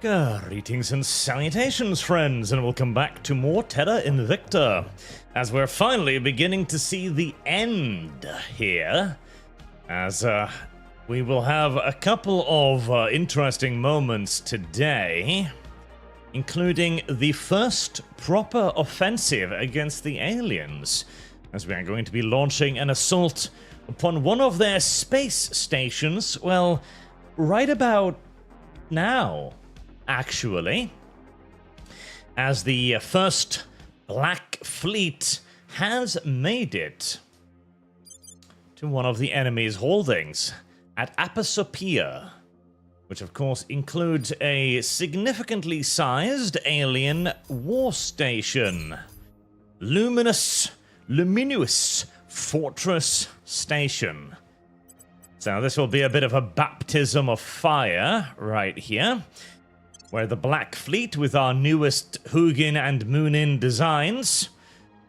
Greetings and salutations, friends, and welcome back to more Terra Invicta, as we're finally beginning to see the end here, as we will have a couple of interesting moments today, including the first proper offensive against the aliens, as we are going to be launching an assault upon one of their space stations, well, right about now. Actually, as the first Black Fleet has made it to one of the enemy's holdings at Apasopia, which of course includes a significantly sized alien war station, Luminous Fortress Station. So this will be a bit of a baptism of fire right here, where the Black Fleet, with our newest Hugin and Moonin designs,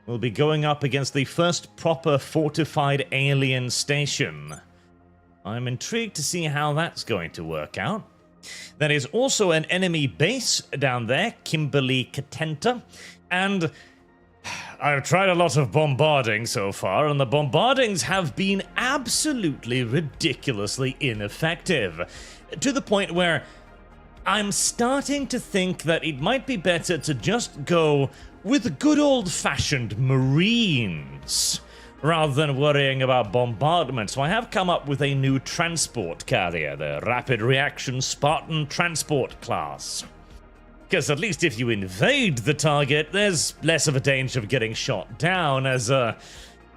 will be going up against the first proper fortified alien station. I'm intrigued to see how that's going to work out. There is also an enemy base down there, Kimberly Katenta, and I've tried a lot of bombarding so far, and the bombardings have been absolutely ridiculously ineffective, to the point where I'm starting to think that it might be better to just go with good old-fashioned Marines, rather than worrying about bombardment. So I have come up with a new transport carrier, the Rapid Reaction Spartan Transport class. Because at least if you invade the target, there's less of a danger of getting shot down, as the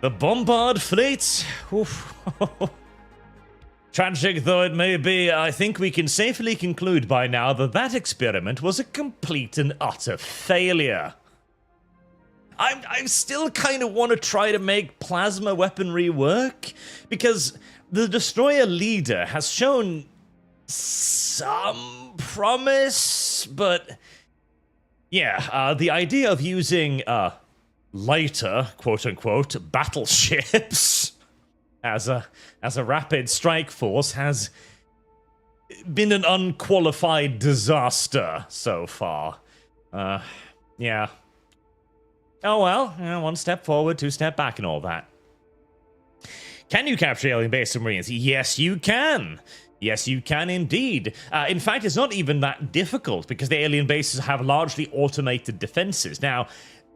bombard fleet... Oof. Tragic though it may be, I think we can safely conclude by now that that experiment was a complete and utter failure. I still kind of want to try to make plasma weaponry work, because the destroyer leader has shown some promise, but yeah, the idea of using lighter, quote-unquote, battleships as a rapid strike force has been an unqualified disaster so far. Yeah. Oh well, one step forward, two step back and all that. Can you capture alien base submarines? Yes, you can. Yes, you can indeed. In fact, it's not even that difficult, because the alien bases have largely automated defenses. Now,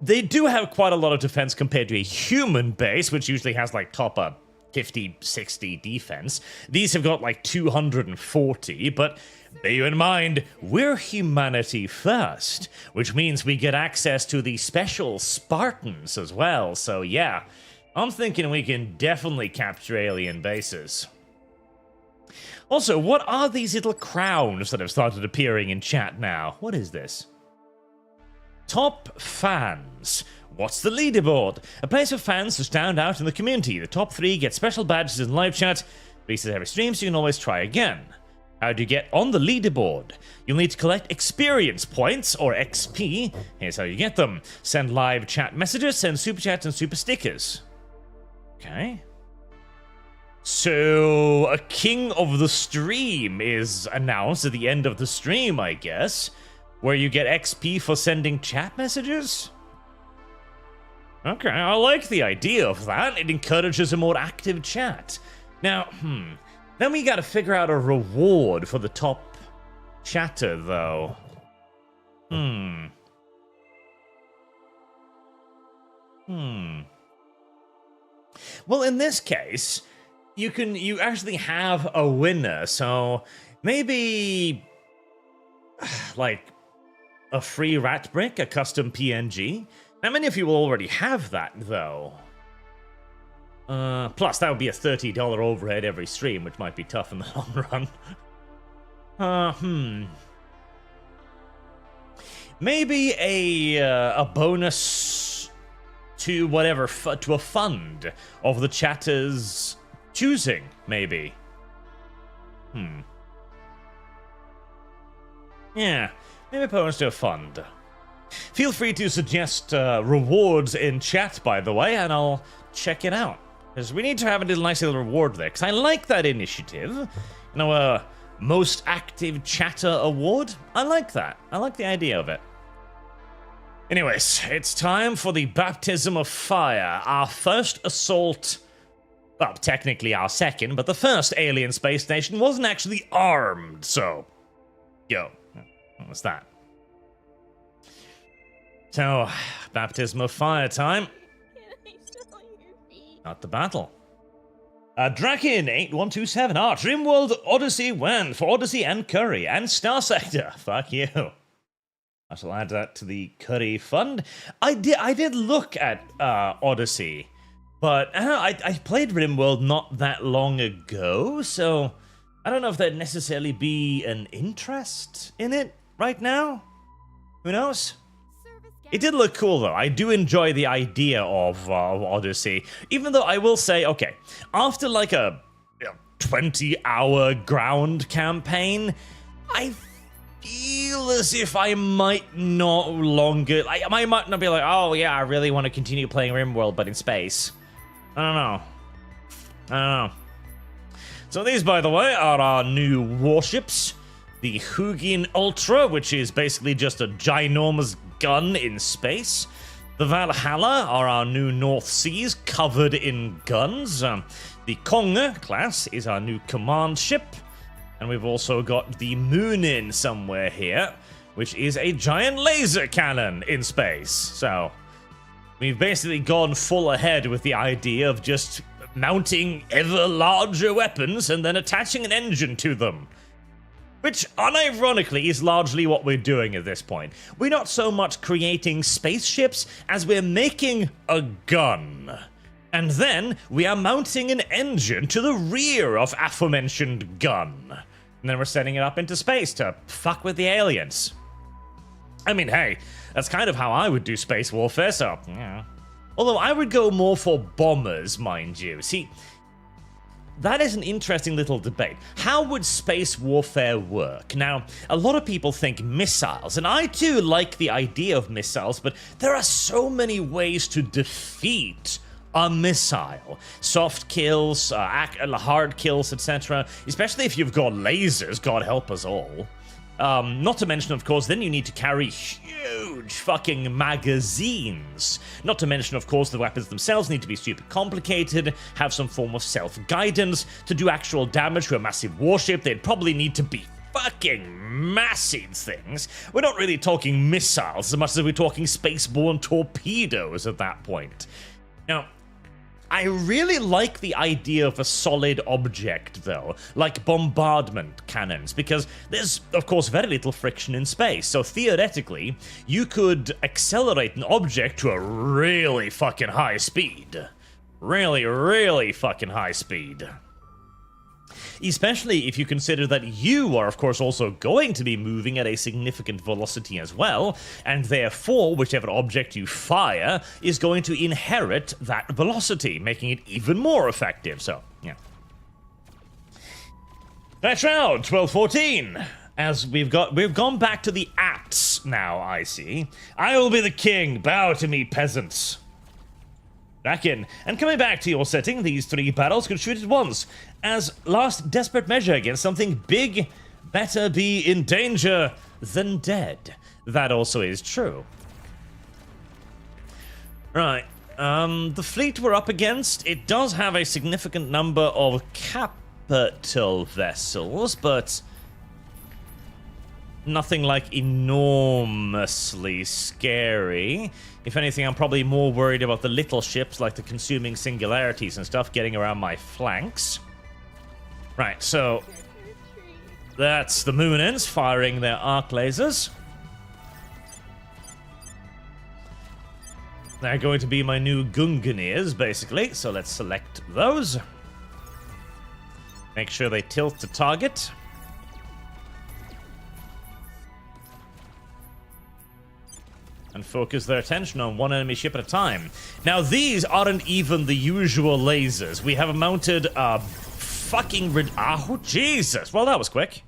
they do have quite a lot of defense compared to a human base, which usually has like top up 50, 60 defense. These have got like 240, but bear in mind, we're humanity first, which means we get access to the special Spartans as well. So yeah, I'm thinking we can definitely capture alien bases. Also, what are these little crowns that have started appearing in chat now? What is this? Top fans. What's the leaderboard? A place for fans to stand out in the community. The top 3 get special badges in live chat. Releases every stream, so you can always try again. How do you get on the leaderboard? You'll need to collect experience points, or XP. Here's how you get them. Send live chat messages, send superchats and super stickers. Okay. So, a king of the stream is announced at the end of the stream, I guess, where you get XP for sending chat messages? Okay, I like the idea of that. It encourages a more active chat. Now, then we gotta figure out a reward for the top chatter, though. Well, in this case, you actually have a winner, so maybe like a free rat brick, a custom PNG. Now, many of you will already have that, though. Plus, that would be a $30 overhead every stream, which might be tough in the long run. Maybe a bonus to whatever, to a fund of the chatter's choosing, maybe. Yeah, maybe a bonus to a fund. Feel free to suggest rewards in chat, by the way, and I'll check it out. Because we need to have a nice little reward there, because I like that initiative. You know, most active chatter award. I like that. I like the idea of it. Anyways, it's time for the Baptism of Fire, our first assault. Well, technically our second, but the first alien space station wasn't actually armed, so... Yo, what's that? So, Baptism of Fire time. Not the battle. Draken8127, Rimworld Odyssey 1 for Odyssey and Curry, and Star Sector. Fuck you. I shall add that to the Curry fund. I did look at Odyssey, but I played RimWorld not that long ago, so I don't know if there'd necessarily be an interest in it right now. Who knows? It did look cool, though. I do enjoy the idea of Odyssey, even though I will say, okay, after like a 20-hour ground campaign, I feel as if I might not longer... I might not be like, oh yeah, I really want to continue playing RimWorld, but in space. I don't know. So these, by the way, are our new warships. The Hugin Ultra, which is basically just a ginormous gun in space. The Valhalla are our new North Seas covered in guns. The Konga class is our new command ship. And we've also got the Moonin somewhere here, which is a giant laser cannon in space. So we've basically gone full ahead with the idea of just mounting ever larger weapons and then attaching an engine to them. Which, unironically, is largely what we're doing at this point. We're not so much creating spaceships as we're making a gun. And then we are mounting an engine to the rear of aforementioned gun. And then we're sending it up into space to fuck with the aliens. I mean, hey, that's kind of how I would do space warfare, so, yeah. Although I would go more for bombers, mind you. See, that is an interesting little debate. How would space warfare work? Now, a lot of people think missiles, and I too like the idea of missiles, but there are so many ways to defeat a missile. Soft kills, hard kills, etc. Especially if you've got lasers, God help us all. Not to mention, of course, then you need to carry huge fucking magazines. Not to mention, of course, the weapons themselves need to be super complicated, have some form of self-guidance. To do actual damage to a massive warship, they'd probably need to be fucking massive things. We're not really talking missiles as much as we're talking spaceborne torpedoes at that point. Now, I really like the idea of a solid object, though, like bombardment cannons, because there's, of course, very little friction in space, so theoretically, you could accelerate an object to a really fucking high speed. Really, really fucking high speed. Especially if you consider that you are, of course, also going to be moving at a significant velocity as well, and therefore, whichever object you fire is going to inherit that velocity, making it even more effective, so, yeah. That's round 12-14. As we've gone back to the Ats now, I see. I will be the king, bow to me, peasants. Back in, and coming back to your setting, these three battles could shoot at once. As last desperate measure against something big, better be in danger than dead. That also is true. Right, the fleet we're up against, it does have a significant number of capital vessels, but nothing like enormously scary. If anything, I'm probably more worried about the little ships like the consuming singularities and stuff getting around my flanks. Right, so that's the Moonins firing their arc lasers. They're going to be my new Gunganirs, basically, so let's select those. Make sure they tilt to target. And focus their attention on one enemy ship at a time. Now, these aren't even the usual lasers. We have mounted a fucking... Oh, Jesus! Well, that was quick.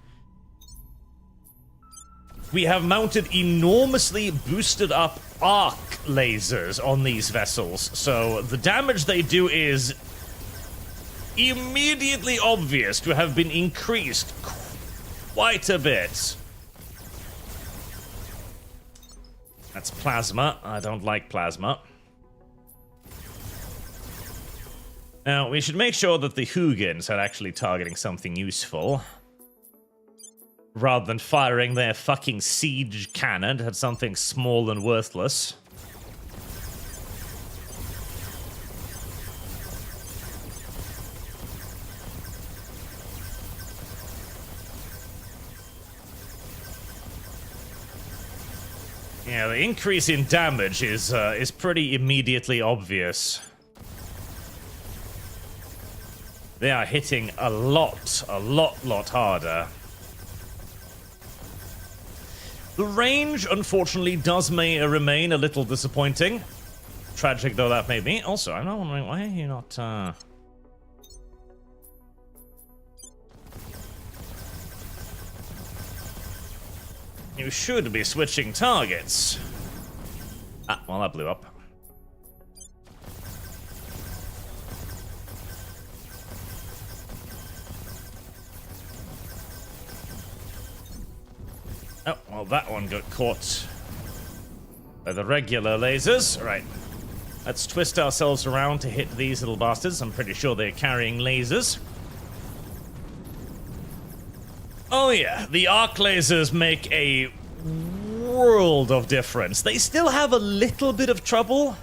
We have mounted enormously boosted up arc lasers on these vessels. So, the damage they do is immediately obvious to have been increased quite a bit. That's plasma. I don't like plasma. Now, we should make sure that the Hugins are actually targeting something useful, rather than firing their fucking siege cannon at something small and worthless. Yeah, the increase in damage is pretty immediately obvious. They are hitting a lot harder. The range, unfortunately, does remain a little disappointing. Tragic though that may be. Also, I'm not wondering, why are you not, You should be switching targets. Ah, well, that blew up. Oh, well, that one got caught by the regular lasers. Right. Let's twist ourselves around to hit these little bastards. I'm pretty sure they're carrying lasers. Oh yeah, the arc lasers make a world of difference. They still have a little bit of trouble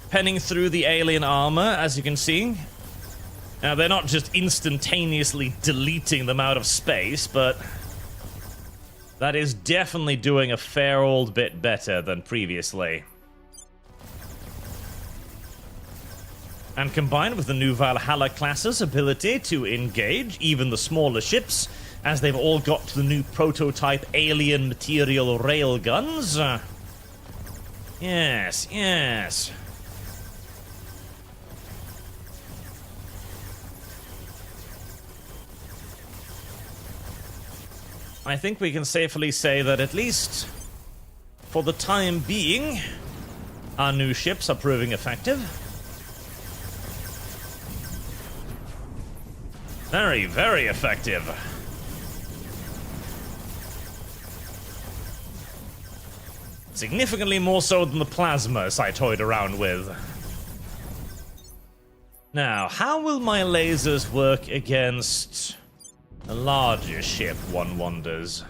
penning through the alien armor, as you can see. Now, they're not just instantaneously deleting them out of space, but that is definitely doing a fair old bit better than previously. And combined with the new Valhalla class's ability to engage even the smaller ships, as they've all got the new prototype alien material railguns. Yes, yes. I think we can safely say that at least for the time being, our new ships are proving effective. Very, very effective. Significantly more so than the plasmas I toyed around with. Now, how will my lasers work against a larger ship, one wonders?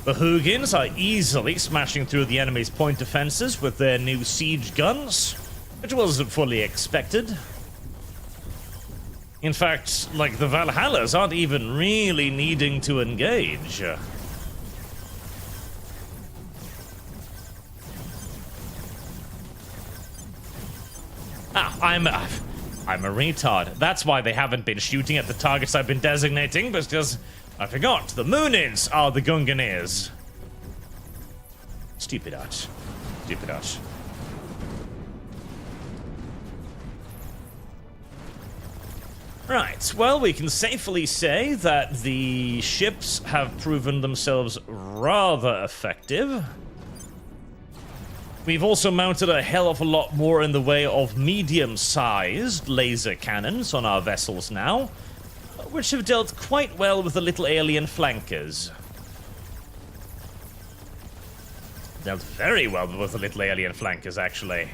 The Hugins are easily smashing through the enemy's point defenses with their new siege guns, which wasn't fully expected. In fact, like, the Valhallas aren't even really needing to engage. I'm a retard. That's why they haven't been shooting at the targets I've been designating, because I forgot, the Moonins are the Gunganirs. Stupid Arch. Stupid Arch. Right, well, we can safely say that the ships have proven themselves rather effective. We've also mounted a hell of a lot more in the way of medium-sized laser cannons on our vessels now, which have dealt quite well with the little alien flankers. Dealt very well with the little alien flankers, actually.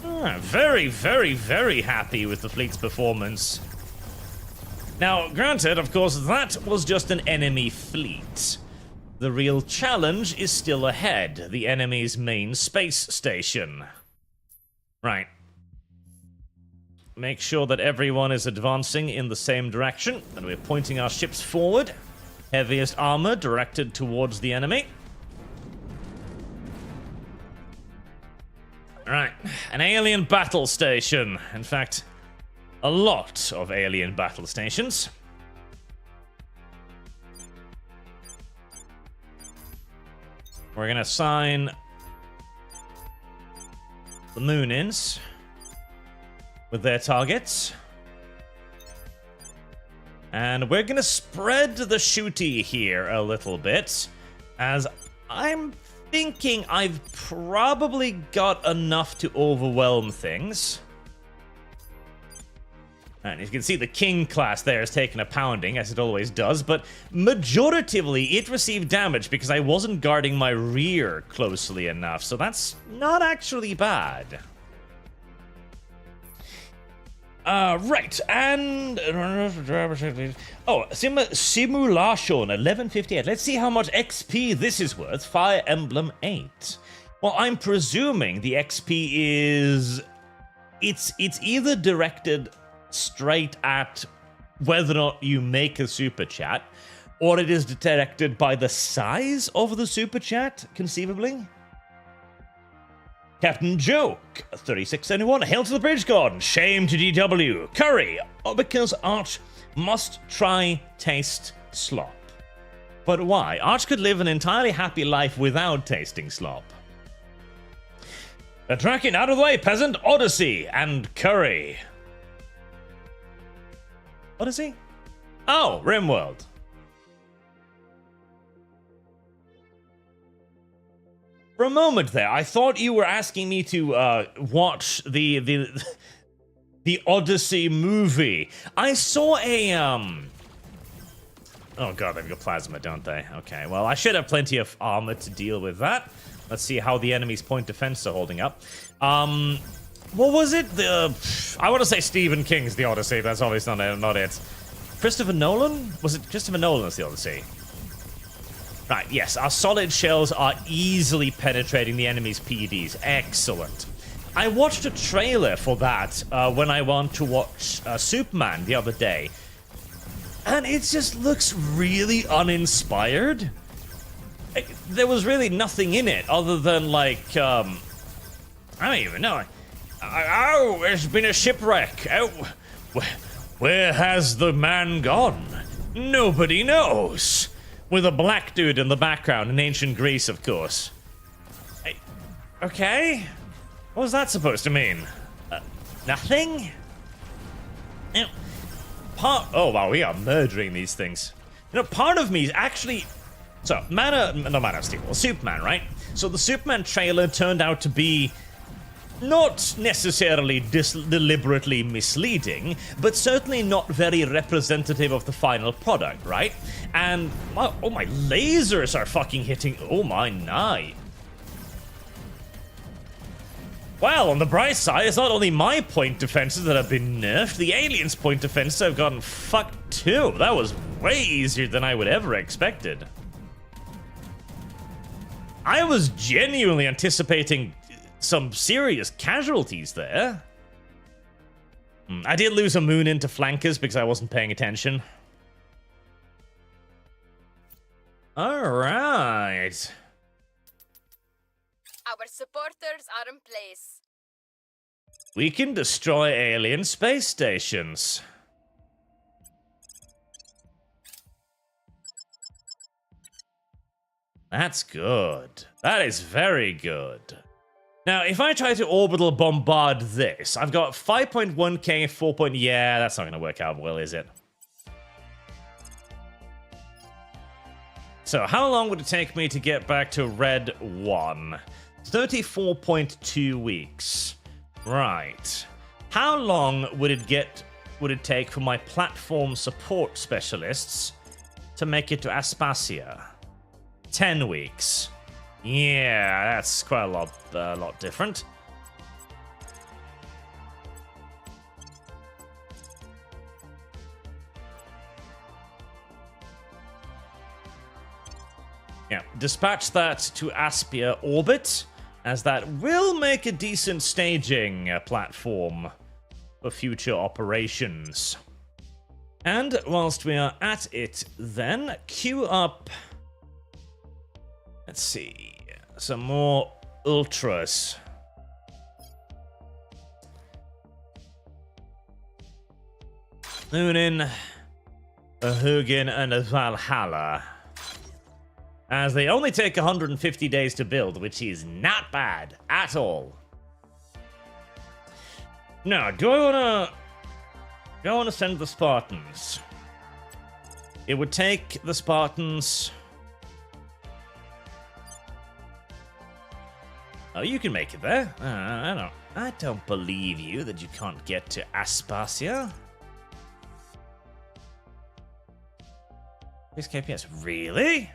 Very, very, very happy with the fleet's performance. Now, granted, of course, that was just an enemy fleet. The real challenge is still ahead, the enemy's main space station. Right. Make sure that everyone is advancing in the same direction, and we're pointing our ships forward. Heaviest armor directed towards the enemy. Right, an alien battle station. In fact, a lot of alien battle stations. We're gonna assign the Moonins with their targets. And we're gonna spread the shooty here a little bit, as I'm thinking I've probably got enough to overwhelm things. And you can see the King class there is taking a pounding, as it always does, but majoritively it received damage because I wasn't guarding my rear closely enough, so that's not actually bad. Right, and... Oh, Simulation, 1158. Let's see how much XP this is worth. Fire Emblem 8. Well, I'm presuming the XP is... It's either directed straight at whether or not you make a super chat, or it is directed by the size of the super chat, conceivably. Captain Joke, 3671, hail to the Bridge God, shame to DW, Curry, because Arch must try taste slop. But why? Arch could live an entirely happy life without tasting slop. Tracking out of the way, peasant, Odyssey, and Curry. Odyssey? Oh, Rimworld. For a moment there, I thought you were asking me to watch the Odyssey movie. I saw a Oh god, they've got plasma, don't they? Okay, well, I should have plenty of armor to deal with that. Let's see how the enemy's point defense are holding up. What was it? I want to say Stephen King's The Odyssey, but that's obviously not it. Christopher Nolan? Was it Christopher Nolan's The Odyssey? Right, yes, our solid shells are easily penetrating the enemy's PEDs. Excellent. I watched a trailer for that when I went to watch Superman the other day. And it just looks really uninspired. There was really nothing in it other than, like, I don't even know. Oh, there's been a shipwreck. Oh, where has the man gone? Nobody knows. With a black dude in the background in ancient Greece, of course. Okay? What was that supposed to mean? Nothing? Oh, wow, we are murdering these things. You know, part of me is actually... So, Man of Steel, Superman, right? So the Superman trailer turned out to be not necessarily deliberately misleading, but certainly not very representative of the final product, right? And, oh, my lasers are fucking hitting, oh my night. Well, on the bright side, it's not only my point defenses that have been nerfed, the aliens' point defenses have gotten fucked too. That was way easier than I would ever expected. I was genuinely anticipating some serious casualties there. I did lose a moon into flankers because I wasn't paying attention. Alright. Our supporters are in place. We can destroy alien space stations. That's good. That is very good. Now, if I try to orbital bombard this, I've got 5.1k, 4. Yeah, that's not going to work out well, is it? So, how long would it take me to get back to Red 1? 34.2 weeks. Right. How long would it take for my platform support specialists to make it to Aspasia? 10 weeks. Yeah, that's quite a lot different. Yeah, dispatch that to Aspia orbit, as that will make a decent staging platform for future operations. And whilst we are at it, then queue up. Let's see, some more ultras. Lunin, a Hugin, and a Valhalla. As they only take 150 days to build, which is not bad at all. Now, do I wanna send the Spartans? It would take the Spartans... Oh, you can make it there. I don't believe you that you can't get to Aspasia. 6 KPS. Really?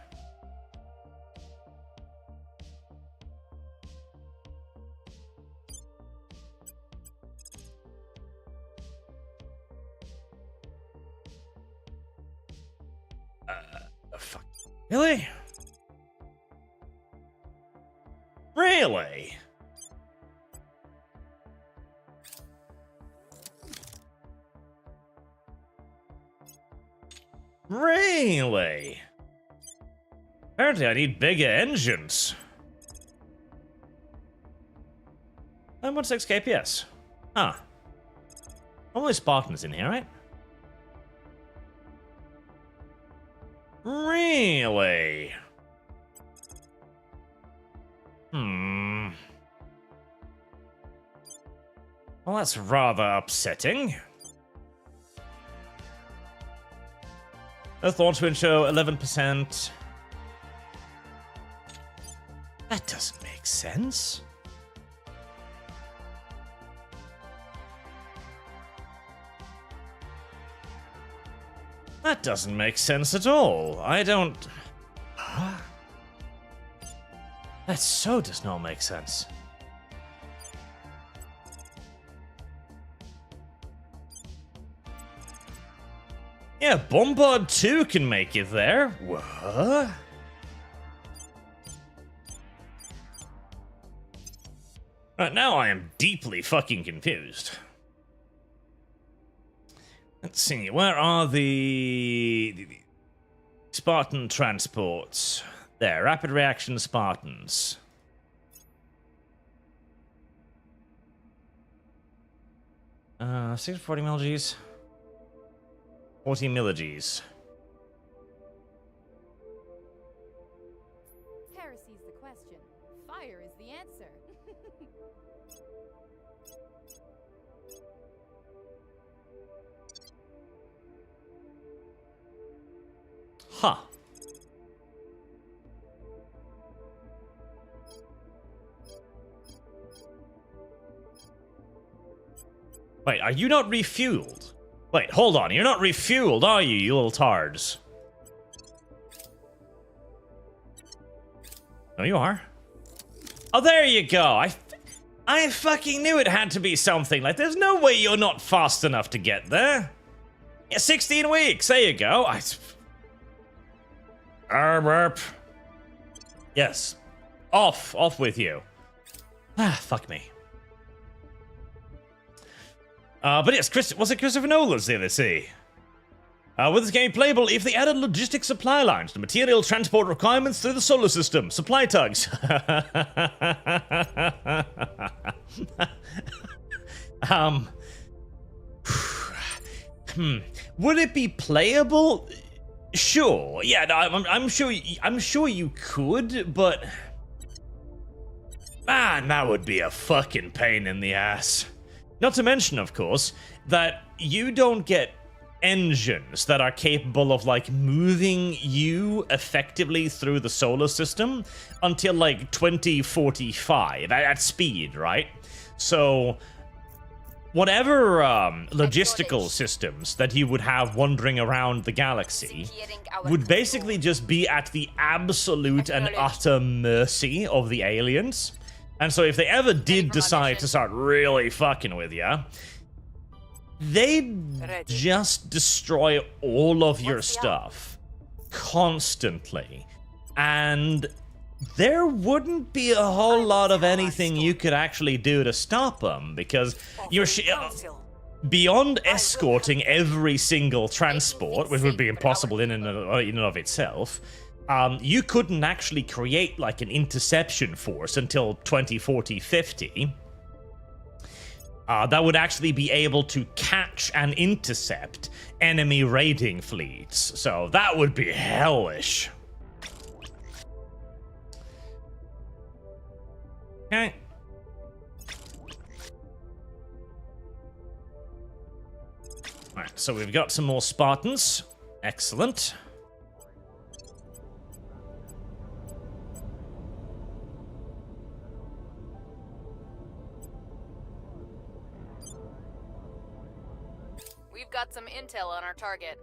Fuck. Really? Really? Really? Apparently I need bigger engines. 9.6 KPS. Huh. Only Spartans in here, right? Really? Well, that's rather upsetting. Earth launch wind show 11%. That doesn't make sense. That doesn't make sense at all. I don't... Huh? That so does not make sense. Yeah, Bombard 2 can make it there. What? Right, now I am deeply fucking confused. Let's see, where are the Spartan transports? There, rapid reaction Spartans. Uh, 640 milligs. 40 milligs. Heresy's the question. Fire is the answer. Huh. Wait, are you not refueled? Wait, hold on. You're not refueled, are you, you little tards? No, you are. Oh, there you go. I fucking knew it had to be something. Like, there's no way you're not fast enough to get there. Yeah, 16 weeks. There you go. Yes. Off with you. Ah, fuck me. But yes, was it Christopher Nolan's DLC? With this game playable if they added logistic supply lines to material transport requirements through the solar system. Supply tugs. Would it be playable? Sure. Yeah, no, I'm sure you could, but man, that would be a fucking pain in the ass. Not to mention, of course, that you don't get engines that are capable of, like, moving you effectively through the solar system until, like, 2045 at speed, right? So whatever logistical systems that you would have wandering around the galaxy would basically just be at the absolute and utter mercy of the aliens. And so if they ever did decide to start really fucking with you, they'd just destroy all of your stuff constantly. And there wouldn't be a whole lot of anything you could actually do to stop them, because you're beyond escorting every single transport, which would be impossible in and of itself. You couldn't actually create, like, an interception force until 2040-50 that would actually be able to catch and intercept enemy raiding fleets. So that would be hellish. Okay. Alright, so we've got some more Spartans. Excellent. We've got some intel on our target.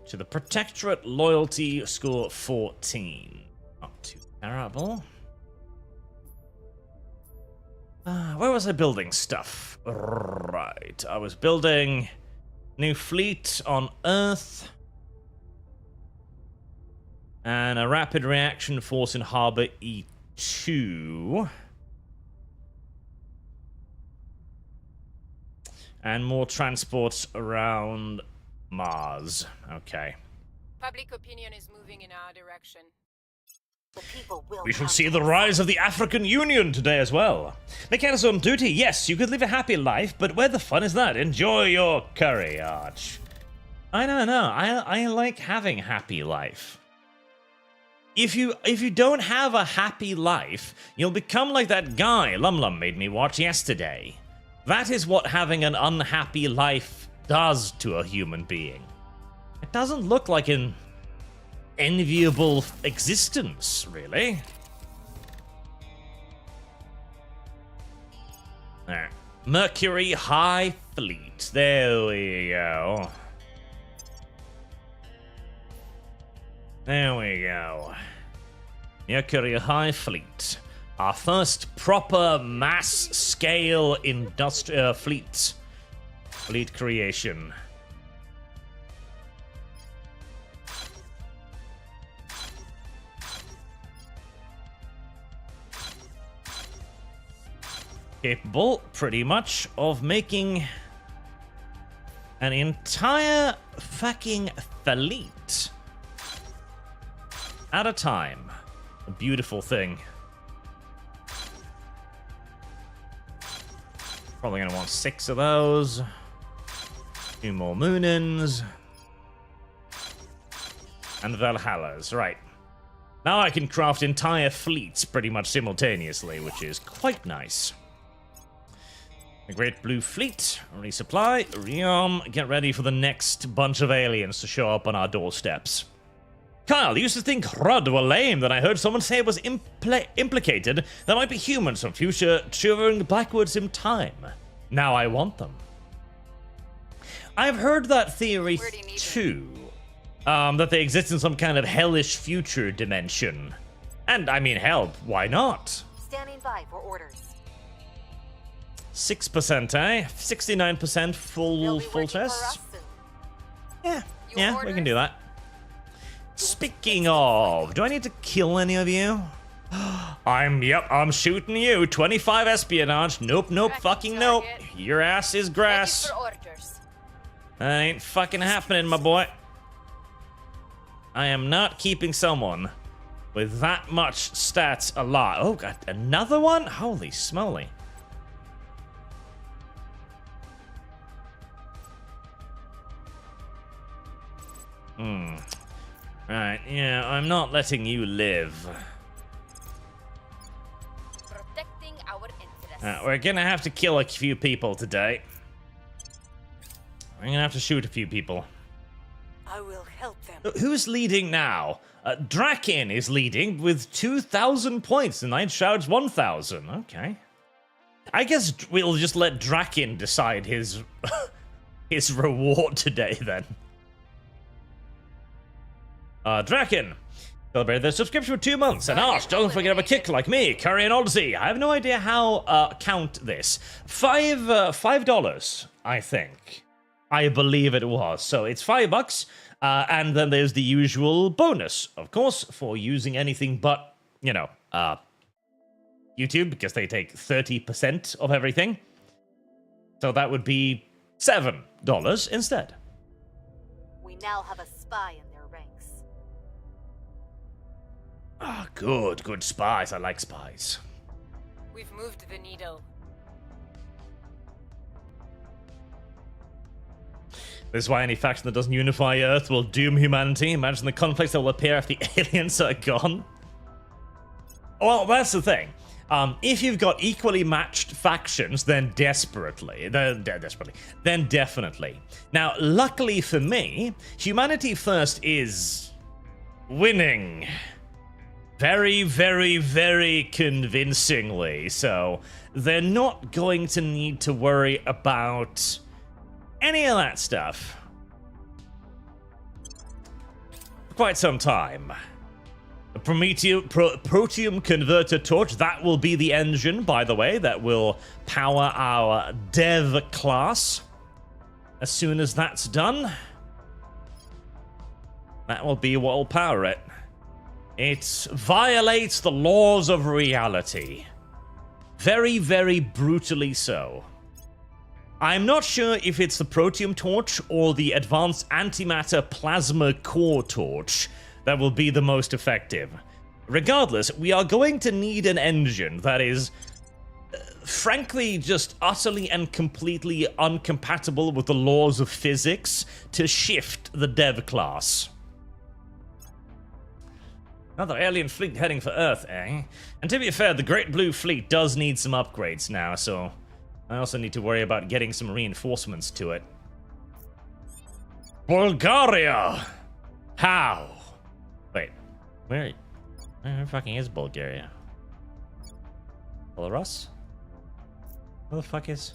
to the Protectorate loyalty score 14. Not too terrible. Where was I building stuff? Right, I was building new fleet on Earth. And a rapid reaction force in Harbor E2. And more transports around Mars. Okay. Public opinion is moving in our direction. The people will We shall come see to the us. rise of the African Union today as well. Mechanics on duty, yes, you could live a happy life, but where the fun is that? Enjoy your curry, Arch. I don't know. I like having happy life. If you don't have a happy life, you'll become like that guy Lum made me watch yesterday. That is what having an unhappy life does to a human being. It doesn't look like an enviable existence, really. There. Mercury High Fleet. There we go. There we go. Mercury High Fleet. Our first proper mass-scale industrial fleet creation. Capable, pretty much, of making an entire fucking fleet at a time. A beautiful thing. Probably gonna want 6 of those. 2 more Moonins. And Valhallas, right. Now I can craft entire fleets pretty much simultaneously, which is quite nice. The Great Blue Fleet, resupply, get ready for the next bunch of aliens to show up on our doorsteps. Kyle, you used to think Rud were lame, then I heard someone say it was implicated there might be humans from future traveling backwards in time. Now I want them. I've heard that theory too, that they exist in some kind of hellish future dimension. And I mean, hell, why not? Standing by for orders. 6%, eh? 69% full test. Yeah, we can do that. Speaking of, do I need to kill any of you? I'm shooting you. 25 espionage. Nope, fucking nope. Your ass is grass. Ready for orders. That ain't fucking happening, my boy. I am not keeping someone with that much stats alive. Oh, God, another one? Holy smoly. Right, yeah, I'm not letting you live. Protecting our interests. We're gonna have to kill a few people today. We're gonna have to shoot a few people. I will help them. Who's leading now? Draken is leading with 2,000 points, and Night Shroud's 1,000. Okay. I guess we'll just let Draken decide his his reward today, then. Draken, celebrated their subscription for 2 months. And Arch, don't forget about a kick like me, Curry and Odyssey. I have no idea how count this. $5, I think. I believe it was. So it's $5, and then there's the usual bonus, of course, for using anything but, you know, YouTube, because they take 30% of everything. So that would be $7 instead. We now have a spy in their ranks. Ah, good spies. I like spies. We've moved the needle. This is why any faction that doesn't unify Earth will doom humanity. Imagine the conflicts that will appear if the aliens are gone. Well, that's the thing. If you've got equally matched factions, then definitely. Now, luckily for me, Humanity First is winning. Very, very, very convincingly. So they're not going to need to worry about any of that stuff. quite some time. The Proteum Converter Torch, that will be the engine, by the way, that will power our Dev class. As soon as that's done, that will be what will power it. It violates the laws of reality. Very, very brutally so. I'm not sure if it's the Proteum Torch or the Advanced Antimatter Plasma Core Torch that will be the most effective. Regardless, we are going to need an engine that is, frankly, just utterly and completely incompatible with the laws of physics to shift the Dev class. Another alien fleet heading for Earth, eh? And to be fair, the Great Blue Fleet does need some upgrades now, so I also need to worry about getting some reinforcements to it. Bulgaria! How? Wait, where fucking is Bulgaria? Belarus? Where the fuck is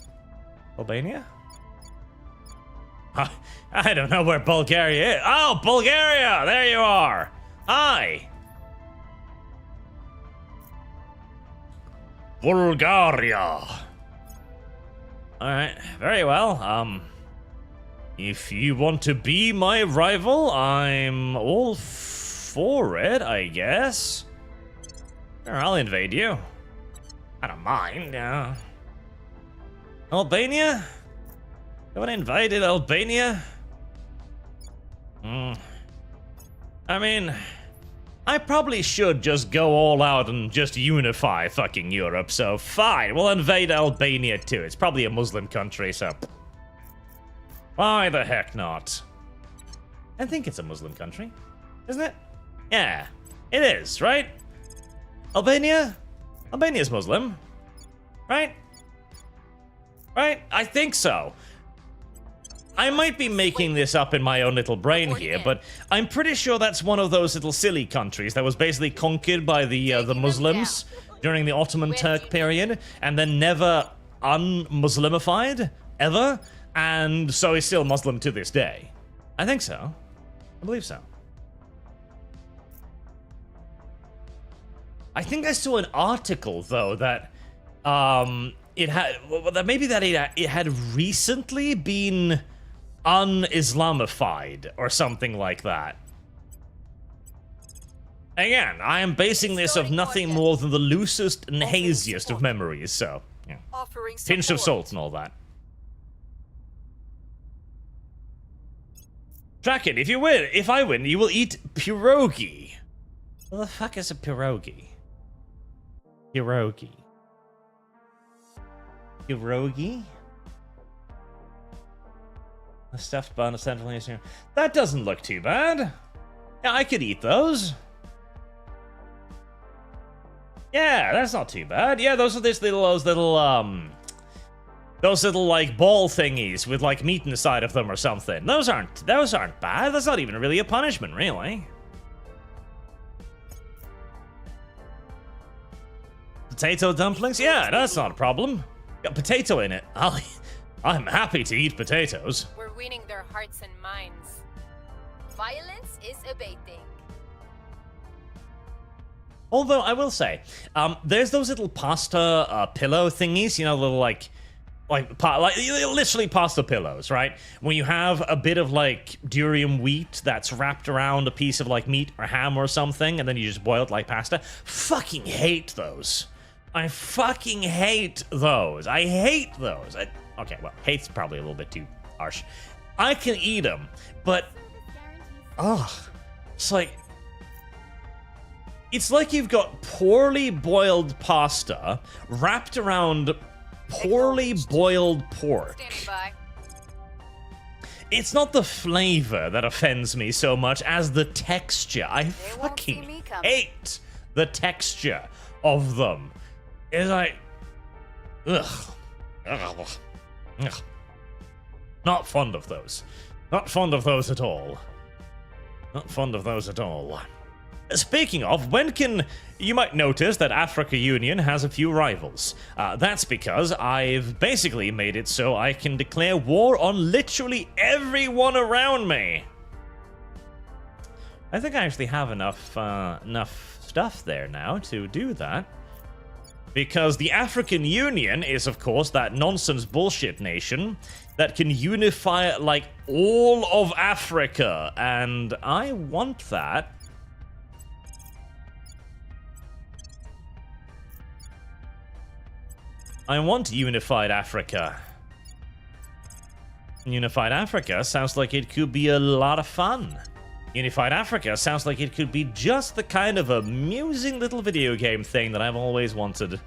Albania? I don't know where Bulgaria is. Oh, Bulgaria! There you are! Hi! Bulgaria! Alright, very well. If you want to be my rival, I'm all for it, I guess. Sure, I'll invade you. I don't mind, Albania? Haven't invaded Albania? I mean, I probably should just go all out and just unify fucking Europe, so fine, we'll invade Albania too. It's probably a Muslim country, so why the heck not? I think it's a Muslim country, isn't it? Yeah, it is, right? Albania? Albania's Muslim, right? Right? I think so. I might be making this up in my own little brain here, but I'm pretty sure that's one of those little silly countries that was basically conquered by the Muslims during the Ottoman Turk period, and then never un-Muslimified, ever, and so he's still Muslim to this day. I think so. I believe so. I think I saw an article, though, that it had recently been un-Islamified or something like that. Again, I am basing this of nothing more than the loosest and haziest of memories, so yeah. Pinch of salt and all that. Draken, if I win, you will eat pierogi. What the fuck is a pierogi? Pierogi. Pierogi? A stuffed bun of Central Eastern. That doesn't look too bad. Yeah, I could eat those. Yeah, that's not too bad. Yeah, those are those little like ball thingies with like meat inside of them or something. Those aren't bad. That's not even really a punishment, really. Potato dumplings? Yeah, that's not a problem. Got potato in it. I'm happy to eat potatoes. We're winning their hearts and minds. Violence is abating. Although I will say, there's those little pasta pillow thingies, you know, little like literally pasta pillows, right? When you have a bit of like durium wheat that's wrapped around a piece of like meat or ham or something, and then you just boil it like pasta. Fucking hate those. I fucking hate those. I hate those. Okay, well, hate's probably a little bit too harsh. I can eat them, but it's like you've got poorly boiled pasta wrapped around poorly boiled pork. It's not the flavor that offends me so much as the texture. I fucking hate the texture of them. It's like, ugh. Not fond of those. Not fond of those at all. Not fond of those at all. Speaking of, you might notice that Africa Union has a few rivals. That's because I've basically made it so I can declare war on literally everyone around me. I think I actually have enough stuff there now to do that. Because the African Union is, of course, that nonsense bullshit nation that can unify, like, all of Africa. And I want that. I want unified Africa. Unified Africa sounds like it could be a lot of fun. Unified Africa sounds like it could be just the kind of amusing little video game thing that I've always wanted.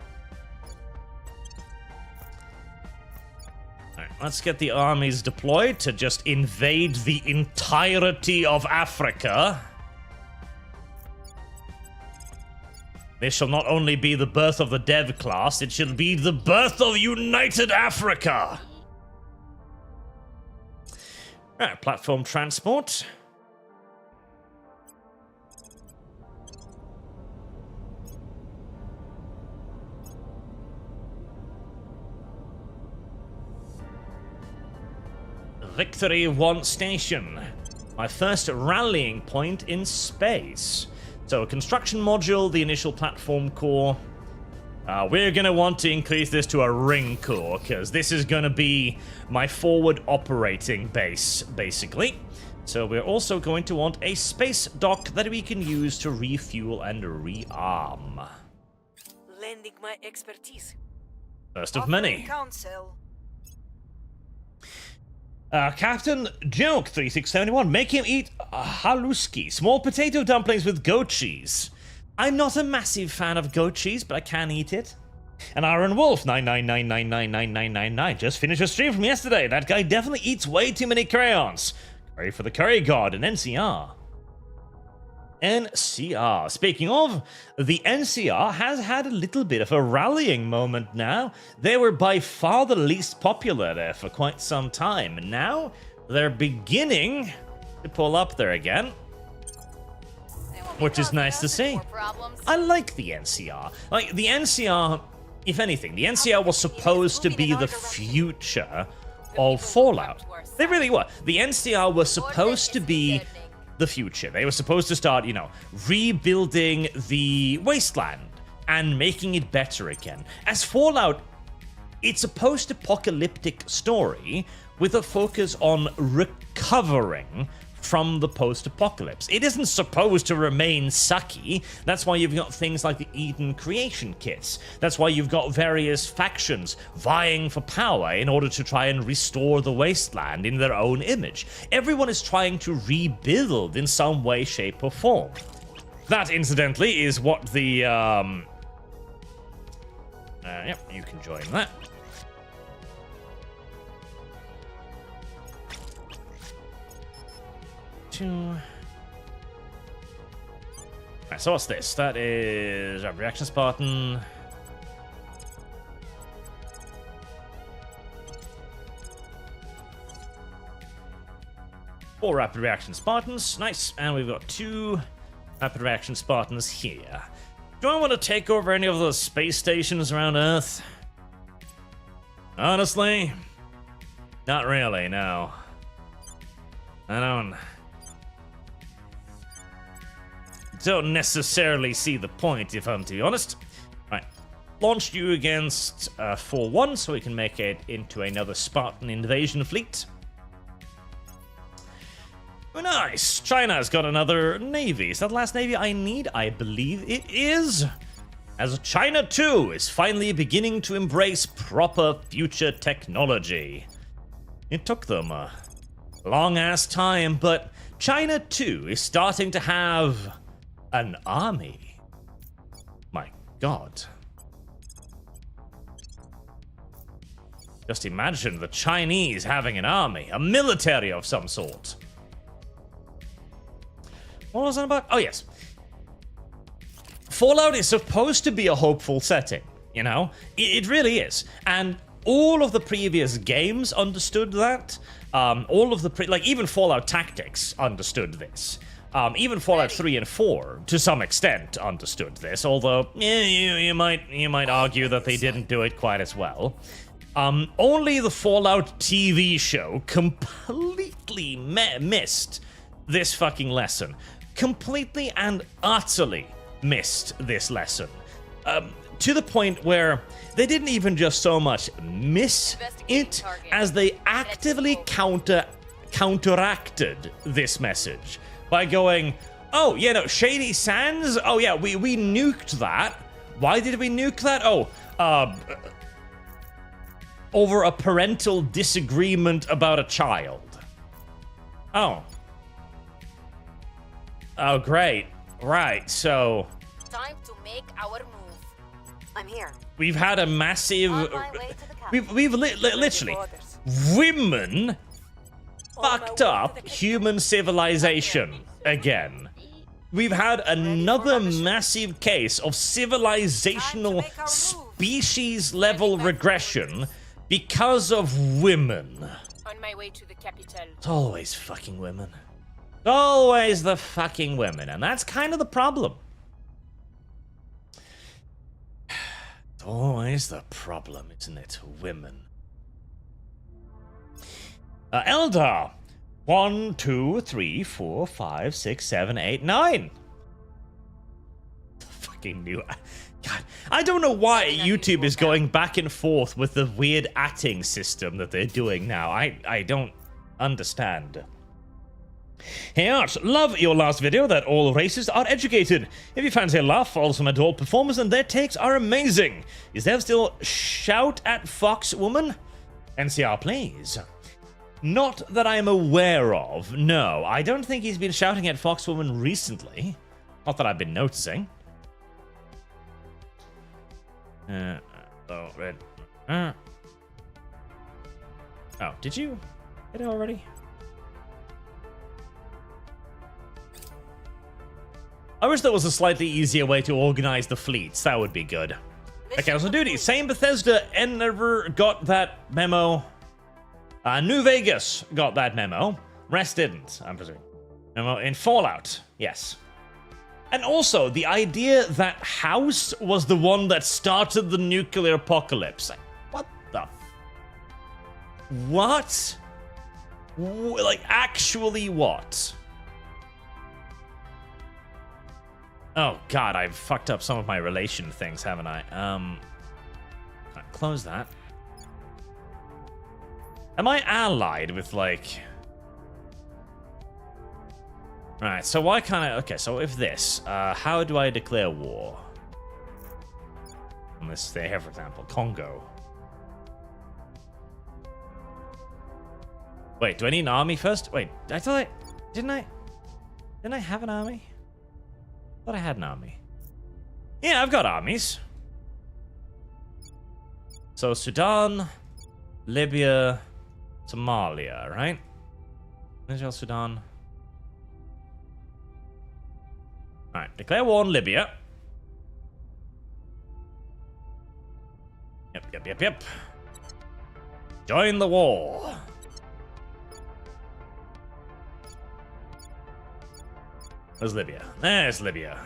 Alright, let's get the armies deployed to just invade the entirety of Africa. This shall not only be the birth of the dev class, it shall be the birth of United Africa! Alright, platform transport. Victory 1 station. My first rallying point in space. So a construction module, the initial platform core. We're going to want to increase this to a ring core, because this is going to be my forward operating base, basically. So we're also going to want a space dock that we can use to refuel and rearm. Lending my expertise. First of many. Counsel. Captain Joke 3671, make him eat haluski, small potato dumplings with goat cheese. I'm not a massive fan of goat cheese, but I can eat it. And Aaron Wolf 999999999 just finished a stream from yesterday. That guy definitely eats way too many crayons. Curry for the curry god and NCR. NCR. Speaking of, the NCR has had a little bit of a rallying moment now. They were by far the least popular there for quite some time. And now they're beginning to pull up there again, which is nice to see. I like the NCR. Like, the NCR, if anything, the NCR was supposed to be the future of Fallout. They really were. The NCR was supposed to be the future. They were supposed to start, you know, rebuilding the wasteland and making it better again. As Fallout, it's a post-apocalyptic story with a focus on recovering from the post-apocalypse. It isn't supposed to remain sucky. That's why you've got things like the Eden creation kits. That's why you've got various factions vying for power in order to try and restore the wasteland in their own image. Everyone is trying to rebuild in some way, shape, or form. That, incidentally, is what the, yep, you can join that. Alright, so what's this? That is a reaction Spartan. Four rapid reaction Spartans. Nice. And we've got 2 rapid reaction Spartans here. Do I want to take over any of those space stations around Earth? Honestly, not really, no. I don't necessarily see the point, if I'm to be honest. Right, launched you against 4-1, so we can make it into another Spartan invasion fleet. Oh, nice. China's got another navy. Is that the last navy I need? I believe it is. As China too is finally beginning to embrace proper future technology. It took them a long-ass time, but China too is starting to have an army. My God. Just imagine the Chinese having an army, a military of some sort. What was that about? Oh, yes. Fallout is supposed to be a hopeful setting, you know? It really is. And all of the previous games understood that. All of the even Fallout Tactics understood this. Even Fallout 3 and 4, to some extent, understood this. Although, you might argue that they didn't do it quite as well. Only the Fallout TV show completely missed this fucking lesson. completely and utterly missed this lesson. To the point where they didn't even just so much miss it as they actively counteracted this message by going, oh, yeah, no, Shady Sands? Oh, yeah, we nuked that. Why did we nuke that? Oh, over a parental disagreement about a child. Oh. Oh, great. Right, so... Time to make our move. I'm here. We've had a massive... On my way to the capital. We've literally... Women fucked up human civilization again. We've had another massive case of civilizational species-level regression because of women. On my way to the capital. It's always fucking women. It's always the fucking women, and that's kind of the problem. It's always the problem, isn't it? Women. Eldar. 1, 2, 3, 4, 5, 6, 7, 8, 9. Fucking new. God, I don't know why YouTube is going back and forth with the weird atting system that they're doing now. I don't understand. Hey Arch, love your last video that all races are educated. If you fancy a laugh, follow some adult performers and their takes are amazing. Is there still shout at Fox Woman? NCR please. Not that I'm aware of, no. I don't think he's been shouting at Foxwoman recently. Not that I've been noticing. Red. Oh, did you hit it already? I wish there was a slightly easier way to organize the fleets. That would be good. Okay, so duty. Same Bethesda never got that memo. New Vegas got that memo. Rest didn't, I'm presuming. Memo in Fallout, yes. And also, the idea that House was the one that started the nuclear apocalypse. Like, what the... What? Like, actually what? Oh, God, I've fucked up some of my relation things, haven't I? Close that. Am I allied with, like... Right, so why can't I... Okay, so if this, how do I declare war? On this thing here, for example, Congo. Wait, do I need an army first? Wait, I thought I... Didn't I have an army? I thought I had an army. Yeah, I've got armies. So, Sudan, Libya... Somalia, right? Israel, Sudan. Alright, declare war on Libya. Yep. Join the war. Where's Libya? There's Libya.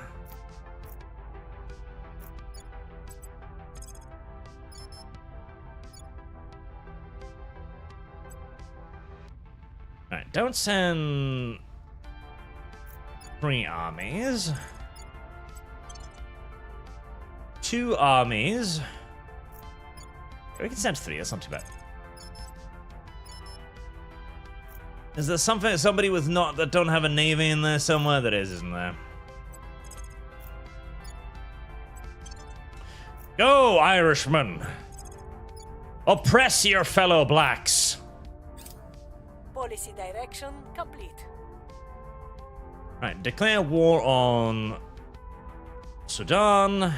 Alright, don't send 3 armies. 2 armies. We can send 3, that's not too bad. Is there somebody with that don't have a navy in there somewhere? There is, isn't there? Go, Irishmen! Oppress your fellow blacks! Policy direction complete. Right, declare war on Sudan.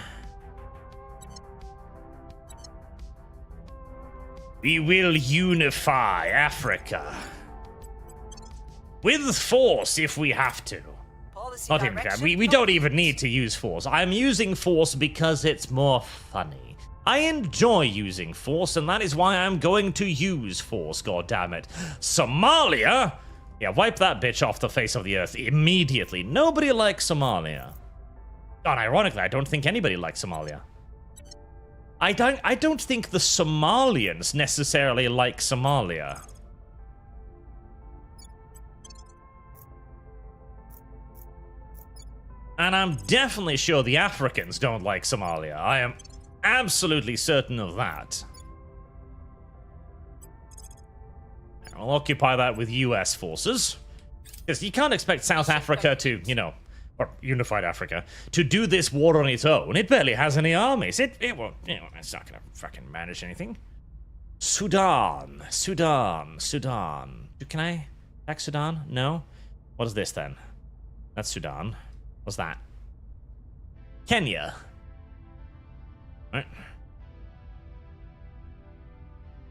We will unify Africa. With force if we have to. Policy Not even that. We don't even need to use force. I'm using force because it's more funny. I enjoy using force, and that is why I'm going to use force, goddammit. Somalia? Yeah, wipe that bitch off the face of the earth immediately. Nobody likes Somalia. And ironically, I don't think anybody likes Somalia. I don't think the Somalians necessarily like Somalia. And I'm definitely sure the Africans don't like Somalia. I am absolutely certain of that. I'll occupy that with US forces. Because you can't expect South Africa to, you know, or unified Africa, to do this war on its own. It barely has any armies. It won't, you know, it's not gonna fucking manage anything. Sudan. Can I attack Sudan? No? What is this then? That's Sudan. What's that? Kenya. Right.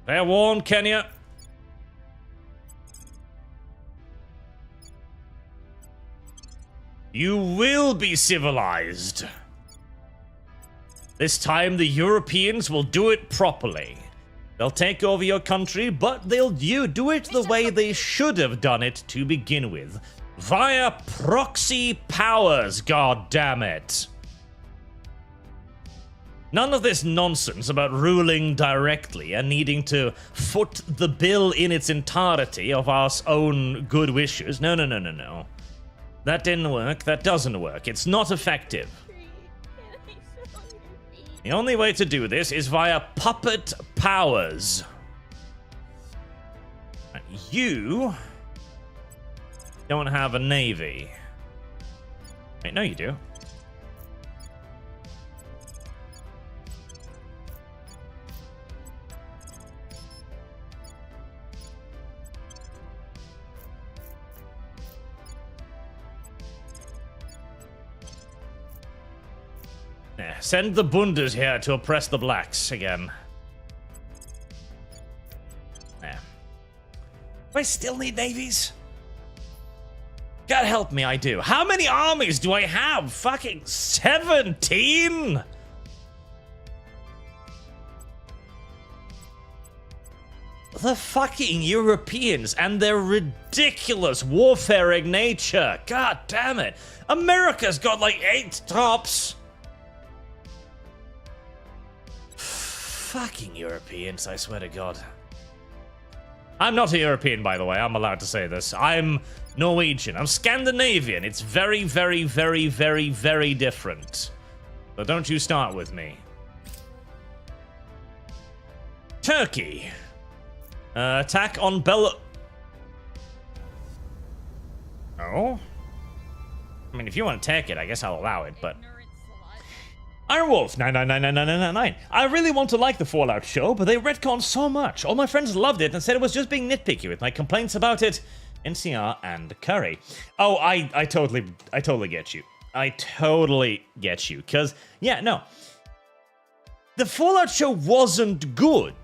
Fair warn, Kenya. You will be civilized. This time the Europeans will do it properly. They'll take over your country, but they'll do it the way they should have done it to begin with. Via proxy powers, goddammit. None of this nonsense about ruling directly and needing to foot the bill in its entirety of our own good wishes. No. That didn't work. That doesn't work. It's not effective. The only way to do this is via puppet powers. You don't have a navy. Wait, no you do. Send the Bundes here to oppress the blacks again. Yeah. Do I still need navies? God help me, I do. How many armies do I have? Fucking 17? The fucking Europeans and their ridiculous warfaring nature. God damn it. America's got like 8 tops. Fucking Europeans, I swear to God. I'm not a European, by the way. I'm allowed to say this. I'm Norwegian. I'm Scandinavian. It's very, very, very, very, very different. So don't you start with me. Turkey. Attack on Bel... Oh? I mean, if you want to take it, I guess I'll allow it, but... Ironwolf 9999999. I really want to like the Fallout show, but they retconned so much. All my friends loved it and said it was just being nitpicky with my complaints about it. NCR and Curry. Oh, I totally get you. I totally get you. Cause yeah, no. The Fallout show wasn't good.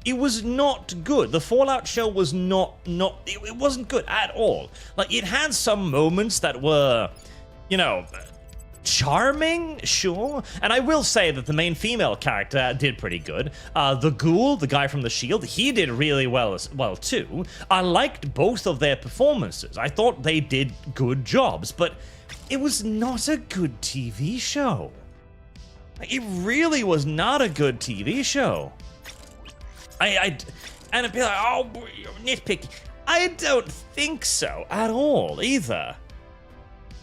It was not good. The Fallout show was it wasn't good at all. Like, it had some moments that were, you know, charming, sure. And I will say that the main female character did pretty good. The Ghoul, the guy from The Shield, he did really well too. I liked both of their performances. I thought they did good jobs, but it was not a good TV show. It really was not a good TV show. And it'd be like, oh, nitpicky. I don't think so at all either.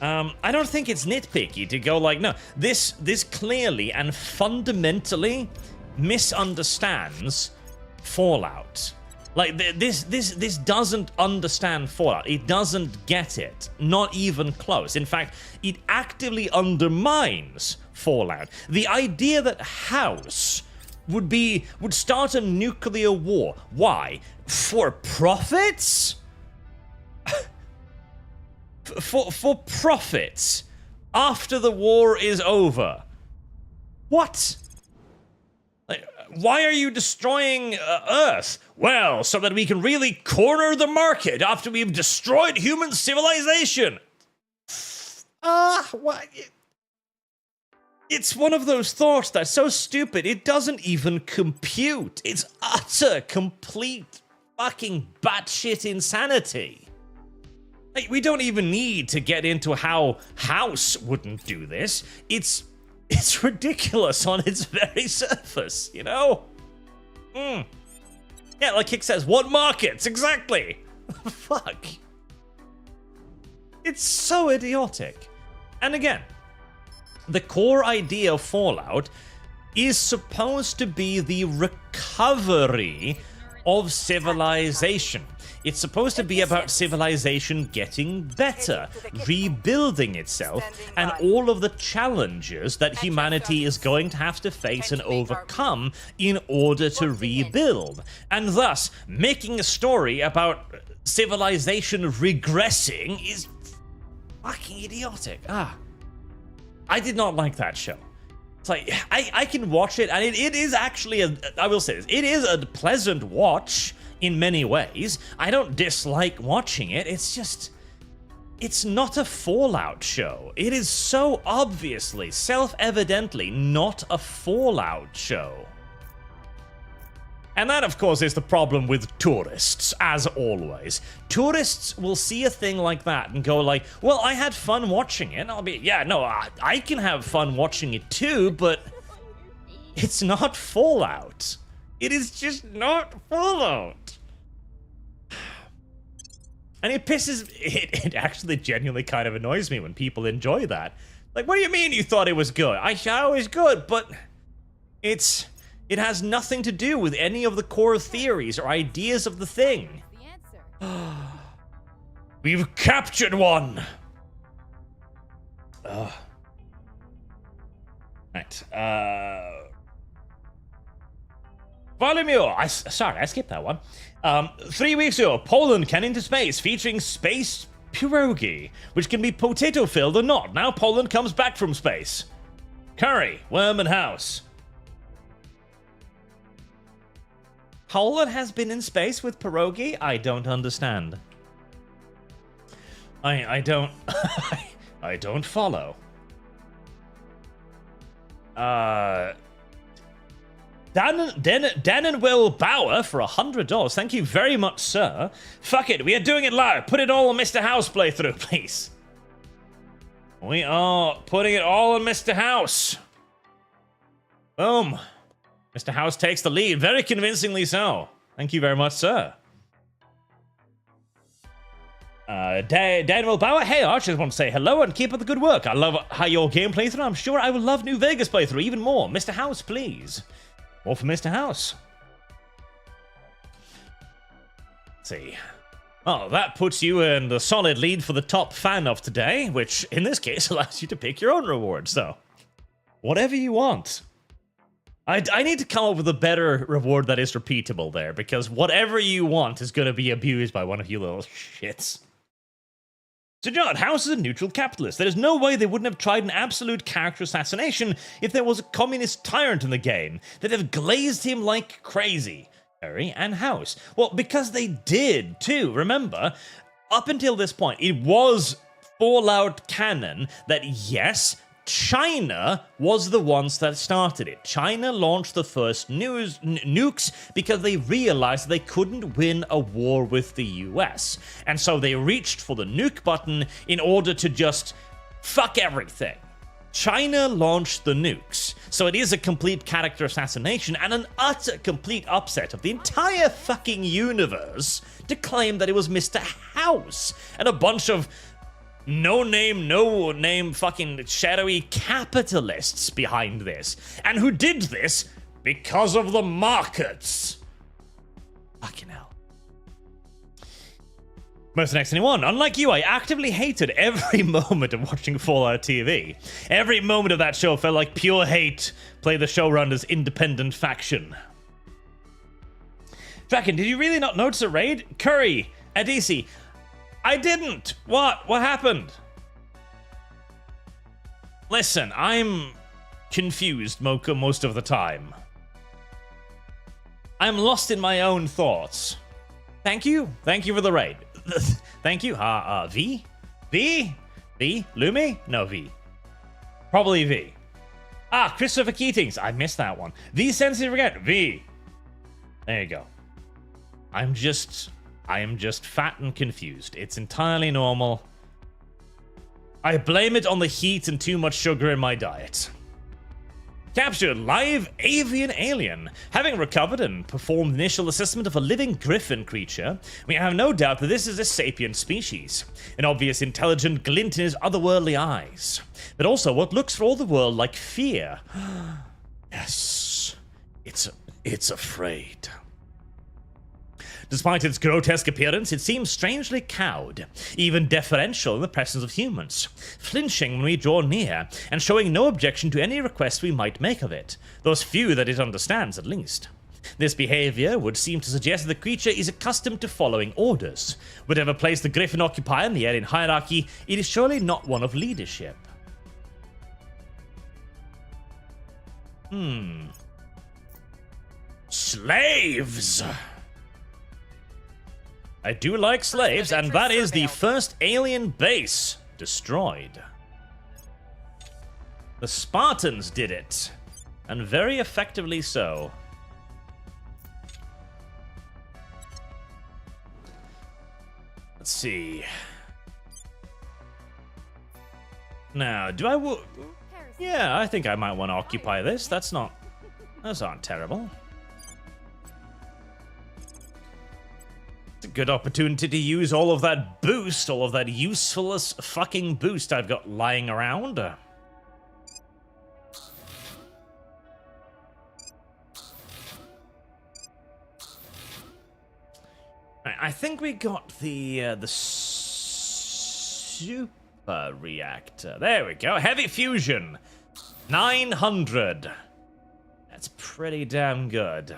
I don't think it's nitpicky to go like, no, this clearly and fundamentally misunderstands Fallout. Like, this doesn't understand Fallout. It doesn't get it. Not even close. In fact, it actively undermines Fallout. The idea that House would start a nuclear war. Why? For profits? For profits after the war is over. What? Like, why are you destroying Earth? Well, so that we can really corner the market after we've destroyed human civilization. What? It's one of those thoughts that's so stupid it doesn't even compute. It's utter, complete, fucking batshit insanity. Like, we don't even need to get into how House wouldn't do this. It's ridiculous on its very surface, you know? Yeah, like Kick says, what markets? Exactly. Fuck. It's so idiotic. And again, the core idea of Fallout is supposed to be the recovery of civilization. It's supposed to be about civilization getting better, rebuilding itself, and all of the challenges that humanity is going to have to face and overcome in order to rebuild. And thus, making a story about civilization regressing is fucking idiotic. I did not like that show. It's like, I can watch it, and it is actually, I will say this, it is a pleasant watch in many ways. I don't dislike watching it, it's just, it's not a Fallout show. It is so obviously, self-evidently not a Fallout show. And that, of course, is the problem with tourists, as always. Tourists will see a thing like that and go like, well, I had fun watching it. I'll be, yeah, no, I can have fun watching it too, but it's not Fallout. It is just not Fallout. And it pisses, it actually genuinely kind of annoys me when people enjoy that. Like, what do you mean you thought it was good? I thought it was good, but it has nothing to do with any of the core theories or ideas of the thing. The answer. We've captured one! Right, Volumure! Sorry, I skipped that one. 3 weeks ago, Poland can into space, featuring space pierogi, which can be potato-filled or not. Now Poland comes back from space. Curry, worm and house. Poland has been in space with pierogi? I don't understand. I don't... I don't follow. Dan and Will Bauer for $100. Thank you very much, sir. Fuck it, we are doing it live. Put it all on Mr. House playthrough, please. We are putting it all on Mr. House. Boom. Mr. House takes the lead, very convincingly so. Thank you very much, sir. Daniel Bauer, hey Arch, I just want to say hello and keep up the good work. I love how your game playthrough. I'm sure I will love New Vegas playthrough even more. Mr. House, please. More for Mr. House. Let's see. Oh, that puts you in the solid lead for the top fan of today, which in this case allows you to pick your own rewards, so whatever you want. I need to come up with a better reward that is repeatable there, because whatever you want is going to be abused by one of you little shits. So John, House is a neutral capitalist. There is no way they wouldn't have tried an absolute character assassination if there was a communist tyrant in the game. They'd have glazed him like crazy. Harry and House. Well, because they did too, remember? Up until this point, it was Fallout canon that yes, China was the ones that started it. China launched the first nukes because they realized they couldn't win a war with the US. And so they reached for the nuke button in order to just fuck everything. China launched the nukes, so it is a complete character assassination and an utter complete upset of the entire fucking universe to claim that it was Mr. House and a bunch of no name fucking shadowy capitalists behind this. And who did this because of the markets. Fucking hell. MercenaryX21, unlike you, I actively hated every moment of watching Fallout TV. Every moment of that show felt like pure hate. Play the showrunner's independent faction. Draken, did you really not notice a raid? Curry, Adisi, I didn't. What? What happened? Listen, I'm confused most of the time. I'm lost in my own thoughts. Thank you. Thank you for the raid. Thank you. V? V? V? Lumi? No, V. Probably V. Christopher Keatings. I missed that one. V sensitive again. V. There you go. I am just fat and confused. It's entirely normal. I blame it on the heat and too much sugar in my diet. Captured live avian alien. Having recovered and performed initial assessment of a living griffin creature, we have no doubt that this is a sapient species. An obvious intelligent glint in his otherworldly eyes. But also what looks for all the world like fear. Yes, it's afraid. Despite its grotesque appearance, it seems strangely cowed, even deferential in the presence of humans, flinching when we draw near, and showing no objection to any request we might make of it, those few that it understands at least. This behavior would seem to suggest that the creature is accustomed to following orders. Whatever place the Griffin occupy in the alien hierarchy, it is surely not one of leadership. Slaves! I do like slaves, and that is the first alien base destroyed. The Spartans did it, and very effectively so. Let's see. Now, do I yeah, I think I might want to occupy this. Those aren't terrible. It's a good opportunity to use all of that boost, all of that useful fucking boost I've got lying around. I think we got the super reactor. There we go. Heavy fusion. 900. That's pretty damn good.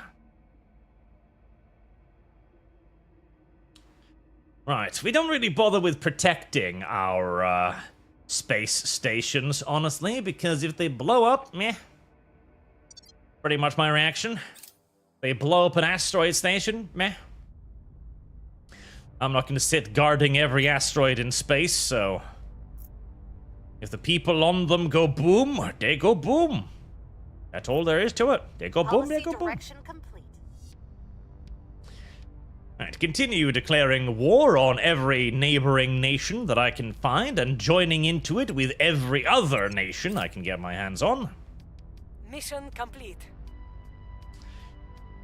Right, we don't really bother with protecting our space stations, honestly, because if they blow up, meh. Pretty much my reaction. They blow up an asteroid station, meh. I'm not going to sit guarding every asteroid in space, so if the people on them go boom, they go boom. That's all there is to it. They go boom, they go boom. Direction complete. Alright, continue declaring war on every neighboring nation that I can find and joining into it with every other nation I can get my hands on. Mission complete.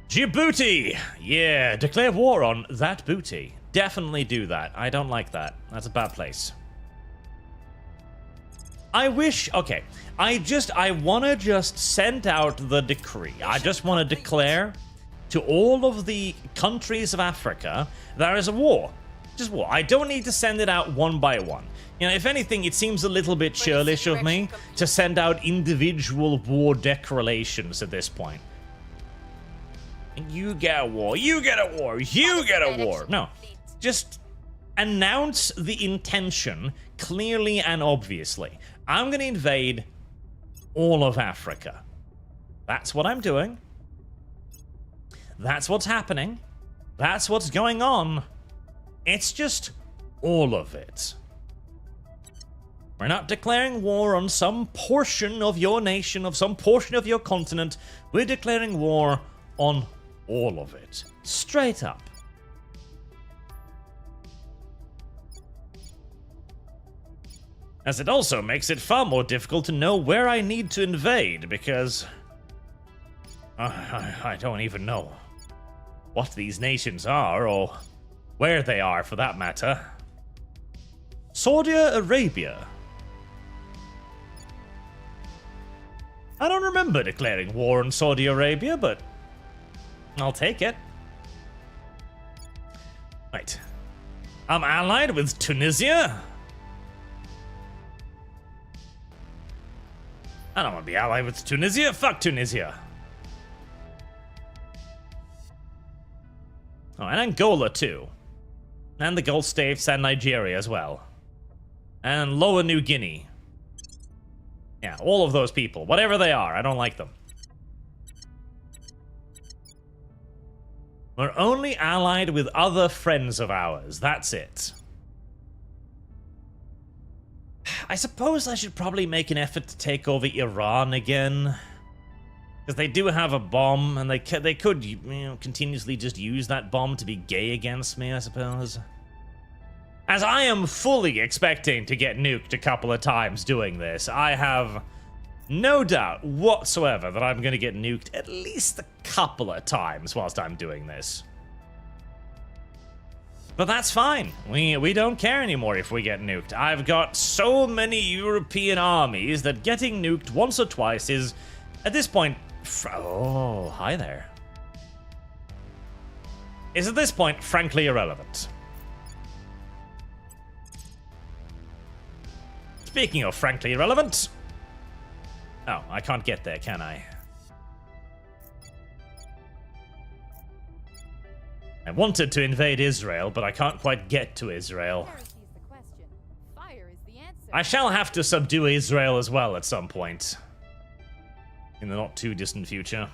Djibouti! Yeah, declare war on that booty. Definitely do that. I don't like that. That's a bad place. I wish... Okay, I want to just send out the decree. I just want to declare to all of the countries of Africa there is a war. Just war. I don't need to send it out one by one. You know, if anything, it seems a little bit churlish of me to send out individual war declarations at this point. You get a war, you get a war, you get a war. No, just announce the intention clearly and obviously. I'm going to invade all of Africa. That's what I'm doing. That's what's happening. That's what's going on. It's just all of it. We're not declaring war on some portion of your nation, of some portion of your continent. We're declaring war on all of it. Straight up. As it also makes it far more difficult to know where I need to invade, because I don't even know what these nations are, or where they are for that matter. Saudi Arabia. I don't remember declaring war on Saudi Arabia, but I'll take it. Right. I'm allied with Tunisia. I don't want to be allied with Tunisia. Fuck Tunisia. Oh, and Angola too. And the Gulf States and Nigeria as well. And Lower New Guinea. Yeah, all of those people. Whatever they are, I don't like them. We're only allied with other friends of ours. That's it. I suppose I should probably make an effort to take over Iran again. Because they do have a bomb, and they could, you know, continuously just use that bomb to be gay against me, I suppose. As I am fully expecting to get nuked a couple of times doing this, I have no doubt whatsoever that I'm going to get nuked at least a couple of times whilst I'm doing this. But that's fine. We don't care anymore if we get nuked. I've got so many European armies that getting nuked once or twice is, at this point... Oh, hi there. Is at this point, frankly, irrelevant. Speaking of frankly irrelevant... Oh, I can't get there, can I? I wanted to invade Israel, but I can't quite get to Israel. Heresy's the question. Fire is the answer. I shall have to subdue Israel as well at some point. In the not too distant future.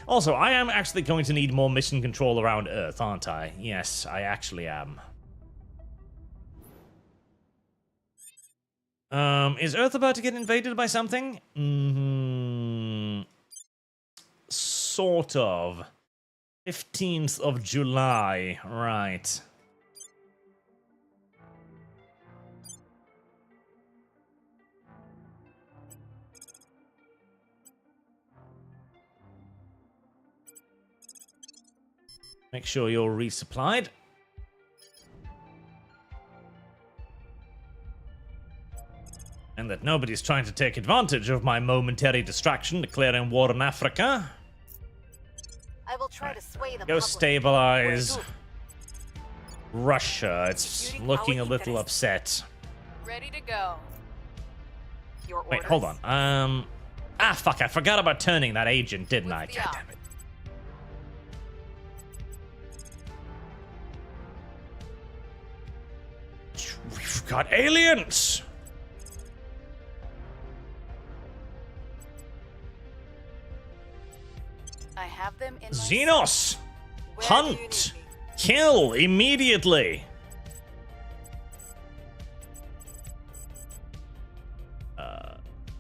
Also, I am actually going to need more mission control around Earth, aren't I? Yes, I actually am. Is Earth about to get invaded by something? Sort of. 15th of July, right. Make sure you're resupplied. And that nobody's trying to take advantage of my momentary distraction declaring war in Africa. I will try to sway the Go public. stabilize Russia. It's looking a little upset. Ready to go. Your Wait, orders. hold on. Fuck, I forgot about turning that agent, didn't I? What's the God op? damn it. We've got aliens! I have them in my Xenos! Where do you need Hunt! me? Kill immediately!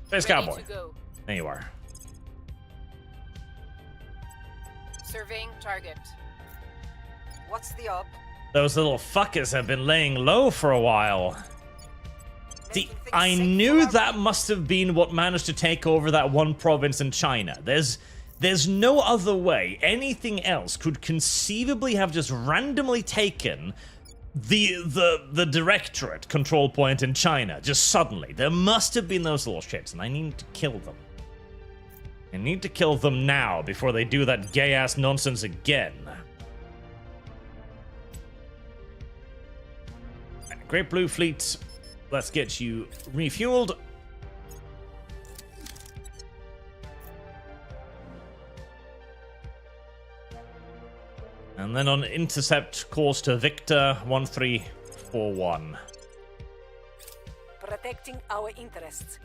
Space Ready Cowboy. to go. There you are. Surveying target. What's the up? Those little fuckers have been laying low for a while. See, Making things I safe knew for that must have been what managed to take over that one province in China. There's no other way anything else could conceivably have just randomly taken the directorate control point in China, just suddenly. There must have been those little shits, and I need to kill them. I need to kill them now before they do that gay-ass nonsense again. Great Blue Fleet, let's get you refueled. And then on intercept course to Victor 1341. Protecting our interests.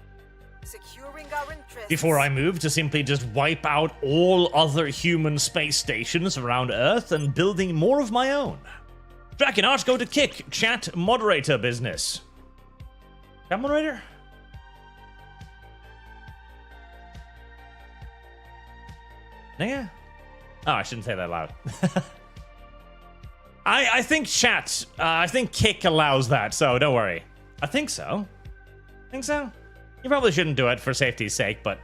Securing our interests. Before I move to simply just wipe out all other human space stations around Earth and building more of my own. Draken Arch, go to kick. Chat moderator business. Chat moderator? Yeah. Oh, I shouldn't say that loud. I think chat, I think kick allows that, so don't worry. I think so. Think so? You probably shouldn't do it for safety's sake, but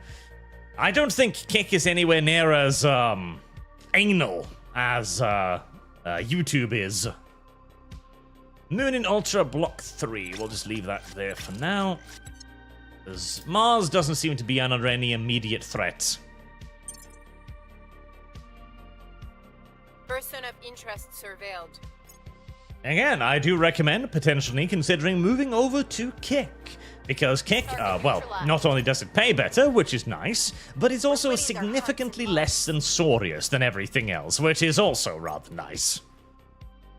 I don't think kick is anywhere near as anal as YouTube is. Moon in Ultra Block 3. We'll just leave that there for now. Because Mars doesn't seem to be under any immediate threat. Person of interest surveilled. Again, I do recommend potentially considering moving over to Kick. Because Kick, well, not only does it pay better, which is nice, but it's also significantly less censorious than everything else, which is also rather nice.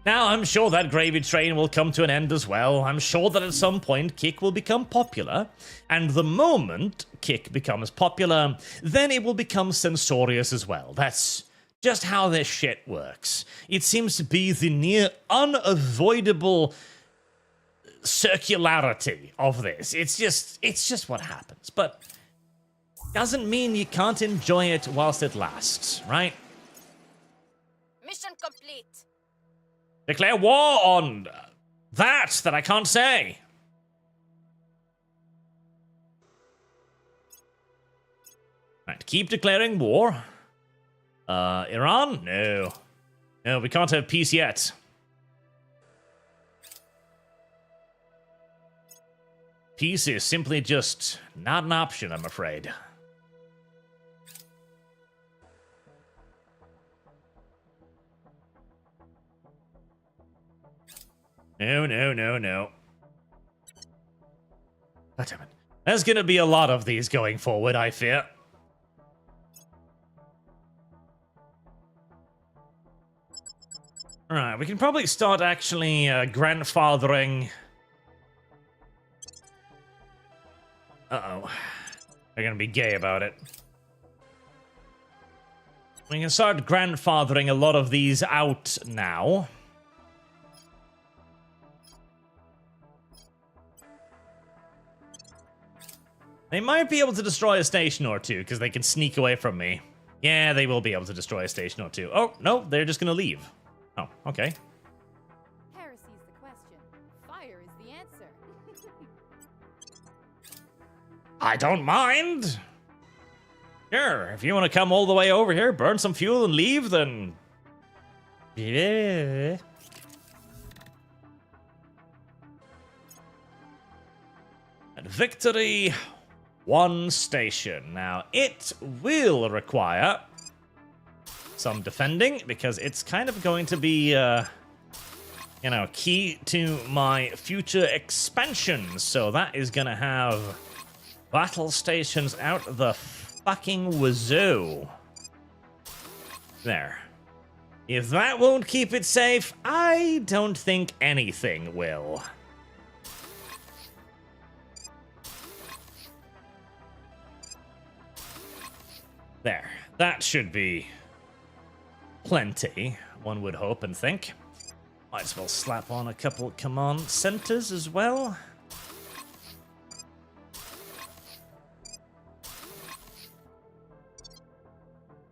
Now, I'm sure that gravy train will come to an end as well. I'm sure that at some point Kick will become popular, and the moment Kick becomes popular, then it will become censorious as well. That's just how this shit works. It seems to be the near unavoidable circularity of this. It's just what happens. But doesn't mean you can't enjoy it whilst it lasts, right? Mission complete. Declare war on that I can't say. keep declaring war. Iran? No. No, we can't have peace yet. Peace is simply just not an option, I'm afraid. No, no, no, no. God damn it. There's gonna be a lot of these going forward, I fear. Alright, we can probably start actually grandfathering... Uh-oh. They're gonna be gay about it. We can start grandfathering a lot of these out now. They might be able to destroy a station or two, because they can sneak away from me. Yeah, they will be able to destroy a station or two. Oh, no, they're just gonna leave. Oh, okay. Heresy is the question. Fire is the answer. I don't mind. Sure, if you want to come all the way over here, burn some fuel and leave, then... Yeah. And victory, one station. Now, it will require some defending, because it's kind of going to be, you know, key to my future expansions. So that is going to have battle stations out the fucking wazoo. There. If that won't keep it safe, I don't think anything will. There. That should be plenty, one would hope and think. Might as well slap on a couple command centers as well.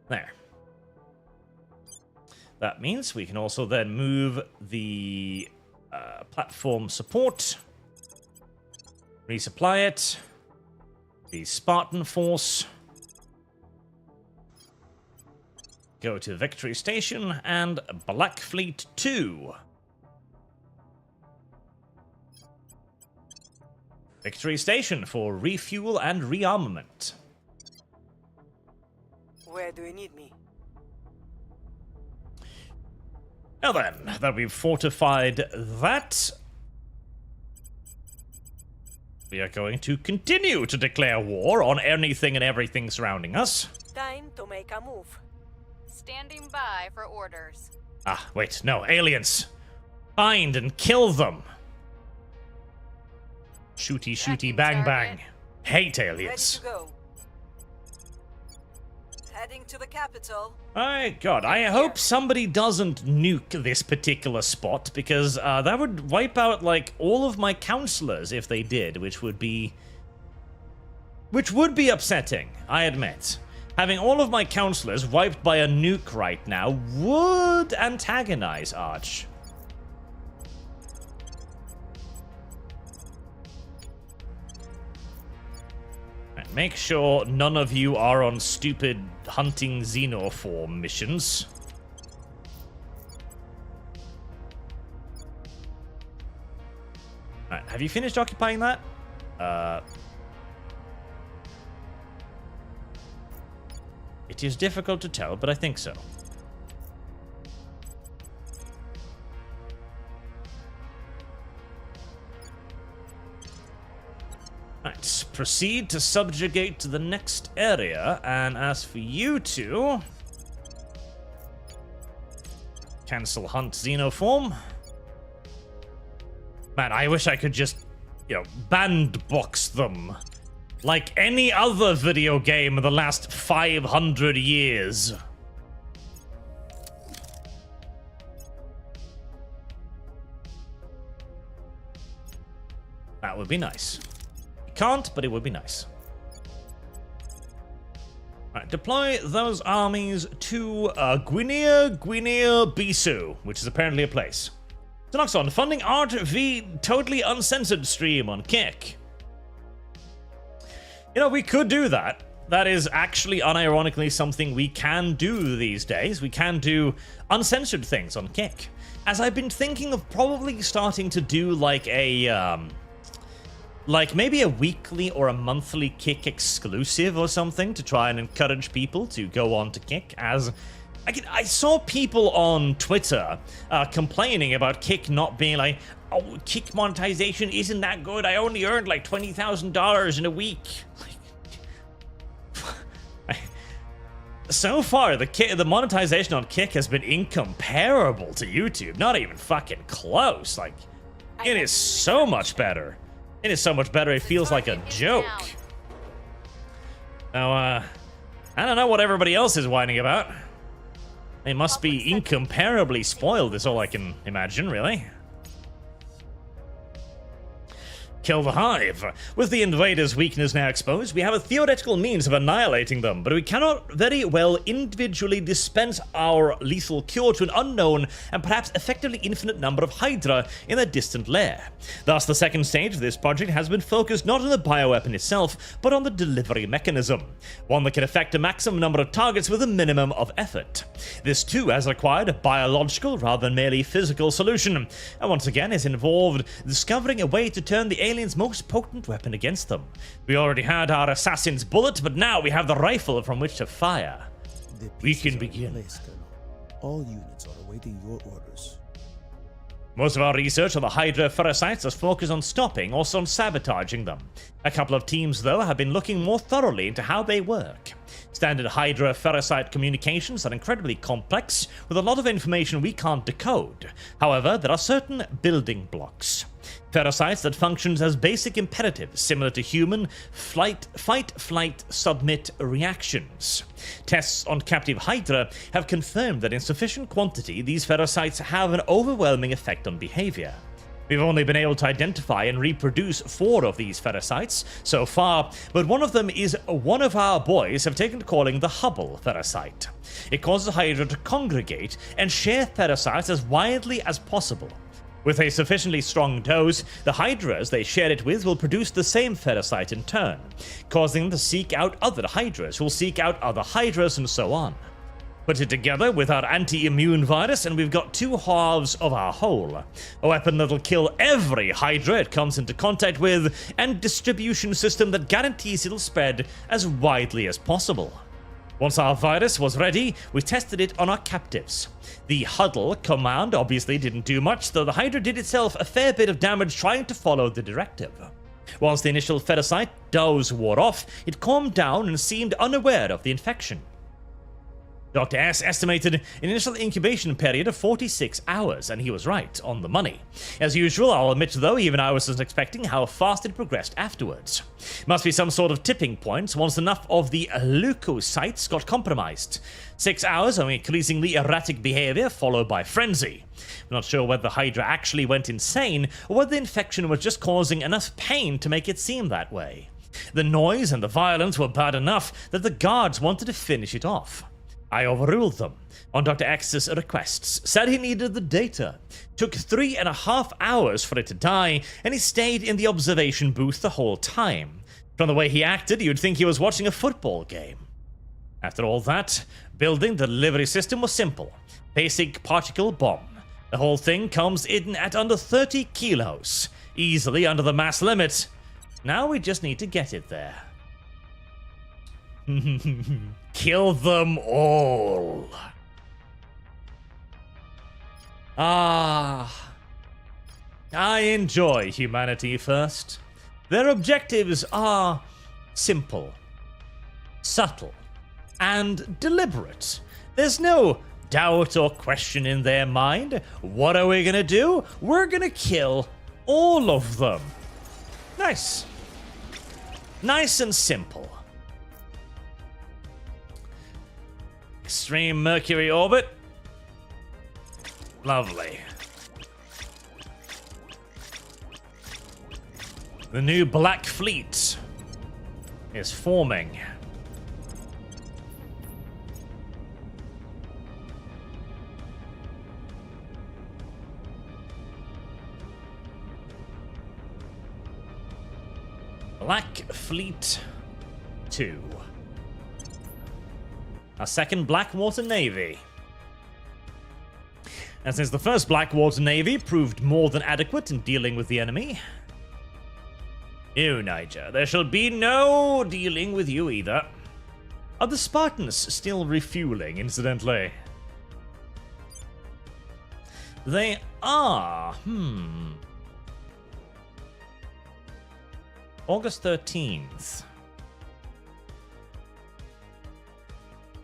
There. That means we can also then move the platform support, resupply it, the Spartan force, go to Victory Station, and Black Fleet 2. Victory Station for refuel and rearmament. Where do you need me? Now then, that we've fortified that, we are going to continue to declare war on anything and everything surrounding us. Time to make a move. Standing by for orders. Ah, wait, no, aliens. Find and kill them. Shooty, shooty, Tracking bang, target. bang. Hate Ready aliens. to go. Heading to the capital. My god, I hope somebody doesn't nuke this particular spot, because that would wipe out, like, all of my counselors if they did, which would be upsetting, I admit. Having all of my counselors wiped by a nuke right now would antagonize Arch. And make sure none of you are on stupid hunting xenoform missions. Alright, have you finished occupying that? It is difficult to tell, but I think so. Right, proceed to subjugate to the next area, and as for you two... Cancel hunt xenoform. Man, I wish I could just, you know, bandbox them. Like any other video game in the last 500 years. That would be nice. You can't, but it would be nice. Alright, deploy those armies to Guinea-Bissau, which is apparently a place. Zenoxon, funding Art v Totally Uncensored stream on Kick. You know, we could do that. that is actually unironically something we can do these days. We can do uncensored things on Kick. As I've been thinking of probably starting to do like a, like maybe a weekly or a monthly Kick exclusive or something to try and encourage people to go on to Kick. As I saw people on Twitter complaining about Kick not being like, oh, Kick monetization isn't that good. I only earned like $20,000 in a week. So far, the monetization on Kick has been incomparable to YouTube. Not even fucking close. Like, it is so much better. It is so much better, it feels like a joke. Now, I don't know what everybody else is whining about. They must be incomparably spoiled, is all I can imagine, really. Kill the Hive. With the invaders' weakness now exposed, we have a theoretical means of annihilating them, but we cannot very well individually dispense our lethal cure to an unknown and perhaps effectively infinite number of Hydra in their distant lair. Thus, the second stage of this project has been focused not on the bioweapon itself, but on the delivery mechanism, one that can affect a maximum number of targets with a minimum of effort. This too has required a biological rather than merely physical solution, and once again has involved discovering a way to turn the alien's most potent weapon against them. We already had our assassin's bullet, but now we have the rifle from which to fire. We can begin. All units are awaiting your orders. Most of our research on the Hydra ferrosites has focused on stopping or on sabotaging them. A couple of teams, though, have been looking more thoroughly into how they work. Standard Hydra ferrosite communications are incredibly complex, with a lot of information we can't decode. However, there are certain building blocks. Ferrosites that functions as basic imperatives similar to human fight, flight, submit reactions. Tests on captive Hydra have confirmed that in sufficient quantity, these ferrosites have an overwhelming effect on behavior. We've only been able to identify and reproduce 4 of these ferrosites so far, but one of them is one of our boys have taken to calling the Hubble ferrosite. It causes Hydra to congregate and share ferrosites as widely as possible. With a sufficiently strong dose, the Hydras they share it with will produce the same ferrosite in turn, causing them to seek out other Hydras who will seek out other Hydras and so on. Put it together with our anti-immune virus and we've got 2 halves of our whole. A weapon that'll kill every Hydra it comes into contact with, and distribution system that guarantees it'll spread as widely as possible. Once our virus was ready, we tested it on our captives. The huddle command obviously didn't do much, though the Hydra did itself a fair bit of damage trying to follow the directive. Once the initial ferrosite dose wore off, it calmed down and seemed unaware of the infection. Dr. S estimated an initial incubation period of 46 hours, and he was right, on the money. As usual, I'll admit though, even I wasn't expecting how fast it progressed afterwards. Must be some sort of tipping point once enough of the leukocytes got compromised. 6 hours of increasingly erratic behavior, followed by frenzy. I'm not sure whether the Hydra actually went insane, or whether the infection was just causing enough pain to make it seem that way. The noise and the violence were bad enough that the guards wanted to finish it off. I overruled them on Dr. X's requests, said he needed the data. Took 3.5 hours for it to die, and he stayed in the observation booth the whole time. From the way he acted, you'd think he was watching a football game. After all that, building the delivery system was simple. Basic particle bomb. The whole thing comes in at under 30 kilos, easily under the mass limit. Now we just need to get it there. Kill them all. I enjoy Humanity First. Their objectives are simple, subtle, and deliberate. There's no doubt or question in their mind. What are we gonna do? We're gonna kill all of them. Nice. Nice and simple. Extreme Mercury orbit. Lovely. The new Black Fleet is forming. Black Fleet 2. Our second Blackwater Navy. And since the first Blackwater Navy proved more than adequate in dealing with the enemy, you, Niger, there shall be no dealing with you either. Are the Spartans still refueling, incidentally? They are. August 13th.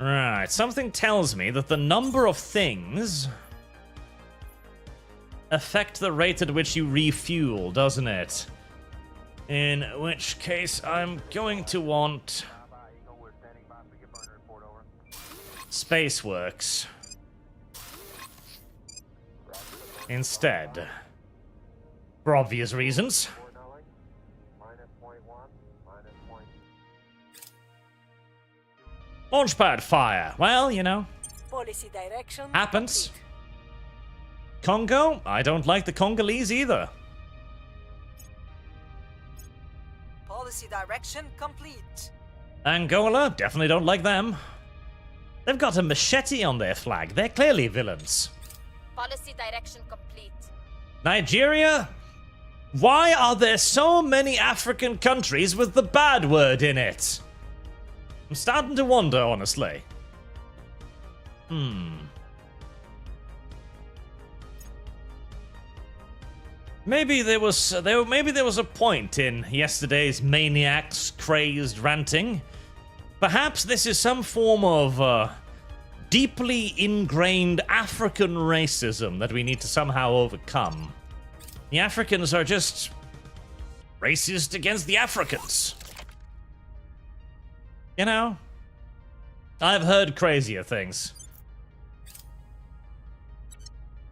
Right, something tells me that the number of things affect the rate at which you refuel, doesn't it? In which case, I'm going to want Spaceworks instead, for obvious reasons. Launchpad fire. Well, you know, Policy direction. happens. complete. Congo? I don't like the Congolese either. Policy direction complete. Angola? Definitely don't like them. They've got a machete on their flag. They're clearly villains. Policy direction complete. Nigeria? Why are there so many African countries with the bad word in it? I'm starting to wonder, honestly. Maybe there was a point in yesterday's maniacs crazed ranting. Perhaps this is some form of deeply ingrained African racism that we need to somehow overcome. The Africans are just racist against the Africans. You know, I've heard crazier things.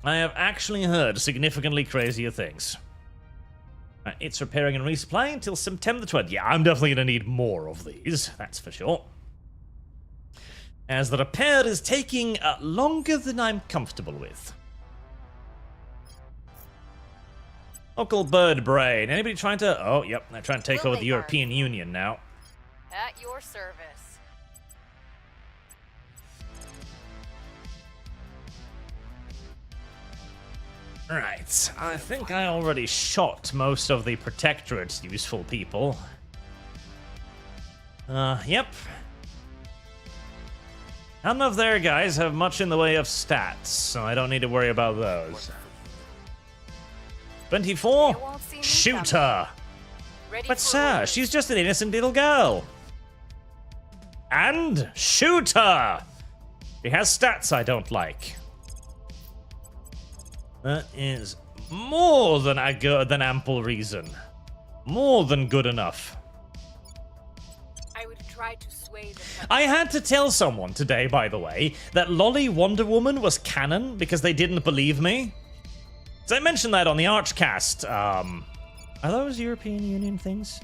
I have actually heard significantly crazier things. It's repairing and resupplying until September the 20th. Yeah, I'm definitely going to need more of these, that's for sure. As the repair is taking longer than I'm comfortable with. Local bird brain. Anybody trying to... Oh, yep, they're trying to take over the European Union now. At your service. Right, I think I already shot most of the Protectorate's useful people. Yep. None of their guys have much in the way of stats, so I don't need to worry about those. 24? You won't see me Shoot coming. her! Ready But for sir, orders. she's just an innocent little girl. And shoot her! She has stats I don't like. That is more than ample reason. More than good enough. I would try to sway them. I had to tell someone today, by the way, that Lolly Wonder Woman was canon because they didn't believe me. So I mentioned that on the ArchCast. Are those European Union things?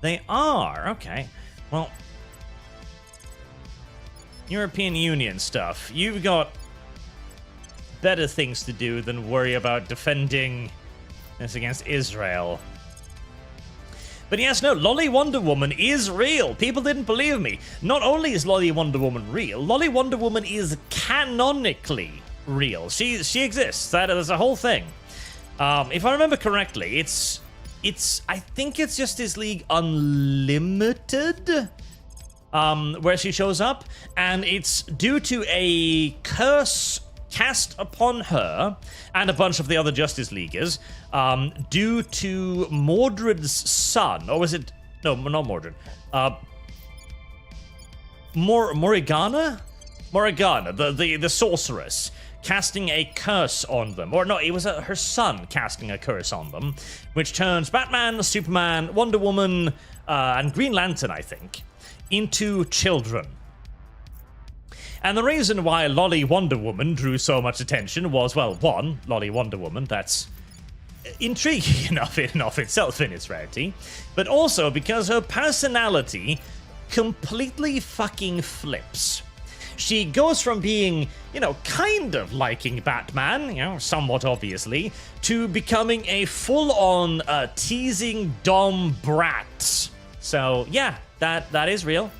They are. Okay. Well, European Union stuff. You've got better things to do than worry about defending this against Israel. But yes, no, Lolly Wonder Woman is real. People didn't believe me. Not only is Lolly Wonder Woman real, Lolly Wonder Woman is canonically real. She exists. That's a whole thing. If I remember correctly, it's I think it's Justice League Unlimited, where she shows up, and it's due to a curse cast upon her and a bunch of the other Justice Leaguers, due to Mordred's son, or was it? No, not Mordred. Morriganna, the sorceress, casting a curse on them. Or no, it was her son casting a curse on them, which turns Batman, Superman, Wonder Woman, and Green Lantern, I think, into children. And the reason why Lolly Wonder Woman drew so much attention was, well, one, Lolly Wonder Woman, that's intriguing enough in and of itself in its rarity, but also because her personality completely fucking flips. She goes from being, kind of liking Batman, somewhat obviously, to becoming a full-on teasing dumb brat. So, yeah, that is real.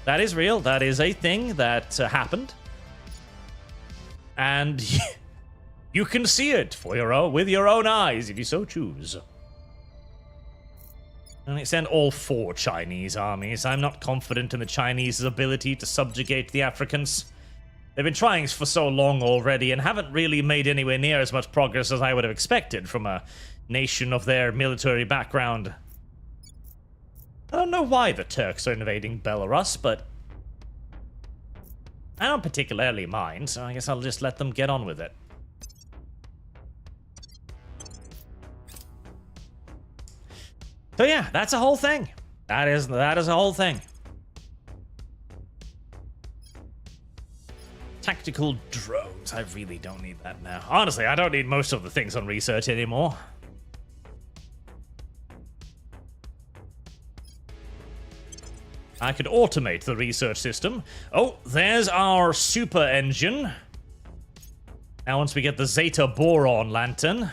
That is real. That is a thing that happened. And you can see it with your own eyes if you so choose. And they send all 4 Chinese armies. I'm not confident in the Chinese' ability to subjugate the Africans. They've been trying for so long already and haven't really made anywhere near as much progress as I would have expected from a nation of their military background. I don't know why the Turks are invading Belarus, but I don't particularly mind, so I guess I'll just let them get on with it. So yeah, that's a whole thing. That is a whole thing. Tactical drones. I really don't need that now. Honestly, I don't need most of the things on research anymore. I could automate the research system. Oh, there's our super engine. Now once we get the Zeta Boron Lantern,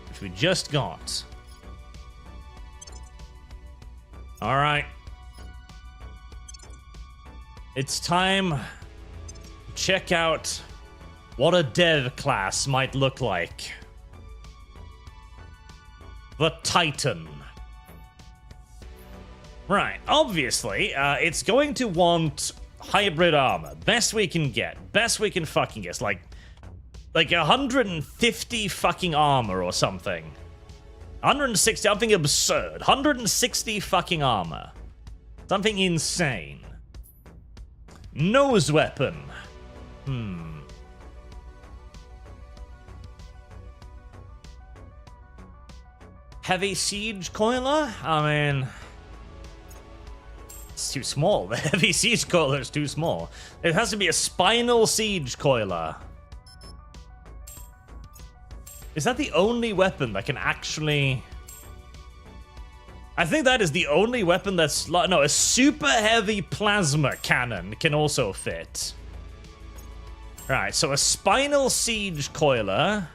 which we just got. Alright. It's time to check out what a dev class might look like. The Titan. Right, obviously, it's going to want hybrid armor. Best we can get. Best we can fucking get. Like 150 fucking armor or something. 160, something absurd. 160 fucking armor. Something insane. Nose weapon. Heavy siege coiler? I mean, it's too small. The heavy siege coiler is too small. It has to be a spinal siege coiler. Is that the only weapon that can actually... I think that is the only weapon that's... No, a super heavy plasma cannon can also fit. Right, so a spinal siege coiler.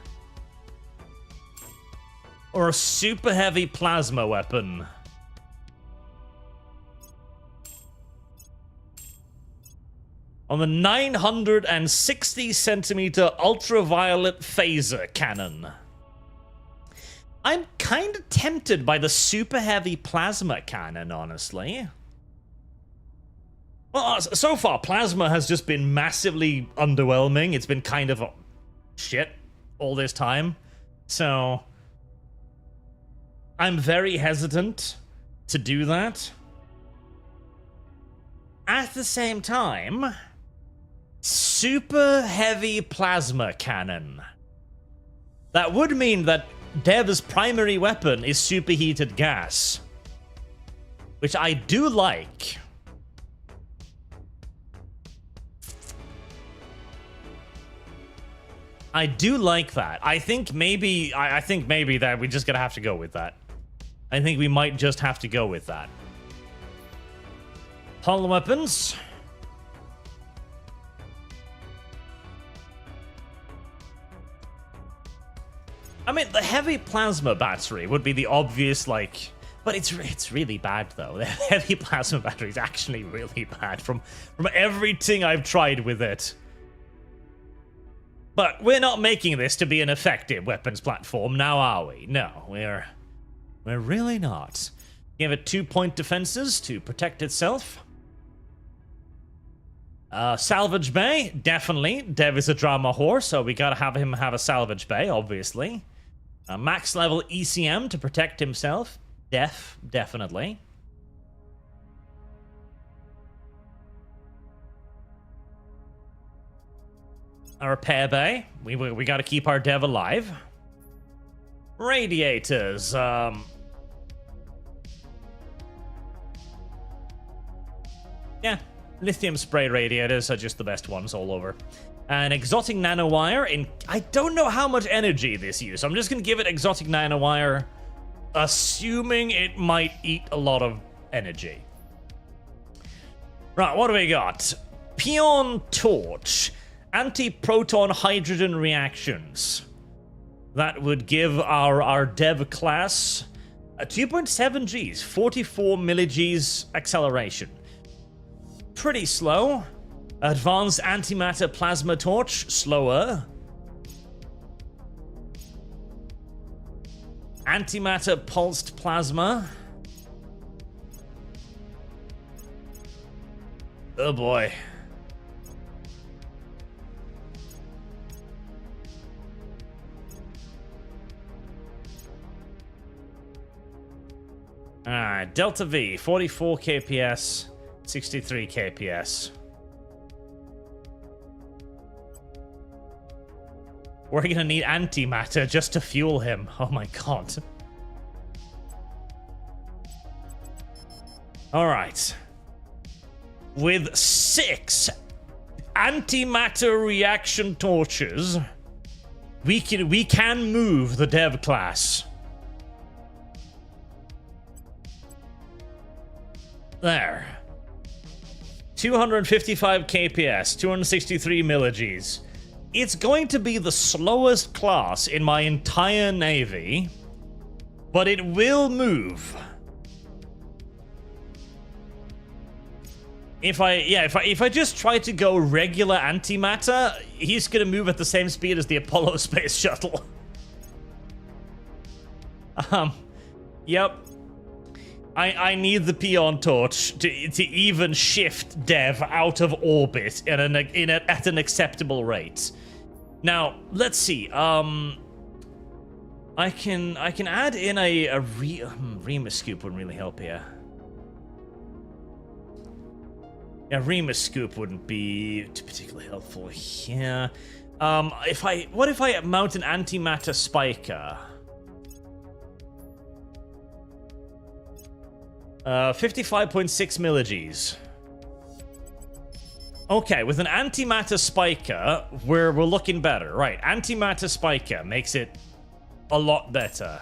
Or a super heavy plasma weapon. On the 960 centimeter ultraviolet phaser cannon. I'm kind of tempted by the super heavy plasma cannon, honestly. Well, so far, plasma has just been massively underwhelming. It's been kind of shit all this time. So I'm very hesitant to do that. At the same time, super heavy plasma cannon. That would mean that Dev's primary weapon is superheated gas, which I do like. I do like that. I think maybe that we're just gonna have to go with that. I think we might just have to go with that. Hull weapons. I mean, the heavy plasma battery would be the obvious, like... But it's really bad, though. The heavy plasma battery is actually really bad from everything I've tried with it. But we're not making this to be an effective weapons platform, now are we? No, we're really not. Give it 2-point defenses to protect itself. Salvage bay, definitely. Dev is a drama whore, so we gotta have him have a salvage bay, obviously. Max level ECM to protect himself. Definitely. A repair bay. We gotta keep our dev alive. Radiators. Yeah. Lithium spray radiators are just the best ones all over. An exotic nanowire in... I don't know how much energy this uses. I'm just going to give it exotic nanowire, assuming it might eat a lot of energy. Right, what do we got? Pion torch. Anti-proton hydrogen reactions. That would give our dev class a 2.7 Gs, 44 millig's acceleration. pretty slow. Advanced antimatter plasma torch, slower. Antimatter pulsed plasma. Oh boy. Alright, Delta V, 44 kps, 63 kps. We're gonna need antimatter just to fuel him. Oh my god. Alright. With 6 antimatter reaction torches, we can move the dev class. There. 255 kps, 263 milligs. It's going to be the slowest class in my entire navy, but it will move. If I just try to go regular antimatter, he's gonna move at the same speed as the Apollo space shuttle. Yep. I need the peon torch to even shift Dev out of orbit at an acceptable rate. Now, let's see. I can add in a Remus scoop wouldn't really help here. Yeah, Remus scoop wouldn't be particularly helpful here. What if I mount an antimatter spiker? 55.6 milligs. Okay, with an antimatter spiker, we're looking better. Right, antimatter spiker makes it a lot better.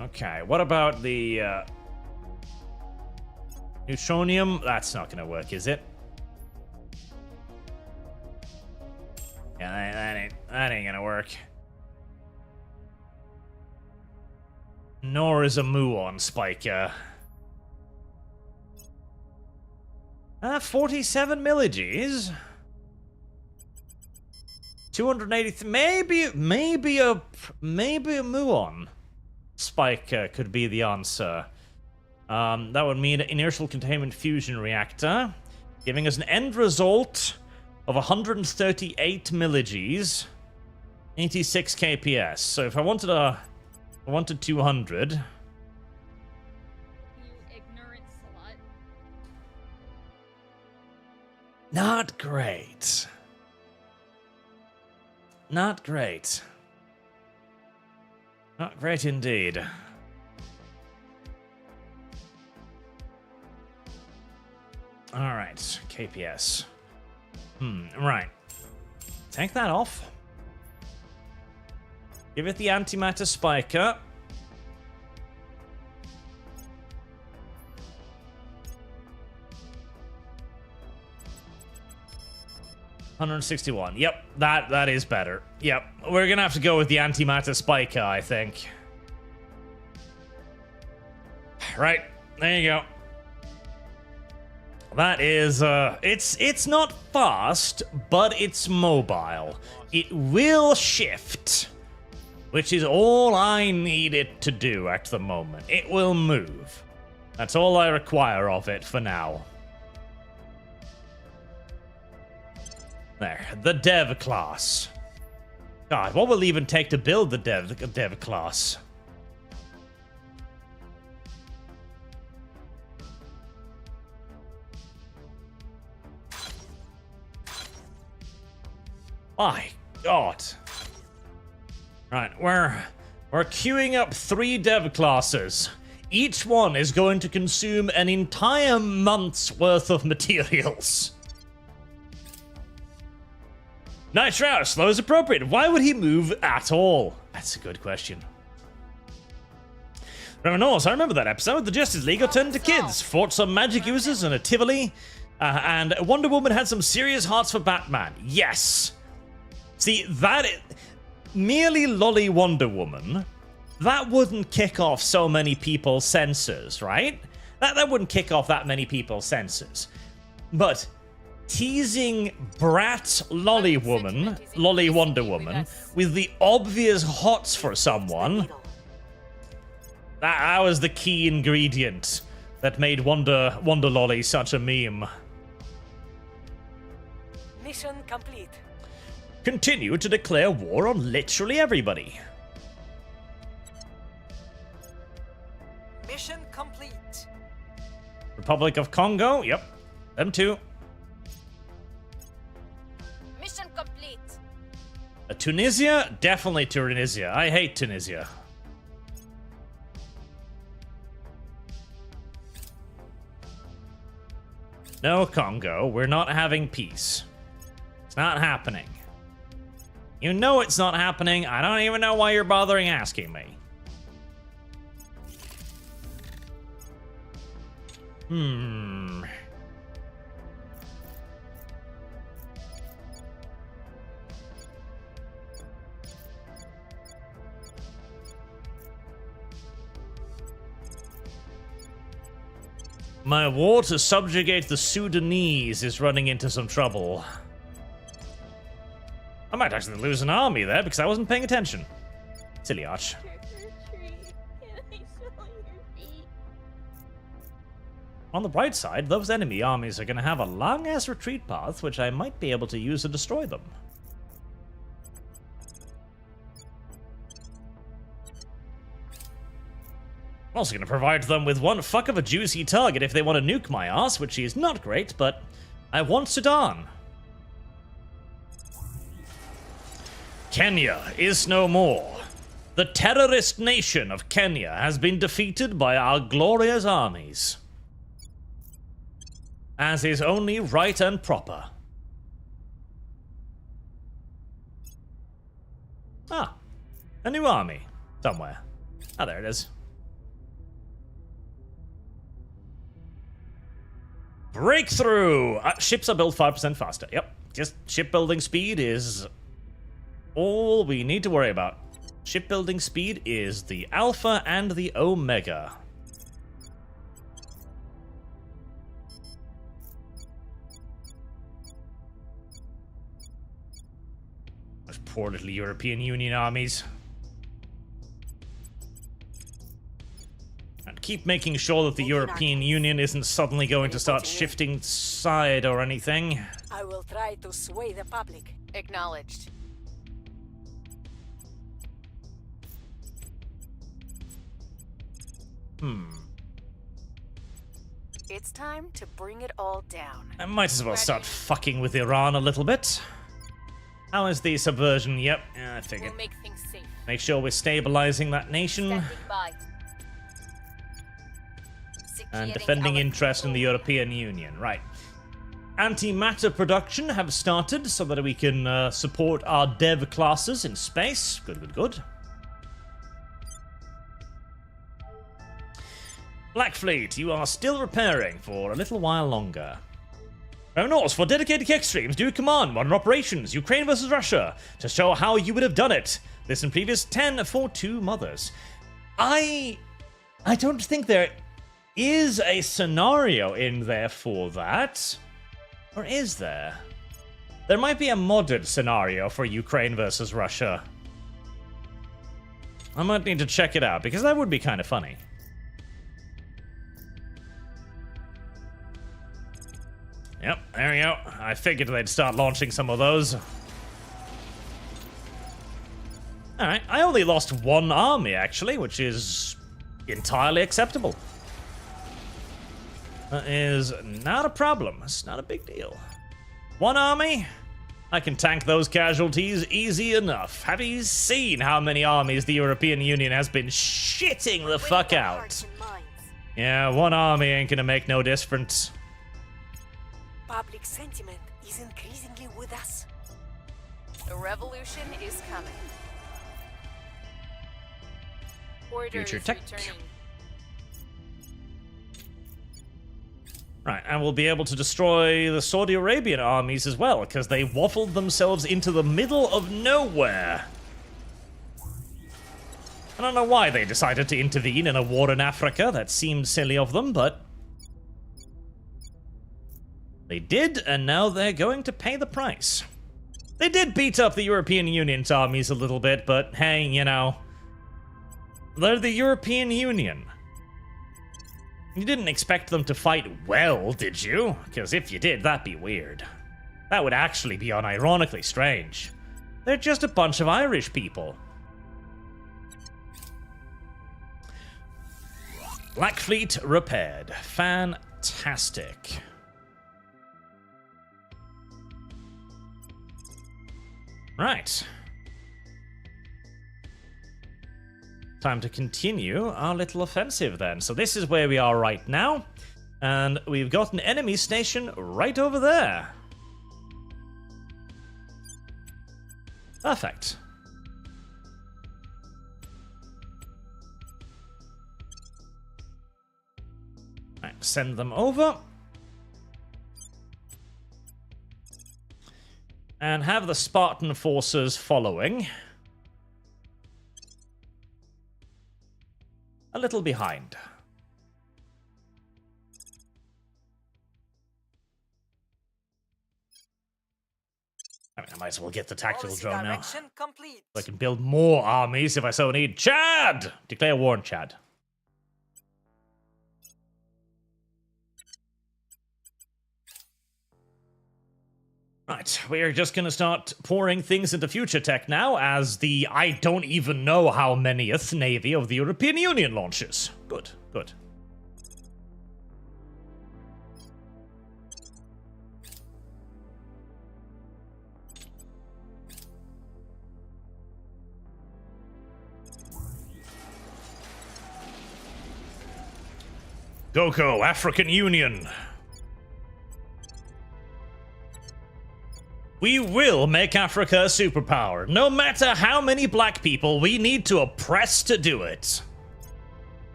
Okay, what about the neutronium? That's not gonna work, is it? Yeah, that ain't gonna work. Nor is a muon spiker. 47 milligs. 283. Maybe a muon spiker could be the answer. That would mean an inertial containment fusion reactor, giving us an end result of 138 milligs, 86 kps. So if I wanted 200. You ignorant slut. Not great. Not great. Not great indeed. Alright, KPS. Right. Take that off. Give it the antimatter spiker. $161. Yep, that is better. Yep, we're gonna have to go with the antimatter spiker, I think. Right, there you go. That is, it's not fast, but it's mobile. It will shift, which is all I need it to do at the moment. It will move. That's all I require of it for now. There, the dev class. God, what will it even take to build the dev class? My God. Right, we're queuing up 3 dev classes. Each one is going to consume an entire month's worth of materials. Nitro, slow is appropriate. Why would he move at all? That's a good question. Renault, I remember that episode. The Justice League got turned into kids, fought some magic users and a Tivoli, and Wonder Woman had some serious hearts for Batman. Yes. See, that merely lolly Wonder Woman that wouldn't kick off so many people's senses, right? That wouldn't kick off that many people's senses. But teasing brat lolly Wonder Woman, with the obvious hots for someone, that was the key ingredient that made Wonder Lolly such a meme. Mission complete. Continue to declare war on literally everybody. Mission complete. Republic of Congo, yep, them too. Mission complete. Tunisia, definitely Tunisia. I hate Tunisia. No, Congo, we're not having peace. It's not happening. You know it's not happening. I don't even know why you're bothering asking me. My war to subjugate the Sudanese is running into some trouble. I might actually lose an army there because I wasn't paying attention. Silly Arch. On the bright side, those enemy armies are going to have a long-ass retreat path, which I might be able to use to destroy them. I'm also going to provide them with one fuck of a juicy target if they want to nuke my ass, which is not great, but I want Sudan. Kenya is no more. The terrorist nation of Kenya has been defeated by our glorious armies, as is only right and proper. Ah, a new army somewhere. Ah, there it is. Breakthrough! Ships are built 5% faster. Yep, just shipbuilding speed is all we need to worry about. Shipbuilding speed is the alpha and the omega. Those poor little European Union armies. And keep making sure that the European Union isn't suddenly going to start shifting side or anything. I will try to sway the public. Acknowledged. It's time to bring it all down. I might as well start fucking with Iran a little bit. How is the subversion? Yep, yeah, I figured. We'll make things safe. Make sure we're stabilizing that nation Standing by. and Securing defending our interest in the control. European Union. Right. Antimatter production have started so that we can support our dev classes in space. Good, good, good. Black Fleet, you are still repairing for a little while longer. Norse, for dedicated kick streams, do command modern operations, Ukraine versus Russia, to show how you would have done it. This and previous 10 for 2 mothers. I don't think there is a scenario in there for that. Or is there? There might be a modded scenario for Ukraine versus Russia. I might need to check it out, because that would be kind of funny. Yep, there we go. I figured they'd start launching some of those. Alright, I only lost 1 army, actually, which is entirely acceptable. That is not a problem. It's not a big deal. 1 army? I can tank those casualties easy enough. Have you seen how many armies the European Union has been shitting the fuck out? Yeah, 1 army ain't gonna make no difference. Public sentiment is increasingly with us. The revolution is coming. Order Future is tech. returning. Right, and we'll be able to destroy the Saudi Arabian armies as well, because they waffled themselves into the middle of nowhere. I don't know why they decided to intervene in a war in Africa. That seemed silly of them, but they did, and now they're going to pay the price. They did beat up the European Union's armies a little bit, but hey, you know, they're the European Union. You didn't expect them to fight well, did you? Because if you did, that'd be weird. That would actually be unironically strange. They're just a bunch of Irish people. Black Fleet repaired. Fantastic. Right. Time to continue our little offensive then. So this is where we are right now. And we've got an enemy station right over there. Perfect. Right, send them over. And have the Spartan forces following. A little behind. I mean, I might as well get the tactical drone now. Complete. So I can build more armies if I so need. Chad! Declare war on Chad. Right, we're just gonna start pouring things into future tech now as the I don't even know how manyth navy of the European Union launches. Good, good. Goko, African Union. We will make Africa a superpower, no matter how many black people we need to oppress to do it.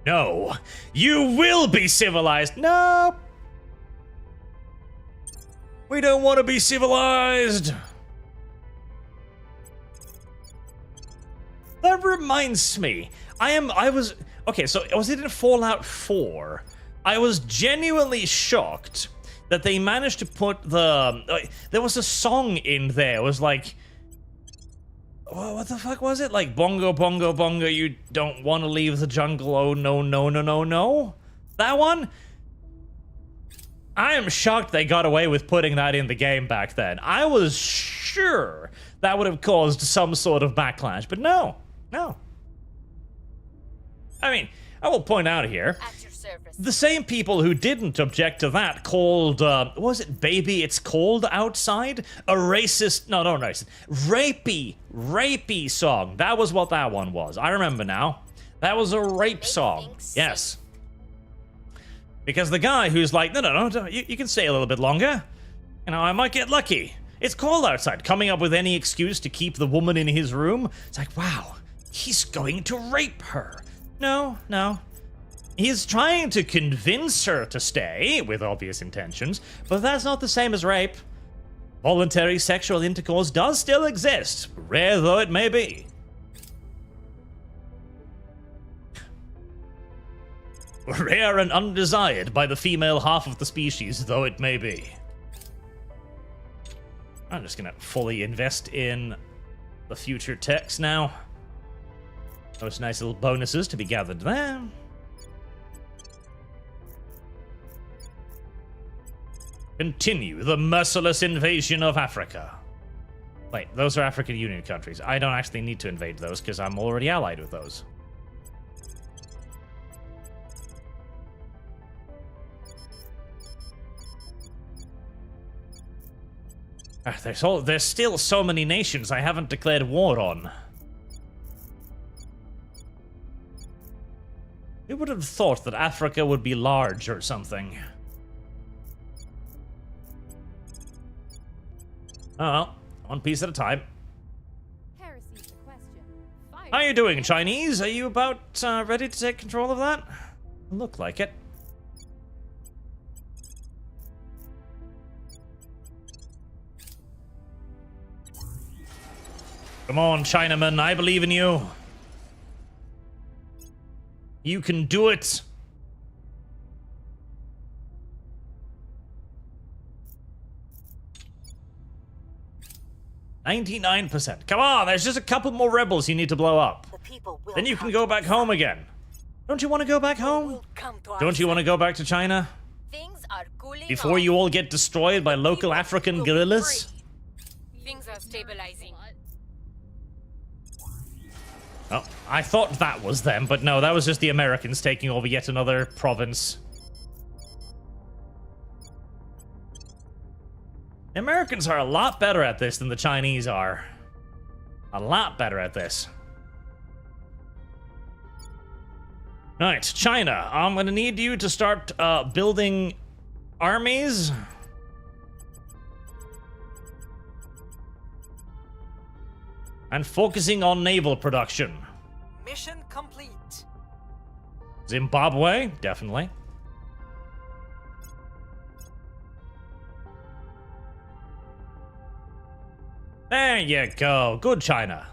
No, you will be civilized. No. We don't want to be civilized. That reminds me. Okay, so was it in Fallout 4? I was genuinely shocked that they managed to put there was a song in there. It was like, what the fuck was it? Like, bongo, bongo, bongo, you don't want to leave the jungle, oh no, no, no, no, no? That one? I am shocked they got away with putting that in the game back then. I was sure that would have caused some sort of backlash, but no, no. I mean, I will point out here, the same people who didn't object to that called, what was it, Baby It's Cold Outside? A racist, no, racist, rapey song. That was what that one was. I remember now. That was a rape song. Yes. Because the guy who's like, no, you can stay a little bit longer. You know, I might get lucky. It's cold outside. Coming up with any excuse to keep the woman in his room. It's like, wow, he's going to rape her. No. He's trying to convince her to stay, with obvious intentions, but that's not the same as rape. Voluntary sexual intercourse does still exist, rare though it may be. Rare and undesired by the female half of the species, though it may be. I'm just gonna fully invest in the future techs now. Those nice little bonuses to be gathered there. Continue the merciless invasion of Africa. Wait, those are African Union countries. I don't actually need to invade those because I'm already allied with those. There's still so many nations I haven't declared war on. Who would have thought that Africa would be large or something? Oh well, one piece at a time. Heresy's the question. Fire. How are you doing, Chinese? Are you about ready to take control of that? Look like it. Come on, Chinaman, I believe in you. You can do it. %. Come on, there's just a couple more rebels you need to blow up. The people will Then you can come go to back us. home again. Don't you want to go back home? Will come to Don't you want to go back to China? Things are cooling Before off. you all get destroyed by local African will be guerrillas? free. Things are stabilizing. Oh, I thought that was them, but no, that was just the Americans taking over yet another province. The Americans are a lot better at this than the Chinese are. A lot better at this. Right, China, I'm gonna need you to start building armies. And focusing on naval production. Mission complete. Zimbabwe, definitely. There you go. Good, China.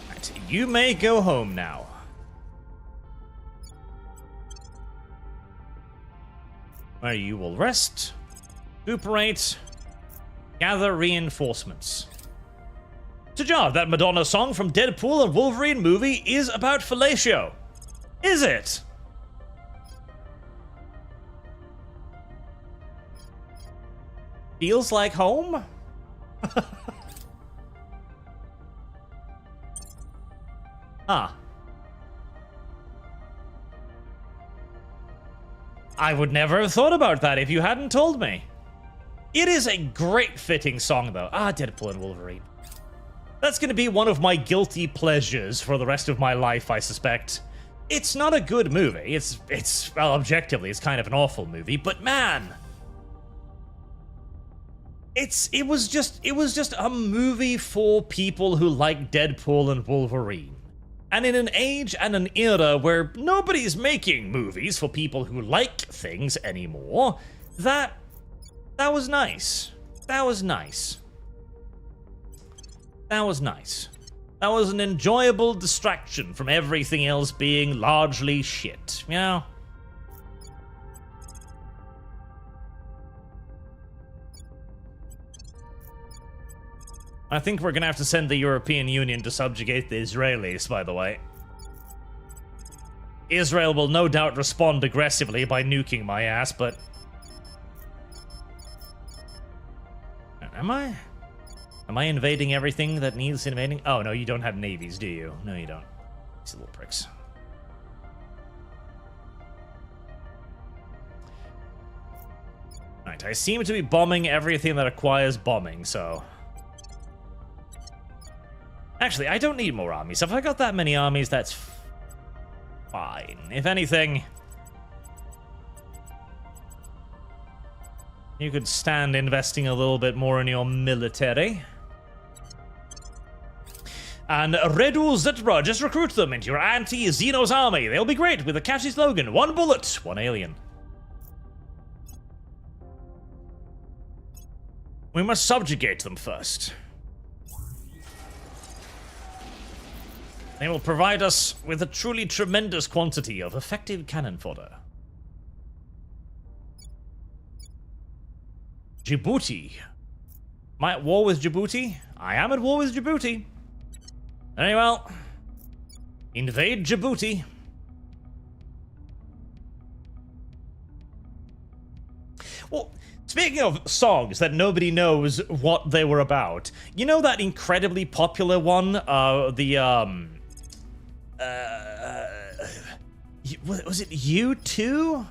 Right, you may go home now. Where you will rest, recuperate, gather reinforcements. To job, that Madonna song from Deadpool and Wolverine movie is about fellatio. Is it? Feels like home? Huh. I would never have thought about that if you hadn't told me. It is a great fitting song, though. Ah, Deadpool and Wolverine. That's going to be one of my guilty pleasures for the rest of my life, I suspect. It's not a good movie. It's well, objectively, it's kind of an awful movie, but man, it was just a movie for people who like Deadpool and Wolverine. And in an age and an era where nobody's making movies for people who like things anymore, that was nice. That was nice. That was nice. That was an enjoyable distraction from everything else being largely shit, you know? I think we're gonna have to send the European Union to subjugate the Israelis, by the way. Israel will no doubt respond aggressively by nuking my ass, but... Am I invading everything that needs invading? Oh, no, you don't have navies, do you? No, you don't. These little pricks. Right, I seem to be bombing everything that requires bombing, so... Actually, I don't need more armies. If I got that many armies, that's fine. If anything, you could stand investing a little bit more in your military. And Redu Zetra, just recruit them into your anti-Xenos army. They'll be great with a catchy slogan, 1 bullet, 1 alien. We must subjugate them first. They will provide us with a truly tremendous quantity of effective cannon fodder. Djibouti. Am I at war with Djibouti? I am at war with Djibouti. Very well. Invade Djibouti. Well, speaking of songs that nobody knows what they were about, you know that incredibly popular one, was it U2?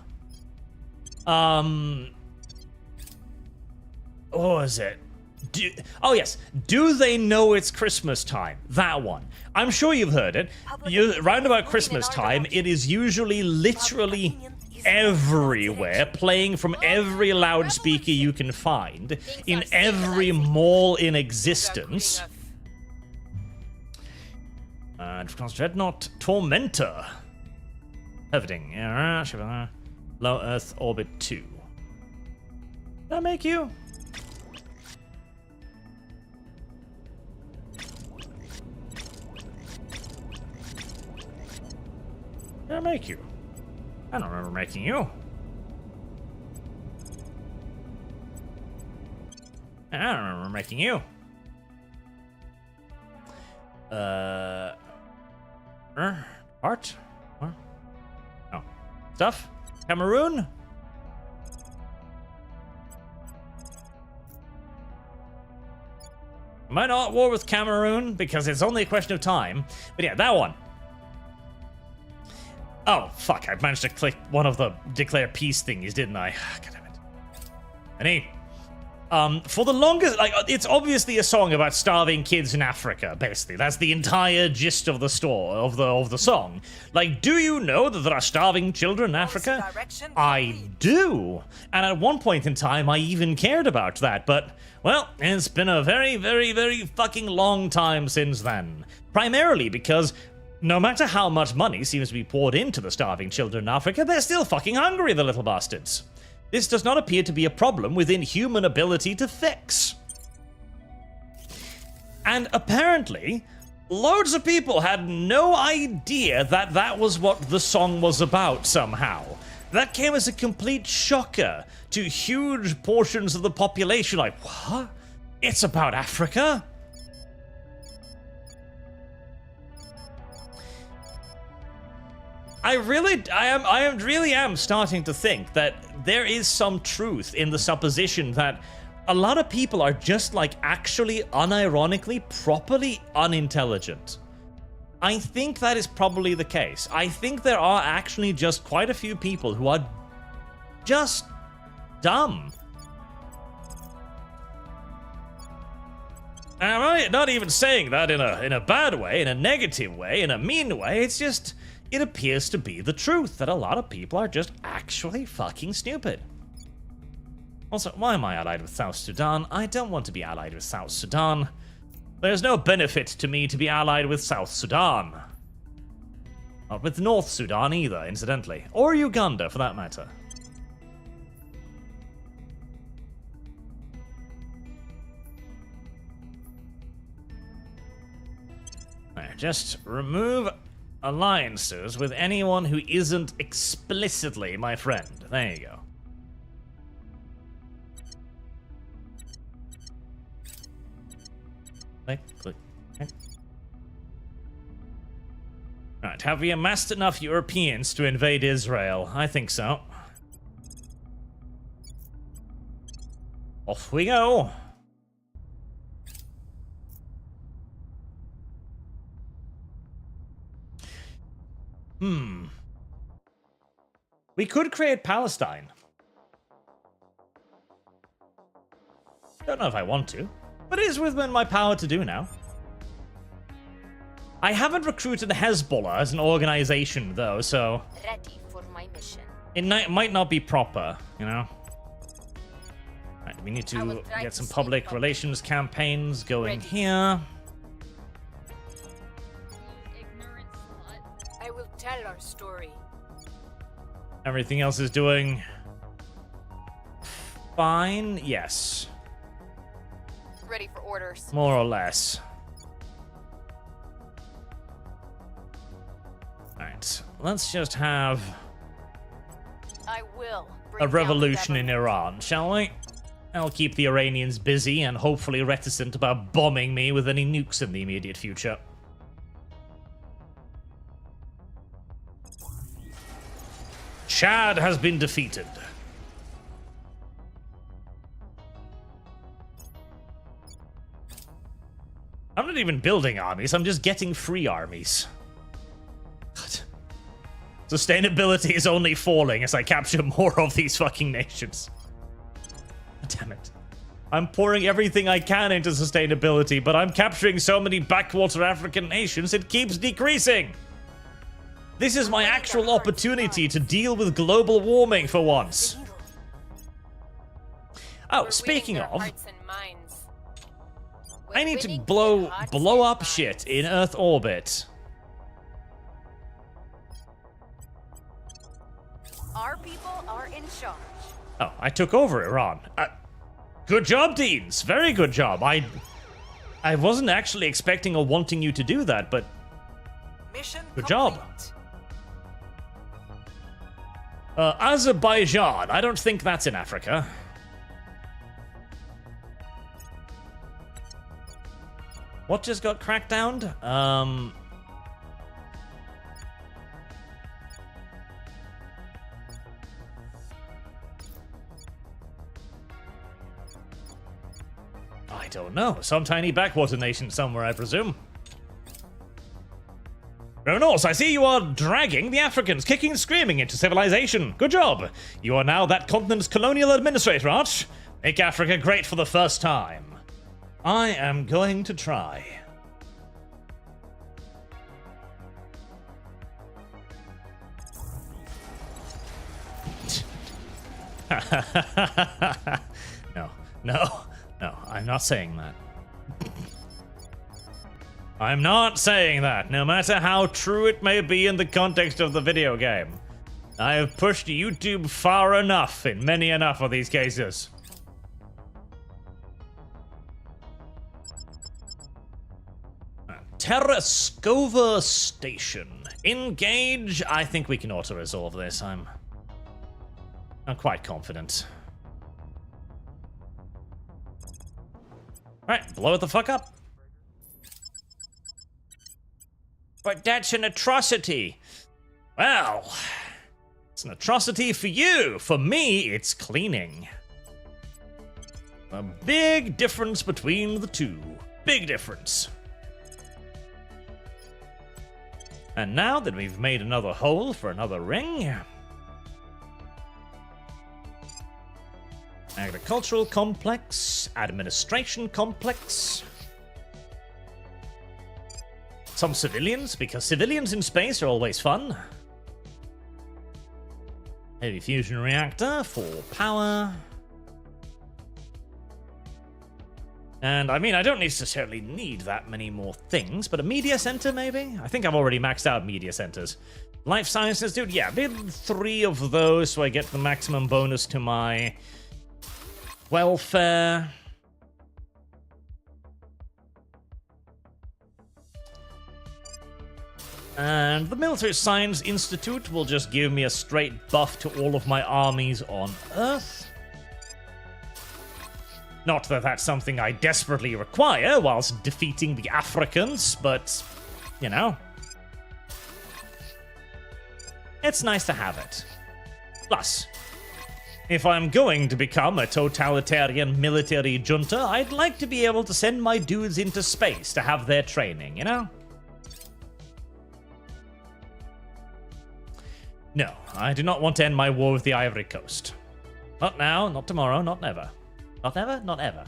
What was it? Oh yes, Do They Know It's Christmas Time? That one. I'm sure you've heard it. Round about Christmas time, it is usually literally everywhere, playing from every loudspeaker you can find, in every mall in existence. And of course, Dreadnought Tormentor. Pivoting. Low Earth Orbit 2. Did that make you? Did I make you? I don't remember making you. I don't remember making you. Art? What? Oh. Stuff? Cameroon? Am I not at war with Cameroon? Because it's only a question of time. But yeah, that one. Oh, fuck. I managed to click one of the declare peace thingies, didn't I? God damn it. For the longest, like, it's obviously a song about starving kids in Africa, basically. That's the entire gist of the the song. Like, do you know that there are starving children in Africa? I do. And at one point in time, I even cared about that, but, well, it's been a very, very, very fucking long time since then. Primarily because no matter how much money seems to be poured into the starving children in Africa, they're still fucking hungry, the little bastards. This does not appear to be a problem within human ability to fix. And apparently, loads of people had no idea that that was what the song was about somehow. That came as a complete shocker to huge portions of the population. Like, what? It's about Africa? I really am starting to think that there is some truth in the supposition that a lot of people are just like actually unironically properly unintelligent. I think that is probably the case. I think there are actually just quite a few people who are just dumb. And I'm not even saying that in a bad way, in a negative way, in a mean way. It's just, it appears to be the truth that a lot of people are just actually fucking stupid. Also, why am I allied with South Sudan? I don't want to be allied with South Sudan. There's no benefit to me to be allied with South Sudan. Not with North Sudan either, incidentally. Or Uganda, for that matter. Just remove alliances with anyone who isn't explicitly my friend. There you go. Click, click, click. Alright, have we amassed enough Europeans to invade Israel? I think so. Off we go. We could create Palestine. Don't know if I want to, but it is within my power to do now. I haven't recruited Hezbollah as an organization, though, so Ready for my mission. it might not be proper, you know? Right, we need to get some public relations campaigns going here. I will tell our story. Everything else is doing fine, yes. Ready for orders. More or less. Alright, let's just have I will bring a down revolution the in Iran, shall we? I'll keep the Iranians busy and hopefully reticent about bombing me with any nukes in the immediate future. Chad has been defeated. I'm not even building armies, I'm just getting free armies. God. Sustainability is only falling as I capture more of these fucking nations. Damn it. I'm pouring everything I can into sustainability, but I'm capturing so many backwater African nations, it keeps decreasing. This is my actual opportunity to deal with global warming for once. Oh, speaking of, I need to blow up shit in Earth orbit. Our people are in charge. Oh, I took over Iran. Good job, Deans. Very good job. I wasn't actually expecting or wanting you to do that, but Mission good job. complete. Azerbaijan. I don't think that's in Africa. What just got cracked down? I don't know. Some tiny backwater nation somewhere, I presume. Luminous, I see you are dragging the Africans, kicking and screaming into civilization. Good job. You are now that continent's colonial administrator, Arch. Make Africa great for the first time. I am going to try. No, I'm not saying that. I'm not saying that, no matter how true it may be in the context of the video game. I have pushed YouTube far enough in many enough of these cases. Terra Invicta Station. Engage. I think we can auto-resolve this. I'm quite confident. Alright, blow it the fuck up. But that's an atrocity. Well, it's an atrocity for you. For me, it's cleaning. A big difference between the two. Big difference. And now that we've made another hole for another ring, agricultural complex, administration complex, some civilians, because civilians in space are always fun. Heavy fusion reactor for power. And I mean, I don't necessarily need that many more things, but a media center maybe? I think I've already maxed out media centers. Life sciences, dude, yeah, maybe 3 of those so I get the maximum bonus to my welfare. And the Military Science Institute will just give me a straight buff to all of my armies on Earth. Not that that's something I desperately require whilst defeating the Africans, but, you know. It's nice to have it. Plus, if I'm going to become a totalitarian military junta, I'd like to be able to send my dudes into space to have their training, you know? No, I do not want to end my war with the Ivory Coast. Not now, not tomorrow, not never. Not ever, not ever.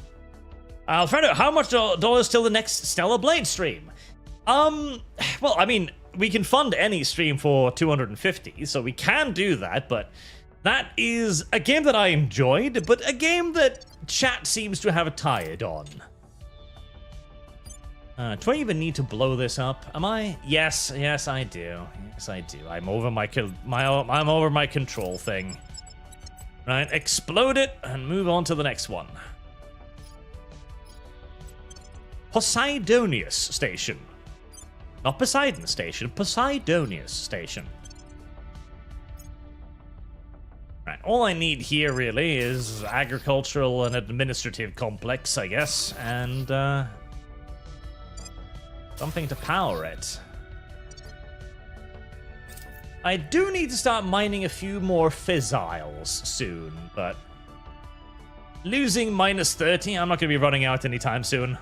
Alfredo, how much dollars till the next Stellar Blade stream? Well, I mean, we can fund any stream for 250, so we can do that, but that is a game that I enjoyed, but a game that chat seems to have tired on. Do I even need to blow this up? Am I? Yes, I do. Yes, I do. I'm over I'm over my control thing. Right, explode it and move on to the next one. Poseidonius Station. Not Poseidon Station, Poseidonius Station. Right, all I need here really is agricultural and administrative complex, I guess, and something to power it. I do need to start mining a few more fissiles soon, but losing -30, I'm not going to be running out anytime soon.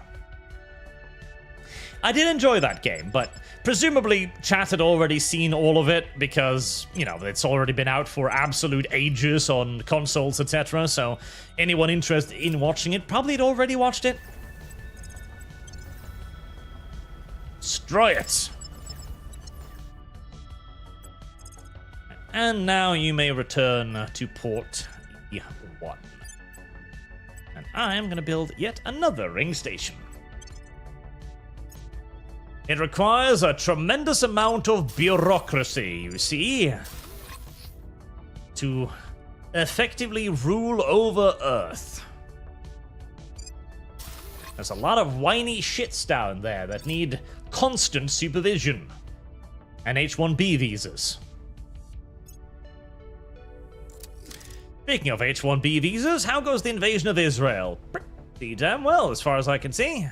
I did enjoy that game, but presumably chat had already seen all of it because, you know, it's already been out for absolute ages on consoles, etc. So anyone interested in watching it probably had already watched it. Destroy it. And now you may return to port E1. And I am going to build yet another ring station. It requires a tremendous amount of bureaucracy, you see, to effectively rule over Earth. There's a lot of whiny shits down there that need constant supervision and H-1B visas. Speaking of H-1B visas, how goes the invasion of Israel? Pretty damn well, as far as I can see.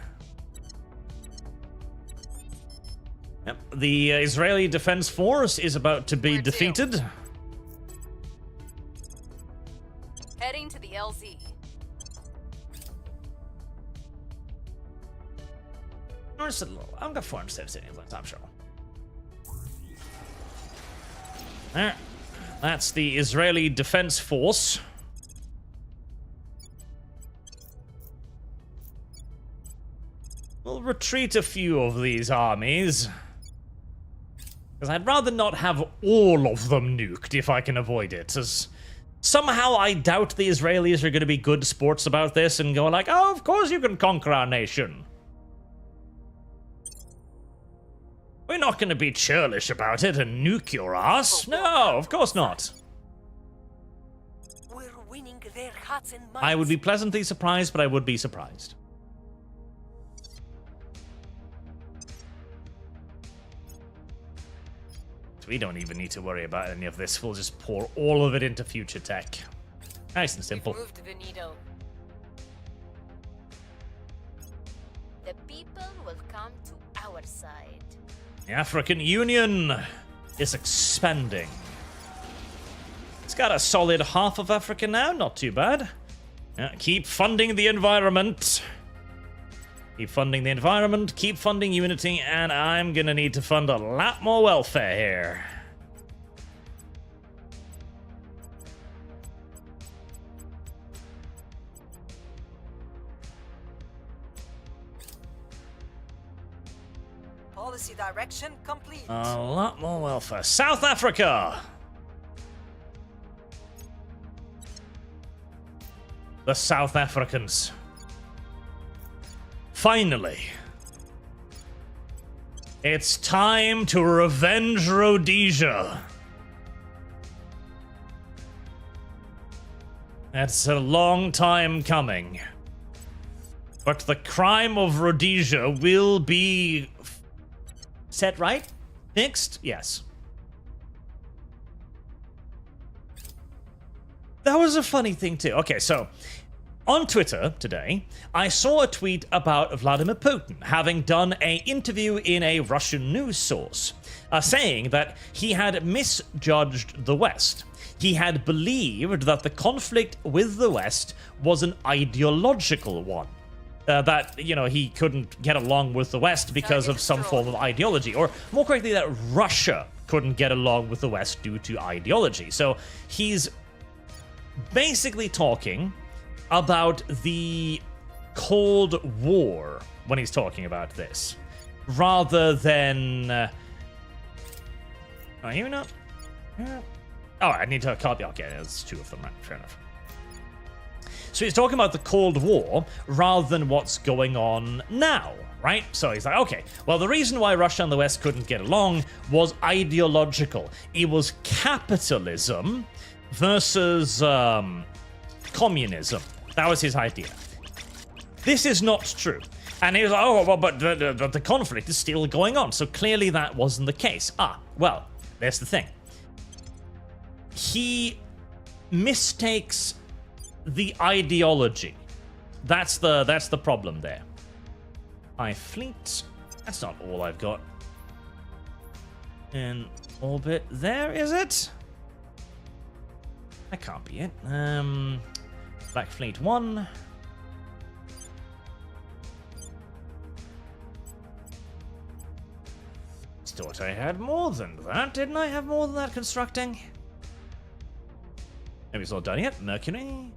Yep, the Israeli Defense Force is about to be Where to? defeated. Heading to the LZ. I'm got 470 England, I'm sure. There. That's the Israeli Defense Force. We'll retreat a few of these armies. Because I'd rather not have all of them nuked if I can avoid it. As somehow I doubt the Israelis are going to be good sports about this and go like, oh, of course you can conquer our nation. We're not going to be churlish about it and nuke your ass. No, of course not. We're winning their hearts and minds. I would be pleasantly surprised, but I would be surprised. So we don't even need to worry about any of this. We'll just pour all of it into future tech. Nice and simple. Moved the needle. The people will come to our side. The African Union is expanding. It's got a solid half of Africa now, not too bad. Keep funding the environment. Keep funding the environment, keep funding unity, and I'm gonna need to fund a lot more welfare here. Policy direction complete. A lot more welfare. South Africa! The South Africans. Finally. It's time to revenge Rhodesia. That's a long time coming. But the crime of Rhodesia will be set right? Fixed? Yes. That was a funny thing too. Okay, so on Twitter today, I saw a tweet about Vladimir Putin having done an interview in a Russian news source, saying that he had misjudged the West. He had believed that the conflict with the West was an ideological one. That, you know, he couldn't get along with the West because of some form of ideology. Or more correctly, that Russia couldn't get along with the West due to ideology. So he's basically talking about the Cold War when he's talking about this, rather than... are you not? Oh, I need to copy. Okay, there's two of them, right? Fair enough. So he's talking about the Cold War rather than what's going on now, right? So he's like, okay, well, the reason why Russia and the West couldn't get along was ideological. It was capitalism versus communism. That was his idea. This is not true. And he was like, oh, well, but the conflict is still going on. So clearly that wasn't the case. Ah, well, there's the thing. He mistakes the ideology. That's the problem there. Fleet. That's not all I've got in orbit there, is it? That can't be it. Black Fleet 1. Thought I had more than that. Didn't I have more than that constructing? Maybe it's not done yet. Mercury.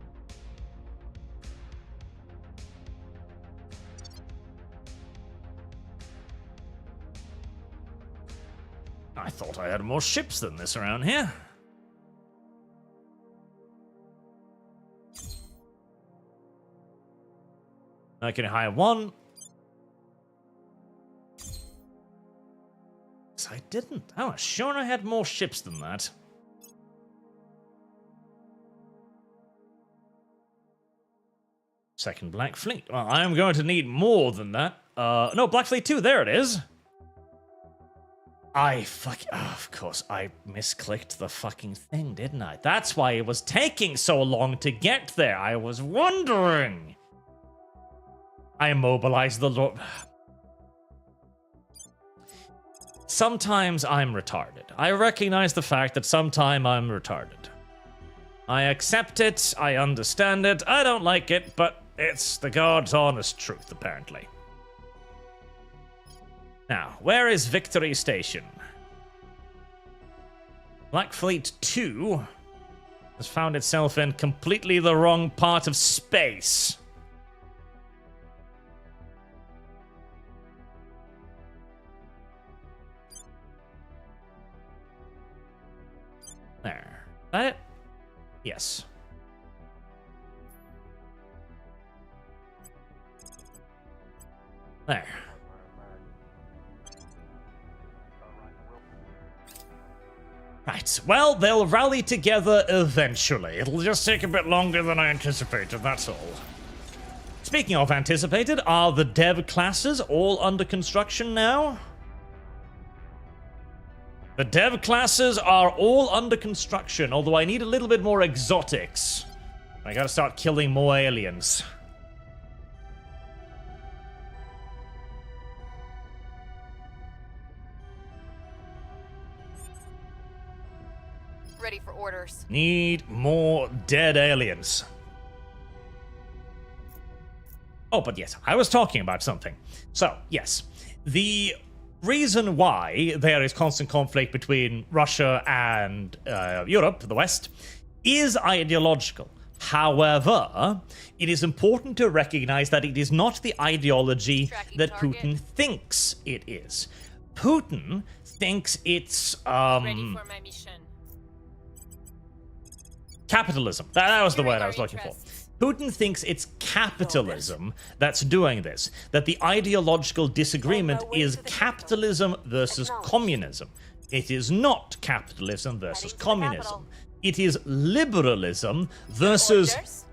I thought I had more ships than this around here. Mercury High 1. Yes, I didn't. I was sure I had more ships than that. Second Black Fleet. Well, I'm going to need more than that. No, Black Fleet 2, there it is. of course, I misclicked the fucking thing, didn't I? That's why it was taking so long to get there. I was wondering. I immobilized the Lord. Sometimes I'm retarded. I recognize the fact that sometimes I'm retarded. I accept it, I understand it, I don't like it, but it's the God's honest truth, apparently. Now, where is Victory Station? Black Fleet 2 has found itself in completely the wrong part of space. There. That it? Yes. There. Right, well, they'll rally together eventually. It'll just take a bit longer than I anticipated, that's all. Speaking of anticipated, are the dev classes all under construction now? The dev classes are all under construction, although I need a little bit more exotics. I gotta start killing more aliens. Ready for orders. Need more dead aliens. Oh, but yes, I was talking about something. So, yes, the reason why there is constant conflict between Russia and Europe, the West, is ideological. However, it is important to recognize that it is not the ideology that Putin thinks it is. Putin thinks it's Ready for my mission. capitalism. That was the word I was looking for. Putin thinks it's capitalism that's doing this, that the ideological disagreement is capitalism versus communism. It is not capitalism versus communism. It is liberalism versus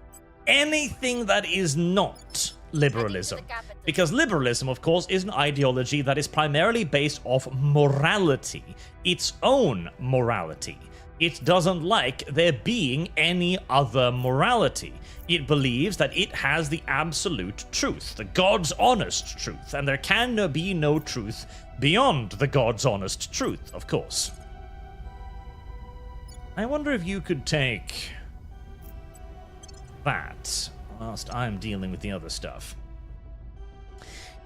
anything that is not liberalism. Because liberalism, of course, is an ideology that is primarily based off morality, its own morality. It doesn't like there being any other morality. It believes that it has the absolute truth, the God's honest truth, and there can be no truth beyond the God's honest truth, of course. I wonder if you could take that whilst I'm dealing with the other stuff.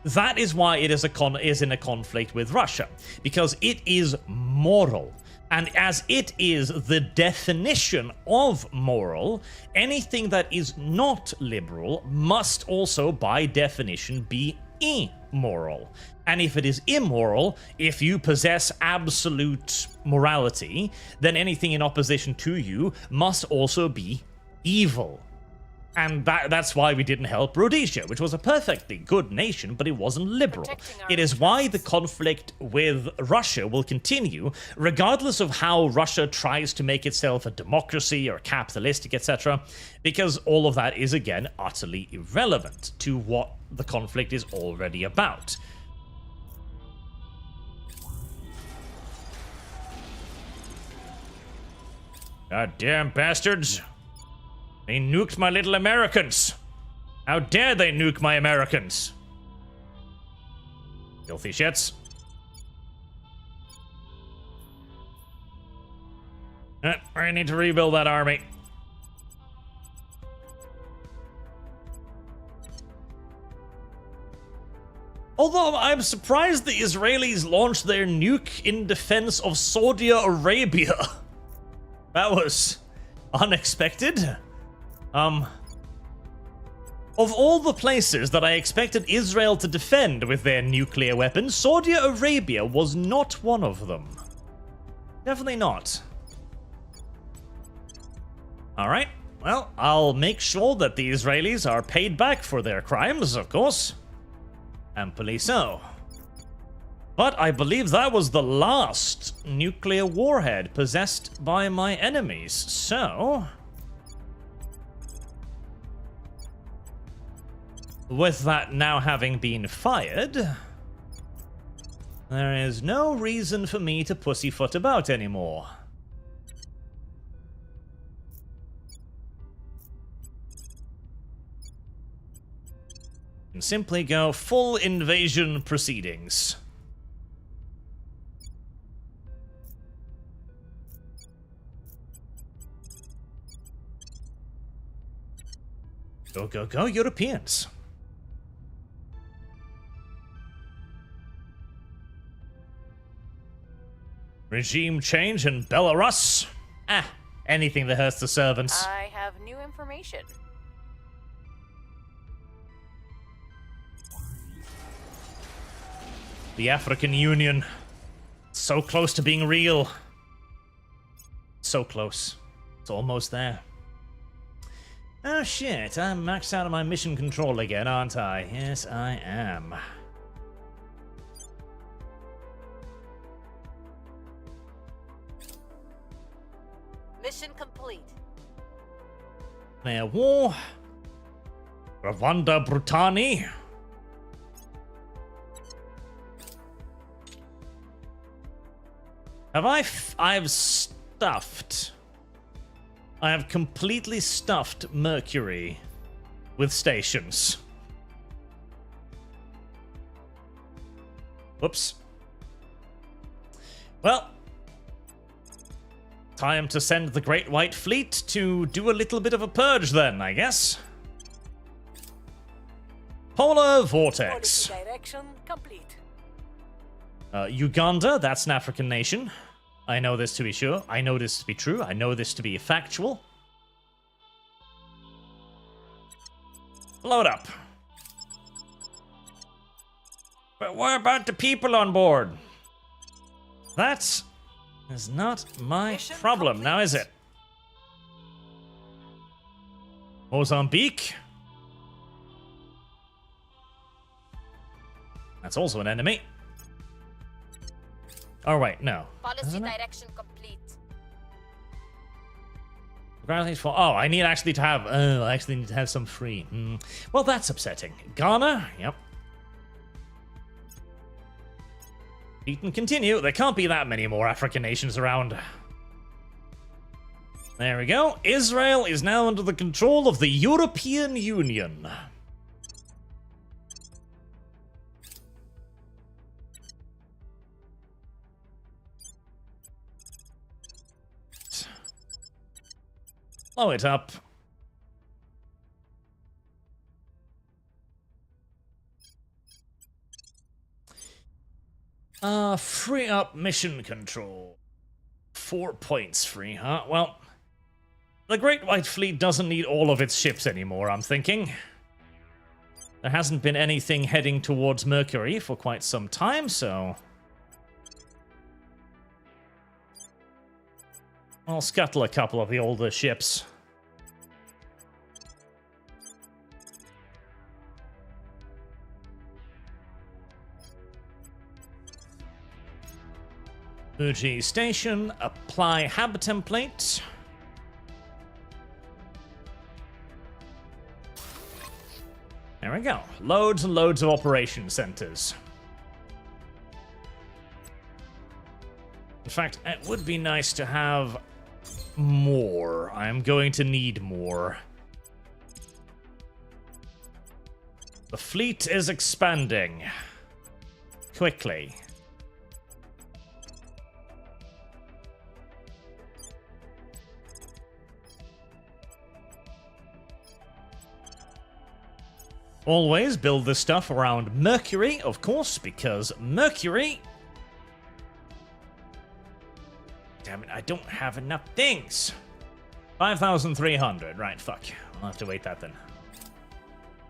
That is why it is in a conflict with Russia, because it is moral. And as it is the definition of moral, anything that is not liberal must also, by definition, be immoral. And if it is immoral, if you possess absolute morality, then anything in opposition to you must also be evil. And that's why we didn't help Rhodesia, which was a perfectly good nation, but it wasn't liberal. It is why the conflict with Russia will continue, regardless of how Russia tries to make itself a democracy or capitalistic, etc., because all of that is, again, utterly irrelevant to what the conflict is already about. Goddamn bastards! They nuked my little Americans! How dare they nuke my Americans? Filthy shits. I need to rebuild that army. Although I'm surprised the Israelis launched their nuke in defense of Saudi Arabia. That was unexpected. Of all the places that I expected Israel to defend with their nuclear weapons, Saudi Arabia was not one of them. Definitely not. Alright, well, I'll make sure that the Israelis are paid back for their crimes, of course. Amply so. But I believe that was the last nuclear warhead possessed by my enemies, so... with that now having been fired, There is no reason for me to pussyfoot about anymore. And simply go full invasion proceedings. Go, go, go, Europeans. Regime change in Belarus? Ah, anything that hurts the servants. I have new information. The African Union. So close to being real. So close. It's almost there. Oh shit, I'm maxed out of my mission control again, aren't I? Yes, I am. Mission complete. There war. Rwanda Brutani. I've stuffed. I have completely stuffed Mercury with stations. Whoops. Well, time to send the Great White Fleet to do a little bit of a purge then, I guess. Polar Vortex. Policy direction complete. Uganda, that's an African nation. I know this to be sure. I know this to be true. I know this to be factual. Blow it up. But what about the people on board? That is not my Mission problem, complete. now is it? Mozambique? That's also an enemy. Oh, wait, no. Policy Isn't it? direction complete. Oh, I need actually to have. Oh, I actually need to have some free. Well, that's upsetting. Ghana, yep. You can continue. There can't be that many more African nations around. There we go. Israel is now under the control of the European Union. Blow it up. Free up mission control. 4 points free, huh? Well, the Great White Fleet doesn't need all of its ships anymore, I'm thinking. There hasn't been anything heading towards Mercury for quite some time, so I'll scuttle a couple of the older ships. Fuji Station, apply hab template. There we go. Loads and loads of operation centers. In fact, it would be nice to have more. I'm going to need more. The fleet is expanding. Quickly. Always build this stuff around Mercury, of course, because Mercury... Damn it, I don't have enough things. 5,300. Right, fuck. I'll have to wait that then.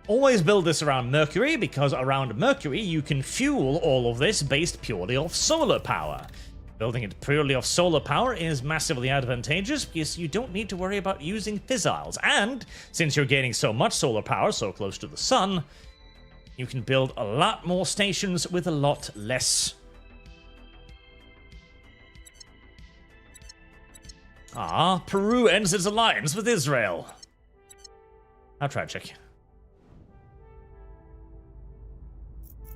Always build this around Mercury, because around Mercury you can fuel all of this based purely off solar power. Building it purely off solar power is massively advantageous because you don't need to worry about using fissiles. And since you're gaining so much solar power so close to the sun, you can build a lot more stations with a lot less. Ah, Peru ends its alliance with Israel. How tragic.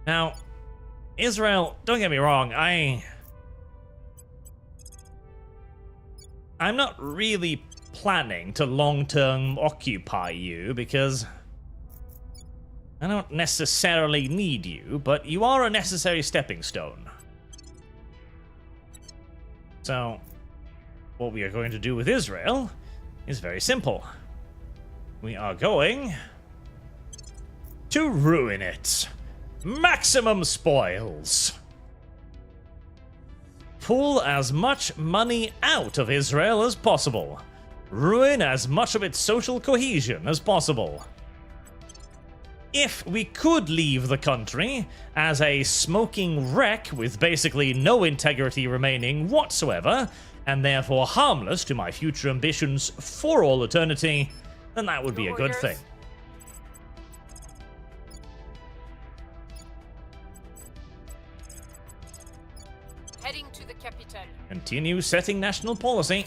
Now, Israel, don't get me wrong, I'm not really planning to long-term occupy you because I don't necessarily need you, but you are a necessary stepping stone. So, what we are going to do with Israel is very simple. We are going to ruin it. Maximum spoils. Pull as much money out of Israel as possible. Ruin as much of its social cohesion as possible. If we could leave the country as a smoking wreck with basically no integrity remaining whatsoever, and therefore harmless to my future ambitions for all eternity, then that would be a good thing. Heading to the capital. Continue setting national policy.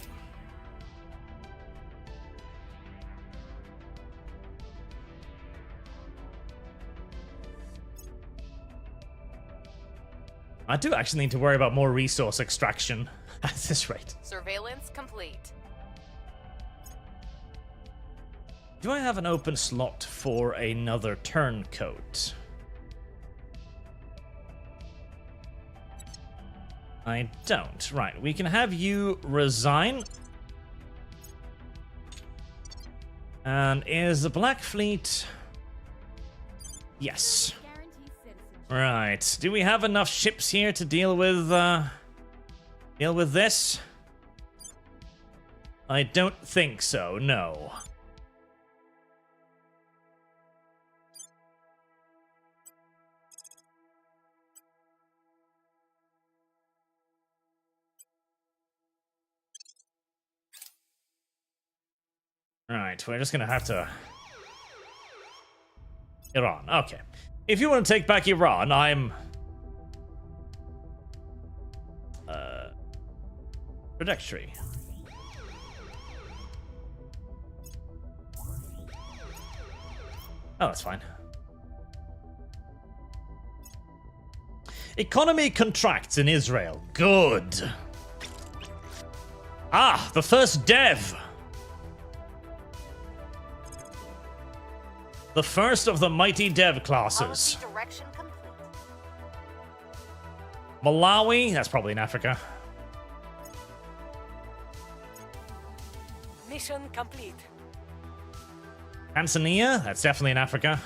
I do actually need to worry about more resource extraction at this rate. Surveillance complete. Do I have an open slot for another turncoat? I don't. Right, we can have you resign. And is the Black Fleet... Yes. Guarantees citizenship. Right. Do we have enough ships here to deal with this? I don't think so, no. Right, we're just gonna have to... Iran, okay. If you want to take back Iran, I'm... Trajectory. Oh, that's fine. Economy contracts in Israel. Good. Ah, the first dev. The first of the mighty dev classes. Policy direction complete. Malawi, that's probably in Africa. Mission complete. Tanzania, that's definitely in Africa.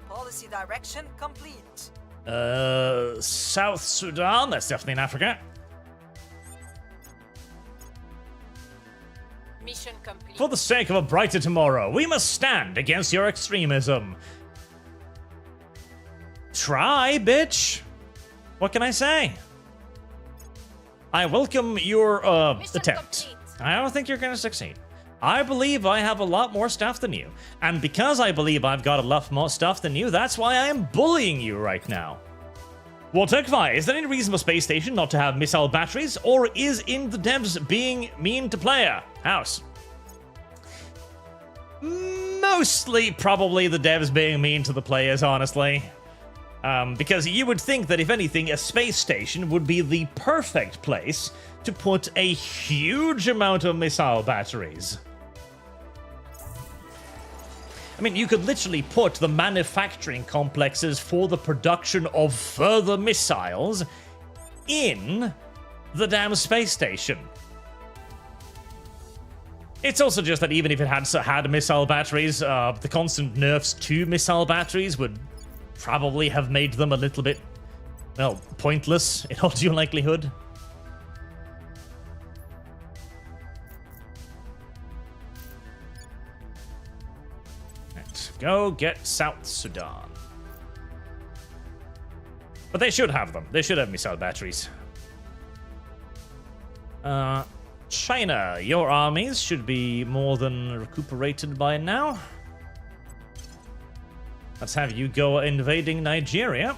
Policy direction complete. South Sudan, that's definitely in Africa. Mission complete. For the sake of a brighter tomorrow, we must stand against your extremism. Try, bitch. What can I say? I welcome your Mission attempt. complete. I don't think you're going to succeed. I believe I have a lot more stuff than you. And because I believe I've got a lot more stuff than you, that's why I am bullying you right now. Walterkvi, is there any reason for space station not to have missile batteries, or is in the devs being mean to player? House. Mostly probably the devs being mean to the players, honestly. Because you would think that if anything, a space station would be the perfect place to put a huge amount of missile batteries. I mean, you could literally put the manufacturing complexes for the production of further missiles in the damn space station. It's also just that even if it had missile batteries, the constant nerfs to missile batteries would probably have made them a little bit, well, pointless in all due likelihood. Right, go get South Sudan. But they should have them. They should have missile batteries. China, your armies should be more than recuperated by now. Let's have you go invading Nigeria.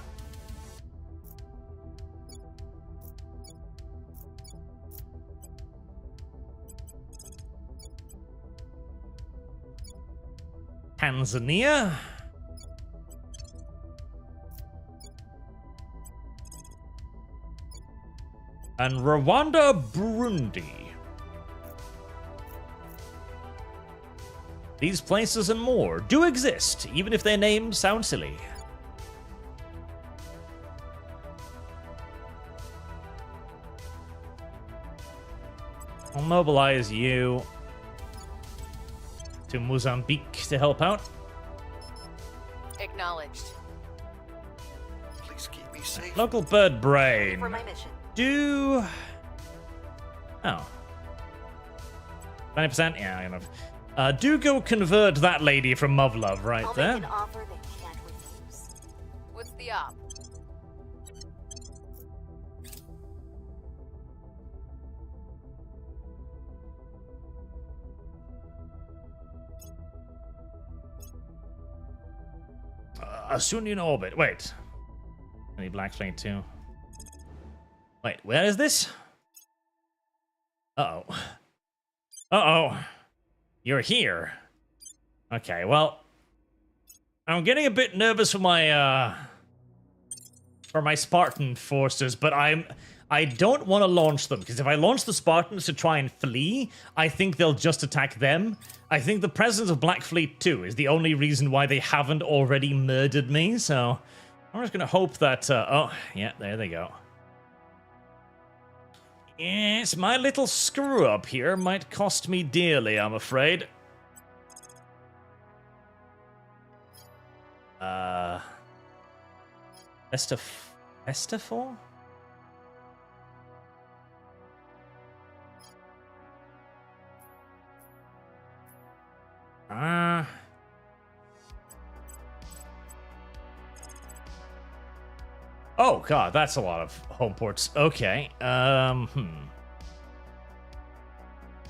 Tanzania. and Rwanda, Burundi. These places and more do exist, even if their names sound silly. I'll mobilize you to Mozambique to help out. Acknowledged. Please keep me safe. Local bird brain. For my mission. Do... Oh. 20%? Yeah, enough. Do go convert that lady from Muv-Love right I'll there. make an offer they can't refuse. What's the op? Soon in orbit. Wait. Any black flame too? Wait, where is this? Uh-oh. Uh-oh. You're here. Okay, well, I'm getting a bit nervous for my Spartan forces, but I don't want to launch them, because if I launch the Spartans to try and flee, I think they'll just attack them. I think the presence of Black Fleet 2 is the only reason why they haven't already murdered me, so I'm just going to hope that... oh, yeah, there they go. Yes, my little screw-up here might cost me dearly, I'm afraid. Estafor? Oh god, that's a lot of home ports. Okay.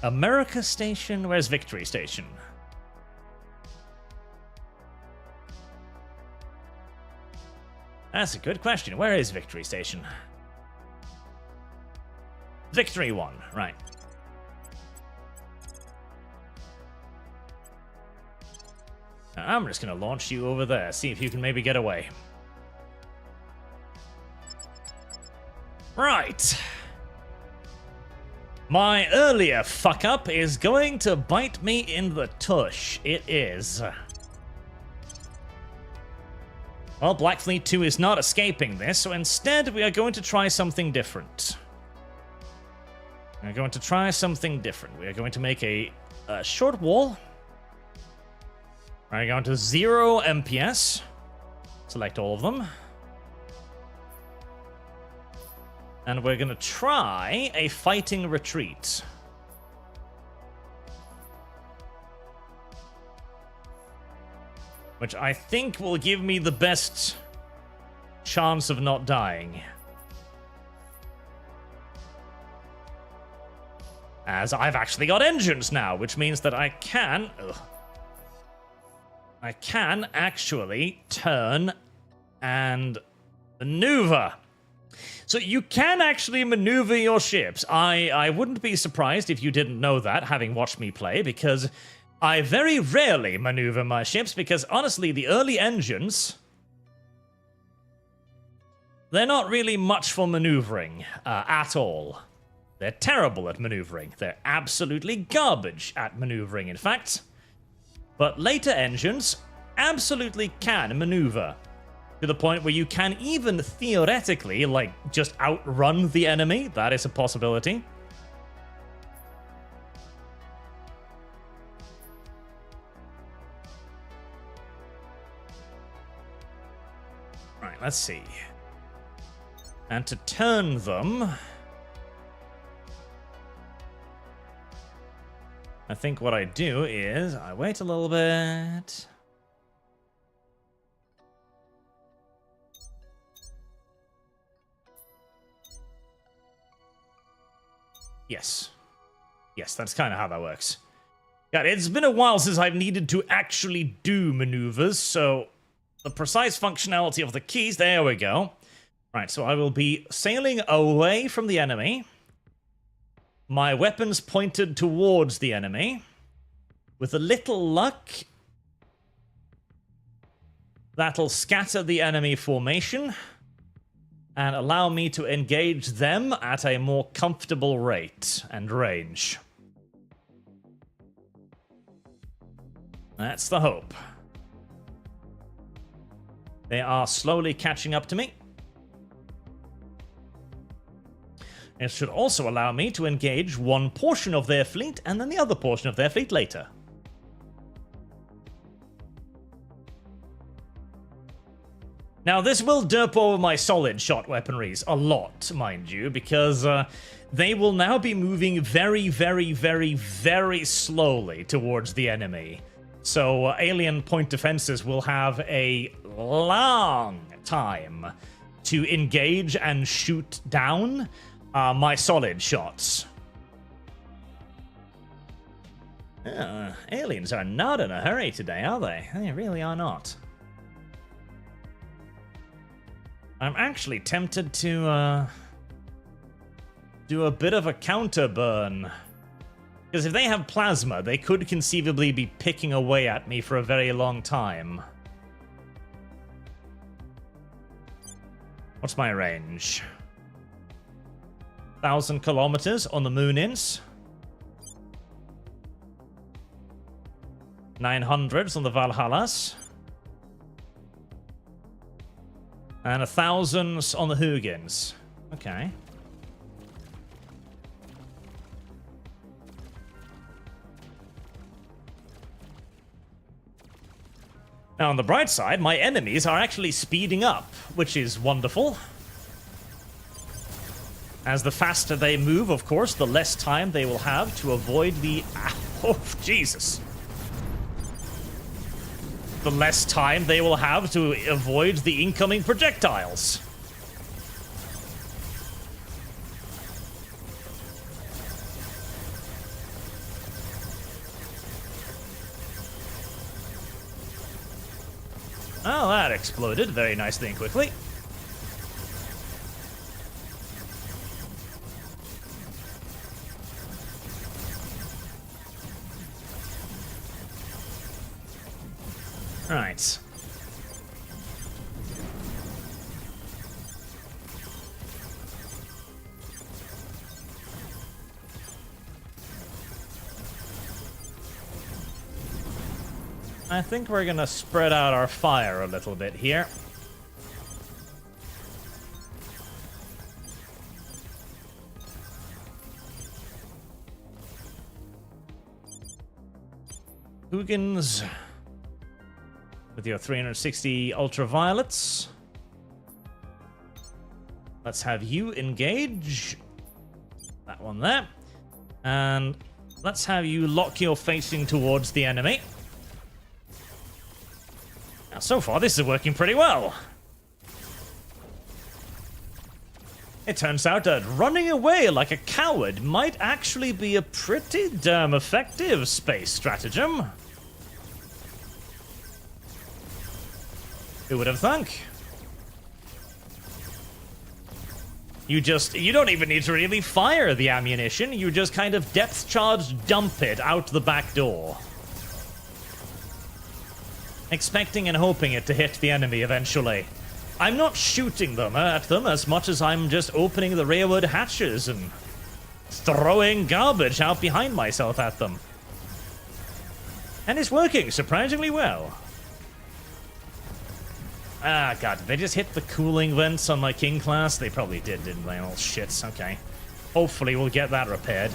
America Station. Where's Victory Station? That's a good question. Where is Victory Station? Victory 1, right. I'm just gonna launch you over there, see if you can maybe get away. Right. My earlier fuck-up is going to bite me in the tush. It is. Well, Black Fleet 2 is not escaping this, so instead we are going to try something different. We're going to try something different. We are going to make a short wall. We're going to 0 MPS. Select all of them. And we're going to try a fighting retreat. Which I think will give me the best chance of not dying. As I've actually got engines now, which means that I can... I can actually turn and maneuver. So you can actually maneuver your ships. I wouldn't be surprised if you didn't know that, having watched me play, because I very rarely maneuver my ships, because honestly, the early engines, they're not really much for maneuvering at all. They're terrible at maneuvering. They're absolutely garbage at maneuvering, in fact. But later engines absolutely can maneuver. To the point where you can even theoretically, like, just outrun the enemy. That is a possibility. Right, let's see. And to turn them... I think what I do is I wait a little bit... Yes. Yes, that's kind of how that works. Yeah, it's been a while since I've needed to actually do maneuvers, so the precise functionality of the keys, there we go. Right, so I will be sailing away from the enemy. My weapons pointed towards the enemy. With a little luck, that'll scatter the enemy formation. and allow me to engage them at a more comfortable rate and range. That's the hope. They are slowly catching up to me. It should also allow me to engage one portion of their fleet and then the other portion of their fleet later. Now, this will derp over my solid shot weaponries a lot, mind you, because they will now be moving very, very, very, very slowly towards the enemy. So alien point defenses will have a long time to engage and shoot down my solid shots. Aliens are not in a hurry today, are they? They really are not. I'm actually tempted to do a bit of a counter burn. Because if they have plasma, they could conceivably be picking away at me for a very long time. What's my range? 1,000 kilometers on the Moonins. 900s on the Valhallas. And 1,000s on the Hugins. Okay. Now, on the bright side, my enemies are actually speeding up, which is wonderful. As the faster they move, of course, the less time they will have to avoid the... Oh, Jesus. The less time they will have to avoid the incoming projectiles. Oh, that exploded very nicely and quickly. Right. I think we're gonna spread out our fire a little bit here. Hugins with your 360 ultraviolets. Let's have you engage. That one there. And let's have you lock your facing towards the enemy. Now, so far, this is working pretty well. It turns out that running away like a coward might actually be a pretty damn effective space stratagem. Who would have thunk? You don't even need to really fire the ammunition, you just kind of depth charge dump it out the back door. Expecting and hoping it to hit the enemy eventually. I'm not shooting them at them as much as I'm just opening the rearward hatches and throwing garbage out behind myself at them. And it's working surprisingly well. Ah, God, did they just hit the cooling vents on my King class? They probably did, didn't they? Oh, shit, okay. Hopefully we'll get that repaired.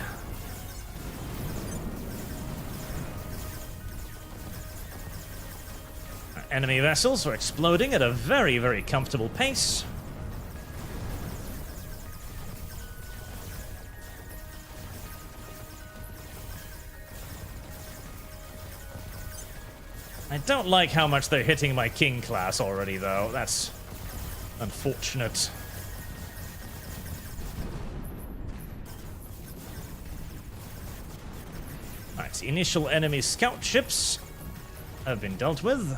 Enemy vessels are exploding at a very, very comfortable pace. I don't like how much they're hitting my King class already, though. That's unfortunate. Alright, the initial enemy scout ships have been dealt with.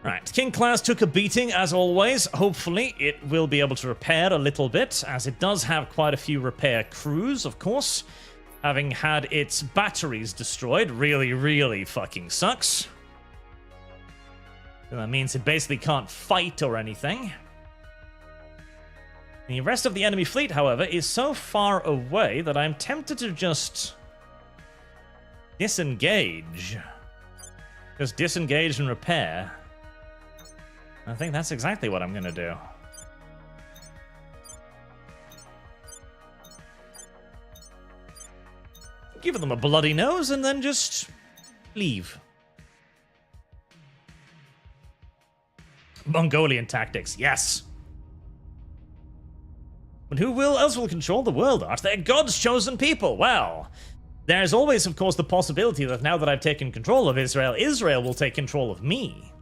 Right, King class took a beating as always. Hopefully it will be able to repair a little bit, as it does have quite a few repair crews, of course. Having had its batteries destroyed really, really fucking sucks. That means it basically can't fight or anything. The rest of the enemy fleet, however, is so far away that I'm tempted to just disengage. Just disengage and repair. I think that's exactly what I'm going to do. Give them a bloody nose and then just leave. Mongolian tactics, yes. But who else will control the world, Arch? They're God's chosen people. Well, there's always, of course, the possibility that now that I've taken control of Israel, Israel will take control of me.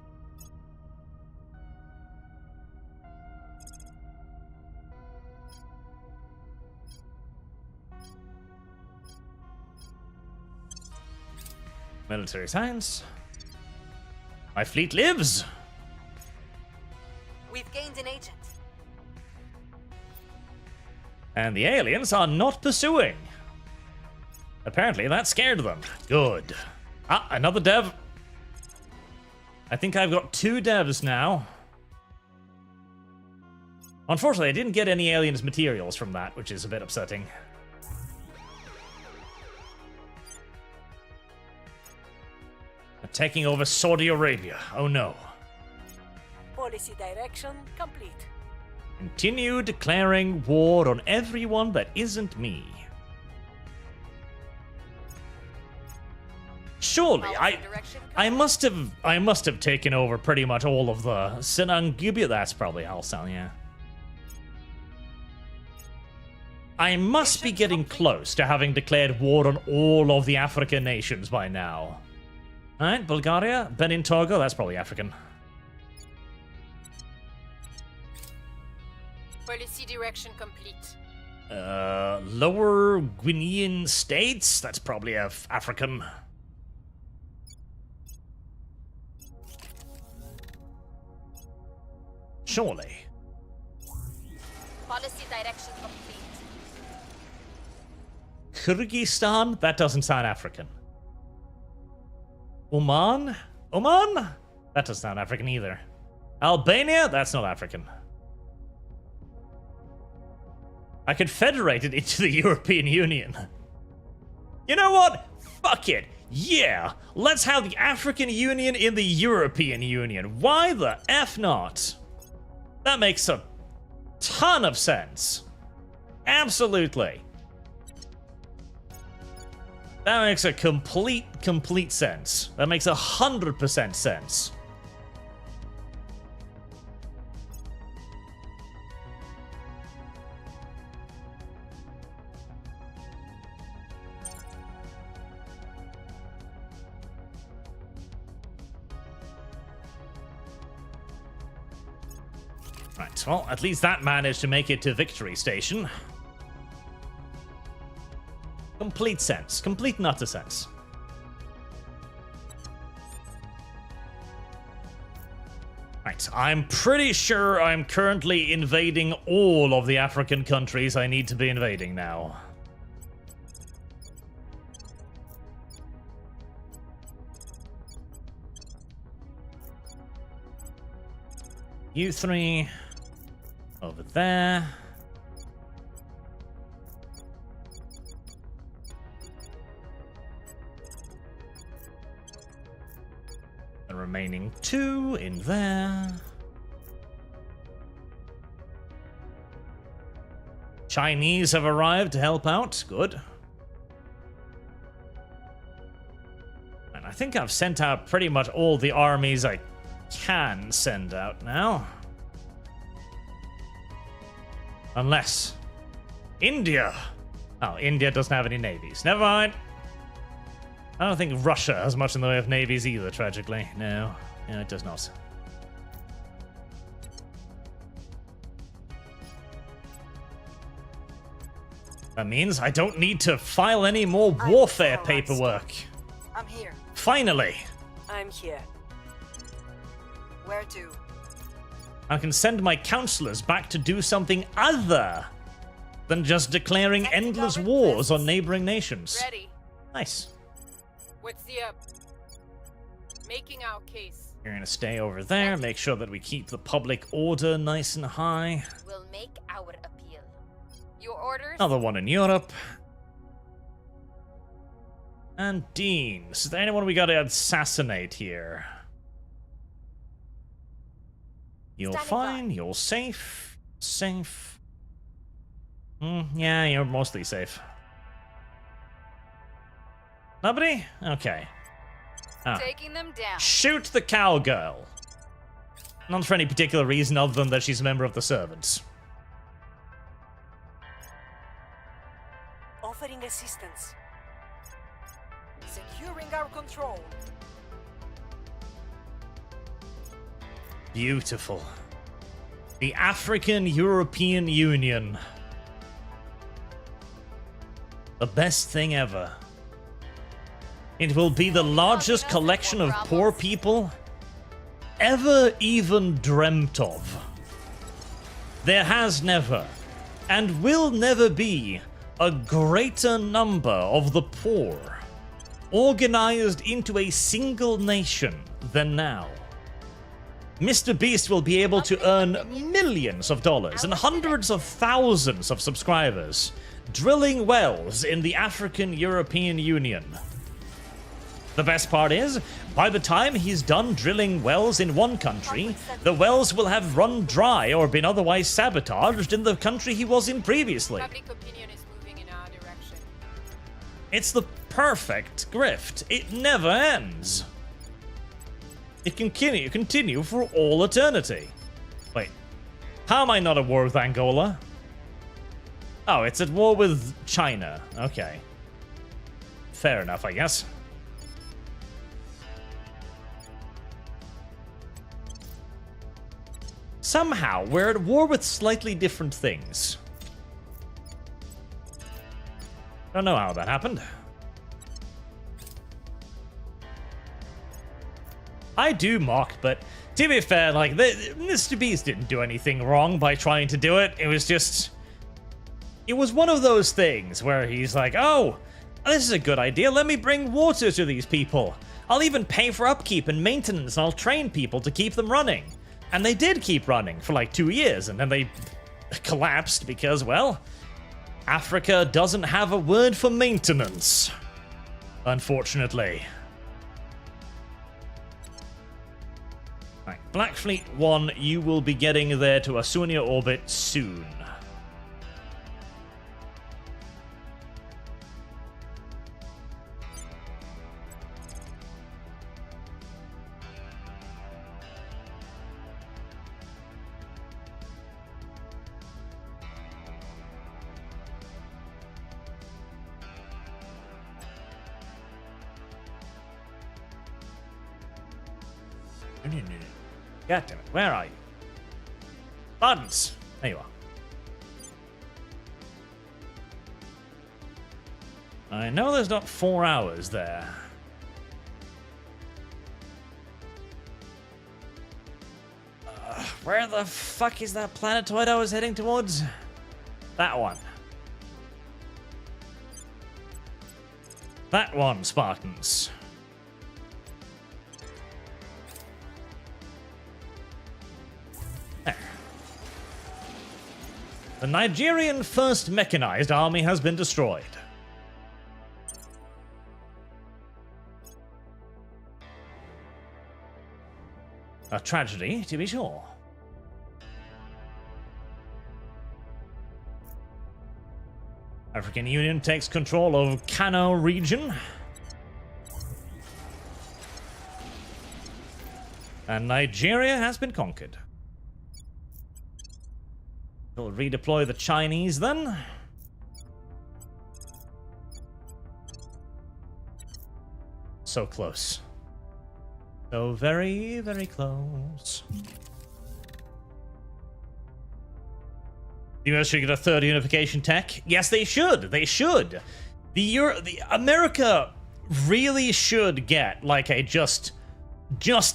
Military science. My fleet lives. We've gained an agent. And the aliens are not pursuing. Apparently that scared them. Good. Ah, another dev. I think I've got 2 devs now. Unfortunately, I didn't get any aliens materials from that, which is a bit upsetting. Taking over Saudi Arabia. Oh no. Policy direction complete. Continue declaring war on everyone that isn't me. Surely, I must have taken over pretty much all of the Senangibia. That's probably Alsal, yeah. I must be getting close to having declared war on all of the African nations by now. Alright, Bulgaria, Benin Togo, that's probably African. Policy direction complete. Lower Guinean states, that's probably African. Surely. Policy direction complete. Kyrgyzstan, that doesn't sound African. Oman? Oman? That doesn't sound African either. Albania? That's not African. I could federate it into the European Union. You know what? Fuck it. Yeah, let's have the African Union in the European Union. Why the F not? That makes a ton of sense. Absolutely. That makes a complete sense. That makes 100% sense. Right, well, at least that managed to make it to Victory Station. Complete sense. Complete and utter sense. Right, I'm pretty sure I'm currently invading all of the African countries I need to be invading now. You 3 over there. The remaining 2 in there. Chinese have arrived to help out. Good. And I think I've sent out pretty much all the armies I can send out now. Unless India. Oh, India doesn't have any navies. Never mind. I don't think Russia has much in the way of navies either, tragically. No, it does not. That means I don't need to file any more warfare paperwork. I'm here. Finally. I'm here. Where to? I can send my counselors back to do something other than just declaring endless wars on neighboring nations. Ready. Nice. What's the Making our case. You're gonna stay over there, make sure that we keep the public order nice and high. We'll make our appeal. Your orders? Another one in Europe. And Deans. Is there anyone we gotta assassinate here? You're Standing fine, you're safe. Safe. Yeah, you're mostly safe. Nobody? Okay. Ah. Taking them down. Shoot the cowgirl. Not for any particular reason other than that she's a member of the servants. Offering assistance. Securing our control. Beautiful. The African-European Union. The best thing ever. It will be the largest collection of poor people ever even dreamt of. There has never, and will never be, a greater number of the poor organized into a single nation than now. Mr. Beast will be able to earn millions of dollars and hundreds of thousands of subscribers drilling wells in the African-European Union. The best part is, by the time he's done drilling wells in one country, the wells will have run dry or been otherwise sabotaged in the country he was in previously. Public opinion is moving in our direction. It's the perfect grift. It never ends. It can continue for all eternity. Wait, how am I not at war with Angola? Oh, it's at war with China. Okay. Fair enough, I guess. Somehow, we're at war with slightly different things. Don't know how that happened. I do mock, but to be fair, like, Mr. Beast didn't do anything wrong by trying to do it. It was just... It was one of those things where he's like, oh, this is a good idea. Let me bring water to these people. I'll even pay for upkeep and maintenance, and I'll train people to keep them running. And they did keep running for like 2 years, and then they collapsed because, well, Africa doesn't have a word for maintenance. Unfortunately. Right, Black Fleet 1, you will be getting there to Asunia orbit soon. God damn it, where are you? Buttons! There you are. I know there's not 4 hours there. Where the fuck is that planetoid I was heading towards? That one. That one, Spartans. The Nigerian 1st Mechanized Army has been destroyed. A tragedy, to be sure. African Union takes control of Kano region. And Nigeria has been conquered. We'll redeploy the Chinese then. So close. So very, very close. The US should get a 3rd unification tech. Yes, they should. They should. The America really should get like a just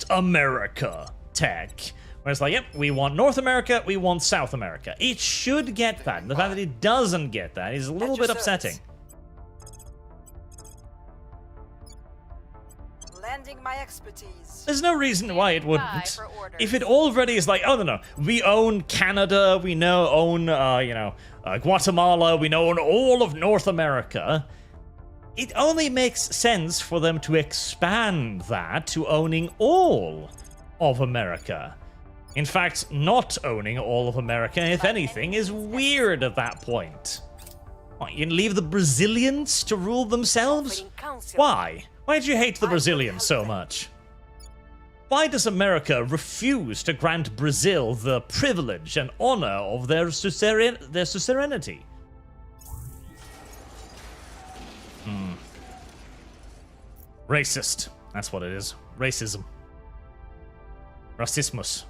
America tech. Where it's like, yep, we want North America, we want South America. It should get that. And the fact that it doesn't get that is a little bit upsetting. Lending my expertise. There's no reason why it Buy wouldn't. for orders. If it already is like, oh no, we own Canada, we now own, Guatemala, we now own all of North America. It only makes sense for them to expand that to owning all of America. In fact, not owning all of America, if anything, is weird at that point. What, you leave the Brazilians to rule themselves? Why? Why do you hate the Brazilians so much? Why does America refuse to grant Brazil the privilege and honor of their suzerainty? Racist. That's what it is. Racism. Racismus.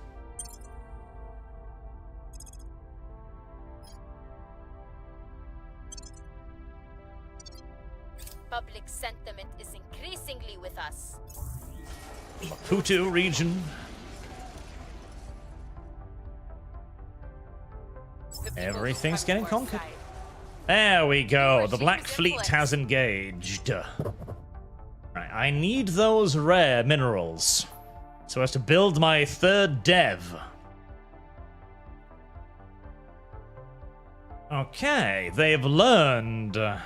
Public sentiment is increasingly with us. Maputo region. Everything's getting conquered. There we go. The Black Fleet has engaged. Right, I need those rare minerals so as to build my third dev. Okay, they've learned. They're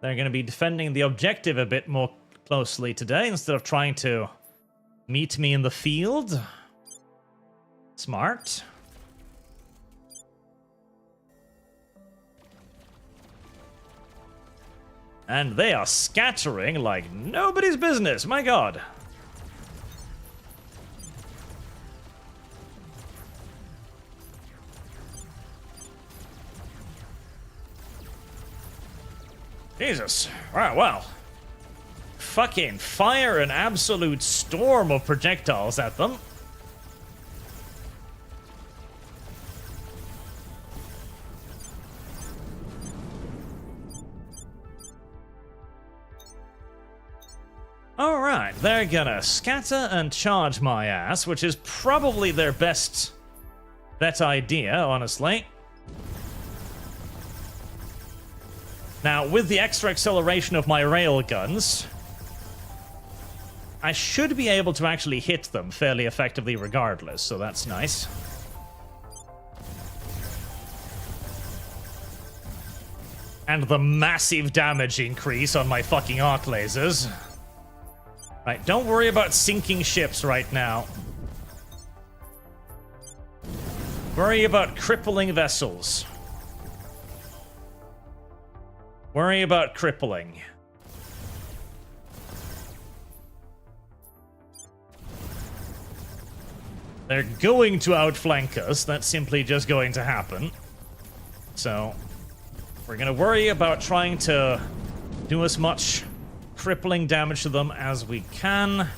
going to be defending the objective a bit more closely today instead of trying to meet me in the field. Smart. And they are scattering like nobody's business, my god. Jesus. Right, well. Fucking fire an absolute storm of projectiles at them. Alright, they're gonna scatter and charge my ass, which is probably their best idea, honestly. Now, with the extra acceleration of my railguns, I should be able to actually hit them fairly effectively regardless, so that's nice. And the massive damage increase on my fucking arc lasers. Right, don't worry about sinking ships right now. Worry about crippling vessels. Worry about crippling. They're going to outflank us. That's simply just going to happen. So, we're going to worry about trying to do as much crippling damage to them as we can.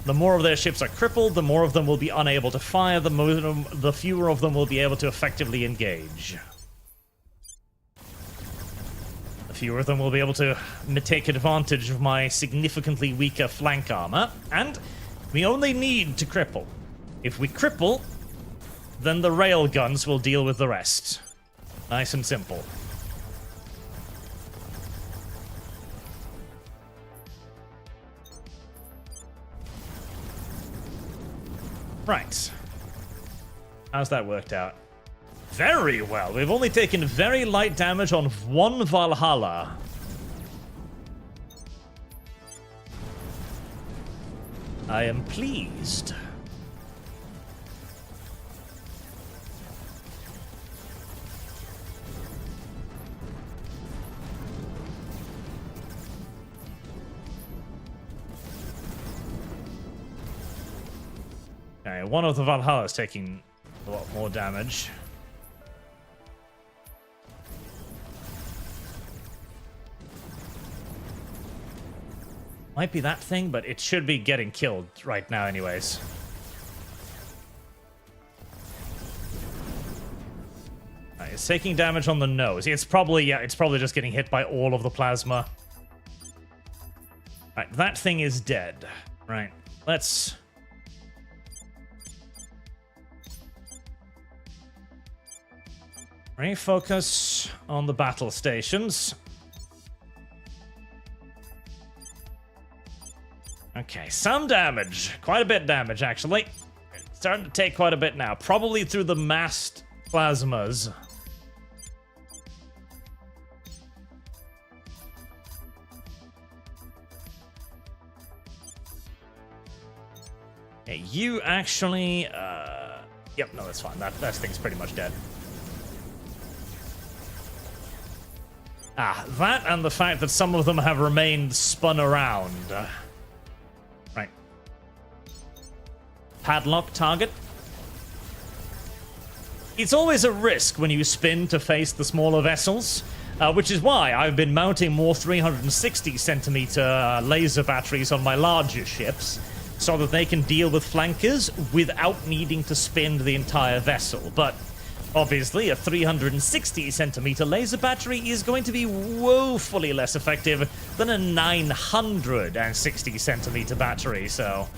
The more of their ships are crippled, the more of them will be unable to fire, the fewer of them will be able to effectively engage. The fewer of them will be able to take advantage of my significantly weaker flank armor, and we only need to cripple. If we cripple, then the railguns will deal with the rest. Nice and simple. Right. How's that worked out? Very well. We've only taken very light damage on one Valhalla. I am pleased. Okay, one of the Valhalla is taking a lot more damage. Might be that thing, but it should be getting killed right now anyways. Right, it's taking damage on the nose. It's probably just getting hit by all of the plasma. Right, that thing is dead. Right, let's... Refocus on the battle stations. Okay, some damage. Quite a bit damage, actually. It's starting to take quite a bit now. Probably through the massed plasmas. Okay, you actually... Yep, no, that's fine. That thing's pretty much dead. Ah, that and the fact that some of them have remained spun around. Right. Padlock target. It's always a risk when you spin to face the smaller vessels, which is why I've been mounting more 360 centimeter laser batteries on my larger ships, so that they can deal with flankers without needing to spin the entire vessel. But obviously, a 360 centimeter laser battery is going to be woefully less effective than a 960 centimeter battery, so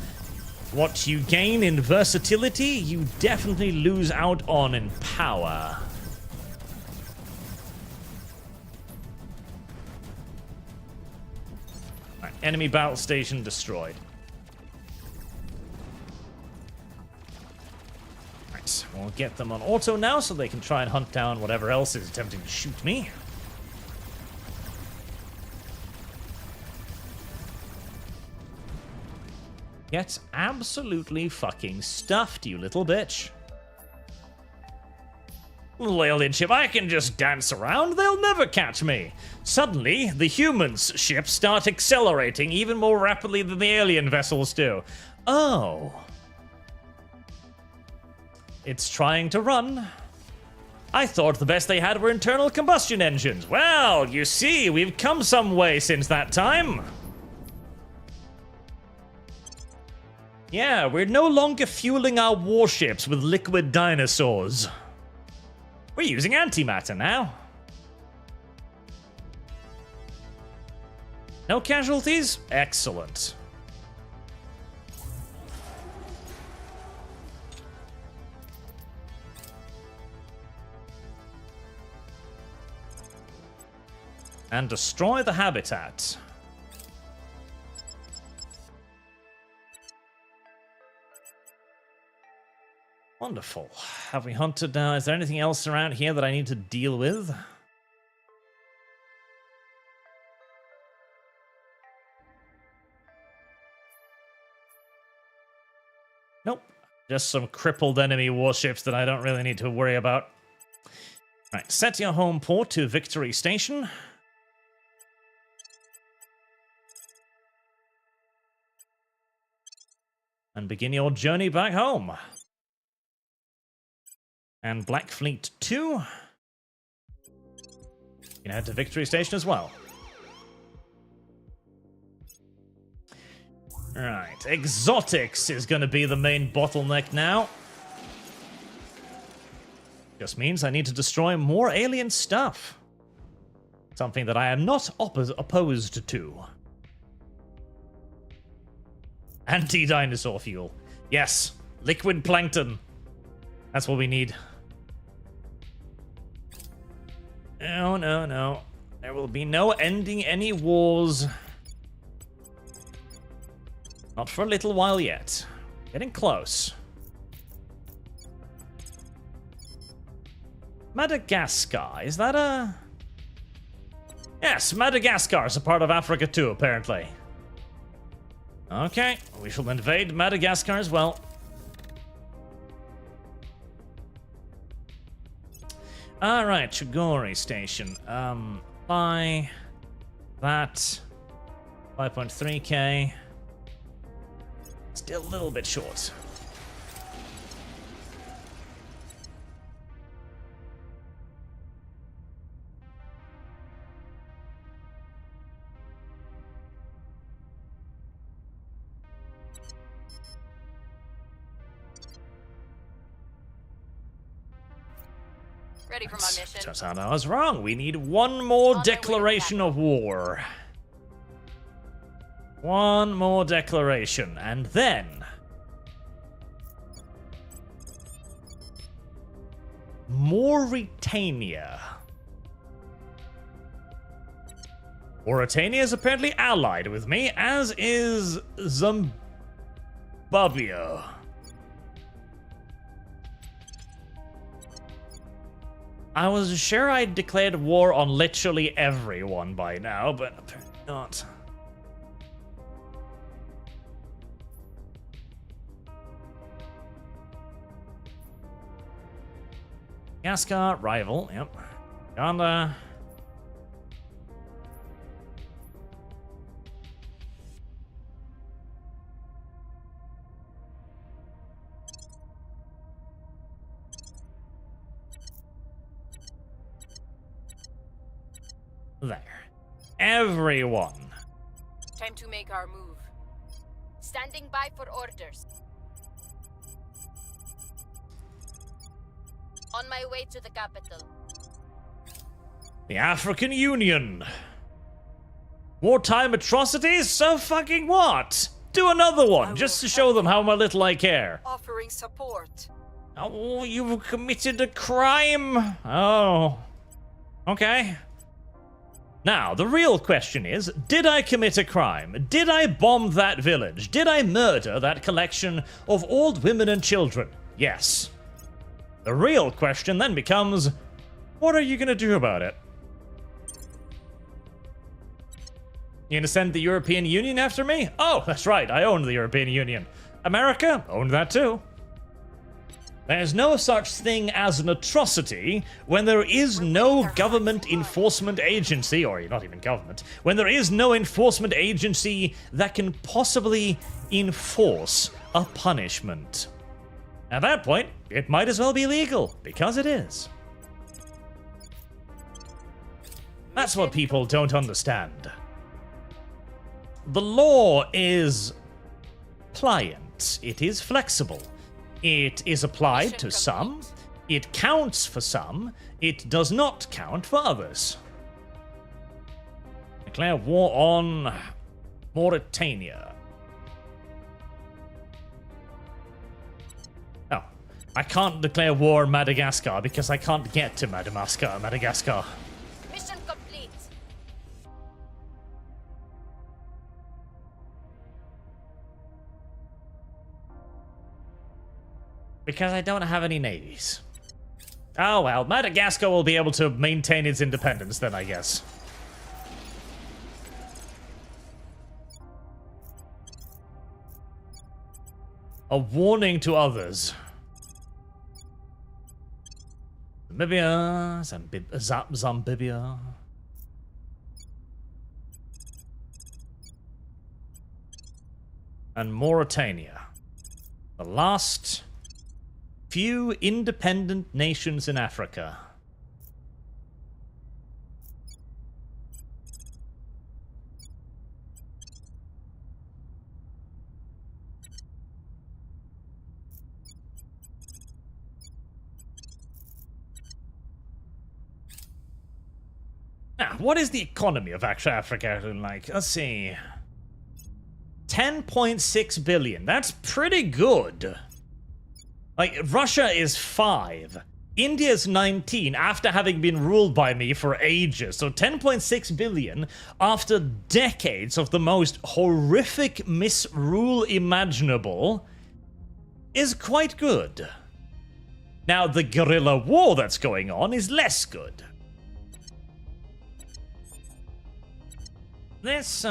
what you gain in versatility, you definitely lose out on in power. Right, enemy battle station destroyed. We'll get them on auto now so they can try and hunt down whatever else is attempting to shoot me. Get absolutely fucking stuffed, you little bitch. Little alien ship, I can just dance around, they'll never catch me. Suddenly, the humans' ships start accelerating even more rapidly than the alien vessels do. Oh. It's trying to run. I thought the best they had were internal combustion engines. Well, you see, we've come some way since that time. Yeah, we're no longer fueling our warships with liquid dinosaurs. We're using antimatter now. No casualties? Excellent. And destroy the habitat. Wonderful. Have we hunted now? Is there anything else around here that I need to deal with? Nope. Just some crippled enemy warships that I don't really need to worry about. Right, set your home port to Victory Station. And begin your journey back home. And Black Fleet 2. You can head to Victory Station as well. Right, exotics is going to be the main bottleneck now. Just means I need to destroy more alien stuff. Something that I am not opposed to. Anti-dinosaur fuel. Yes, liquid plankton. That's what we need. No, no, no. There will be no ending any wars. Not for a little while yet. Getting close. Madagascar, is that a... Yes, Madagascar is a part of Africa too, apparently. Okay, we shall invade Madagascar as well. Alright, Chugori Station. Buy that. 5.3k. Still a little bit short. Ready for my mission. Turns out I was wrong. We need one more declaration of war. One more declaration, and then... Mauritania. Mauritania is apparently allied with me, as is Zimbabwe. I was sure I'd declared war on literally everyone by now, but apparently not. Madagascar, rival, yep. Uganda. There. Everyone. Time to make our move. Standing by for orders. On my way to the capital. The African Union. Wartime atrocities? So fucking what? Do another one, just to show them how little I care. Offering support. Oh, you've committed a crime. Oh. Okay. Now, the real question is, did I commit a crime? Did I bomb that village? Did I murder that collection of old women and children? Yes. The real question then becomes, what are you going to do about it? You going to send the European Union after me? Oh, that's right, I own the European Union. America owned that too. There's no such thing as an atrocity when there is no government enforcement agency, or not even government, when there is no enforcement agency that can possibly enforce a punishment. At that point, it might as well be legal, because it is. That's what people don't understand. The law is pliant, it is flexible. It is applied to some, it counts for some, it does not count for others. Declare war on Mauritania. Oh, I can't declare war on Madagascar because I can't get to Madagascar. Mission complete. Because I don't have any navies. Oh well, Madagascar will be able to maintain its independence then, I guess. A warning to others. Zambibia. And Mauritania. The last few independent nations in Africa. Now, what is the economy of Africa like? Let's see. 10.6 billion. That's pretty good. Like, Russia is 5. India's 19 after having been ruled by me for ages. So 10.6 billion after decades of the most horrific misrule imaginable is quite good. Now, the guerrilla war that's going on is less good. This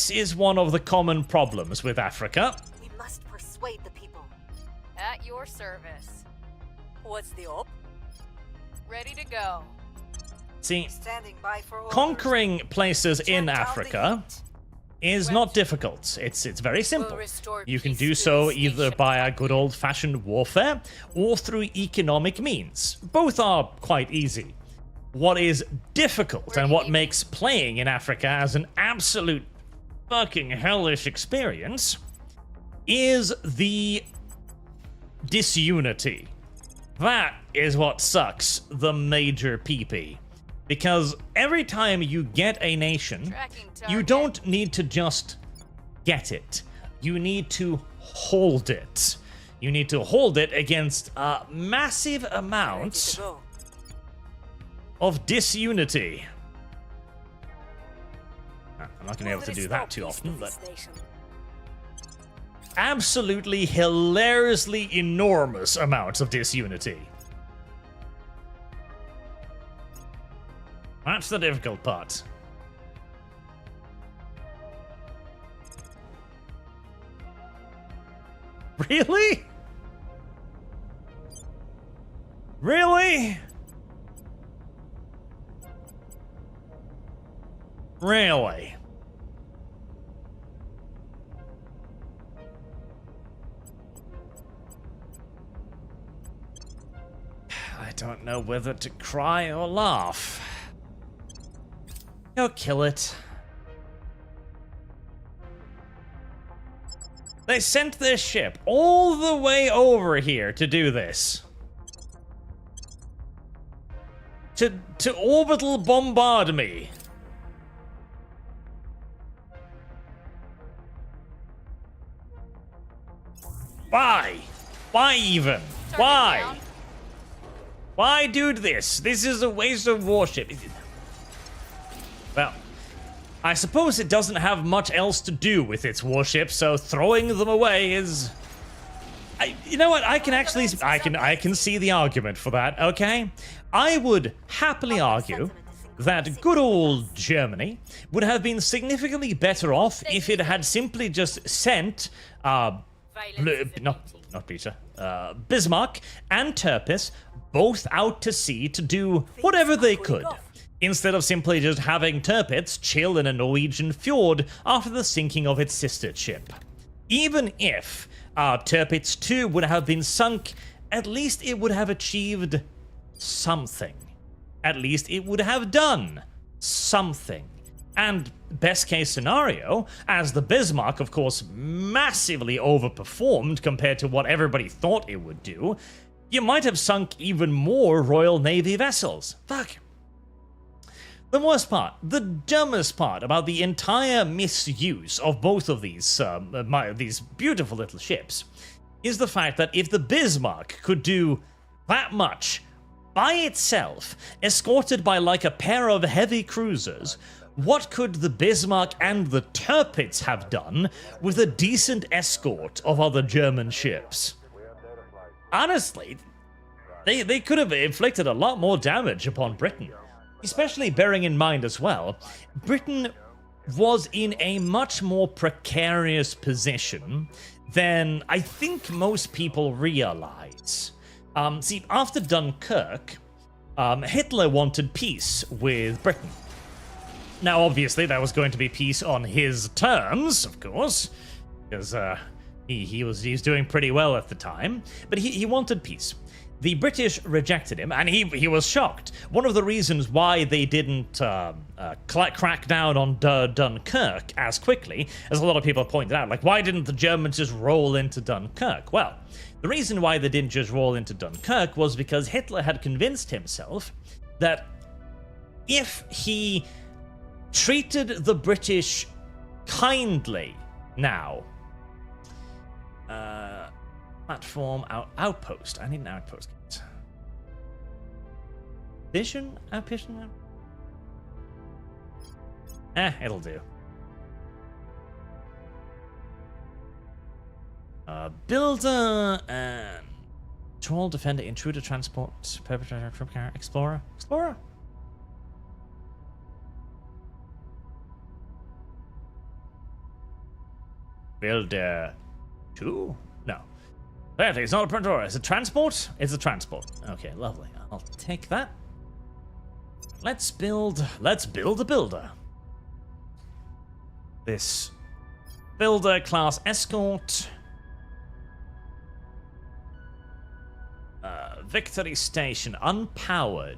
is one of the common problems with Africa. We must persuade the people. At your service. What's the op? Ready to go. See, Standing by for orders. conquering places in Turn down the Africa heat. is not difficult. It's very simple. We'll restore You can peace do to so this either nation. by a good old-fashioned warfare or through economic means. Both are quite easy. What is difficult and what makes playing in Africa as an absolute fucking hellish experience is the disunity. That is what sucks the major PP. Because every time you get a nation, Tracking you target. don't need to just get it. You need to hold it. You need to hold it against massive Ready amounts to go. of disunity. I'm not going to be able to do that too often, but absolutely hilariously enormous amounts of disunity. That's the difficult part. Really? Really? Really? I don't know whether to cry or laugh. Go kill it. They sent their ship all the way over here to do this. To orbital bombard me. Why? Why even? Why? Why do this? This is a waste of warship. Well, I suppose it doesn't have much else to do with its warships, so throwing them away is... you know what? I can see the argument for that, okay? I would happily argue that good old Germany would have been significantly better off if it had simply just sent Bismarck and Tirpitz both out to sea to do whatever they could, instead of simply just having Tirpitz chill in a Norwegian fjord after the sinking of its sister ship. Even if Tirpitz 2 would have been sunk, at least it would have achieved something. At least it would have done something. And best case scenario, as the Bismarck, of course, massively overperformed compared to what everybody thought it would do, you might have sunk even more Royal Navy vessels. Fuck. The worst part, the dumbest part about the entire misuse of both of these beautiful little ships is the fact that if the Bismarck could do that much by itself, escorted by like a pair of heavy cruisers, what could the Bismarck and the Tirpitz have done with a decent escort of other German ships? Honestly, they could have inflicted a lot more damage upon Britain. Especially bearing in mind as well, Britain was in a much more precarious position than I think most people realize. See, after Dunkirk, Hitler wanted peace with Britain. Now, obviously, that was going to be peace on his terms, of course, because he was doing pretty well at the time, but he wanted peace. The British rejected him, and he was shocked. One of the reasons why they didn't crack down on Dunkirk as quickly, as a lot of people pointed out, like, why didn't the Germans just roll into Dunkirk? Well, the reason why they didn't just roll into Dunkirk was because Hitler had convinced himself that if he treated the British kindly now, platform outpost. I need an outpost. Vision? Ambition? It'll do. Builder and troll, defender, intruder, transport, perpetrator, trip carrier, explorer. Explorer? Builder 2? No. Apparently, it's not a Pandora. It's a transport? It's a transport. Okay, lovely. I'll take that. Let's build a builder. This builder class escort. Victory station, unpowered.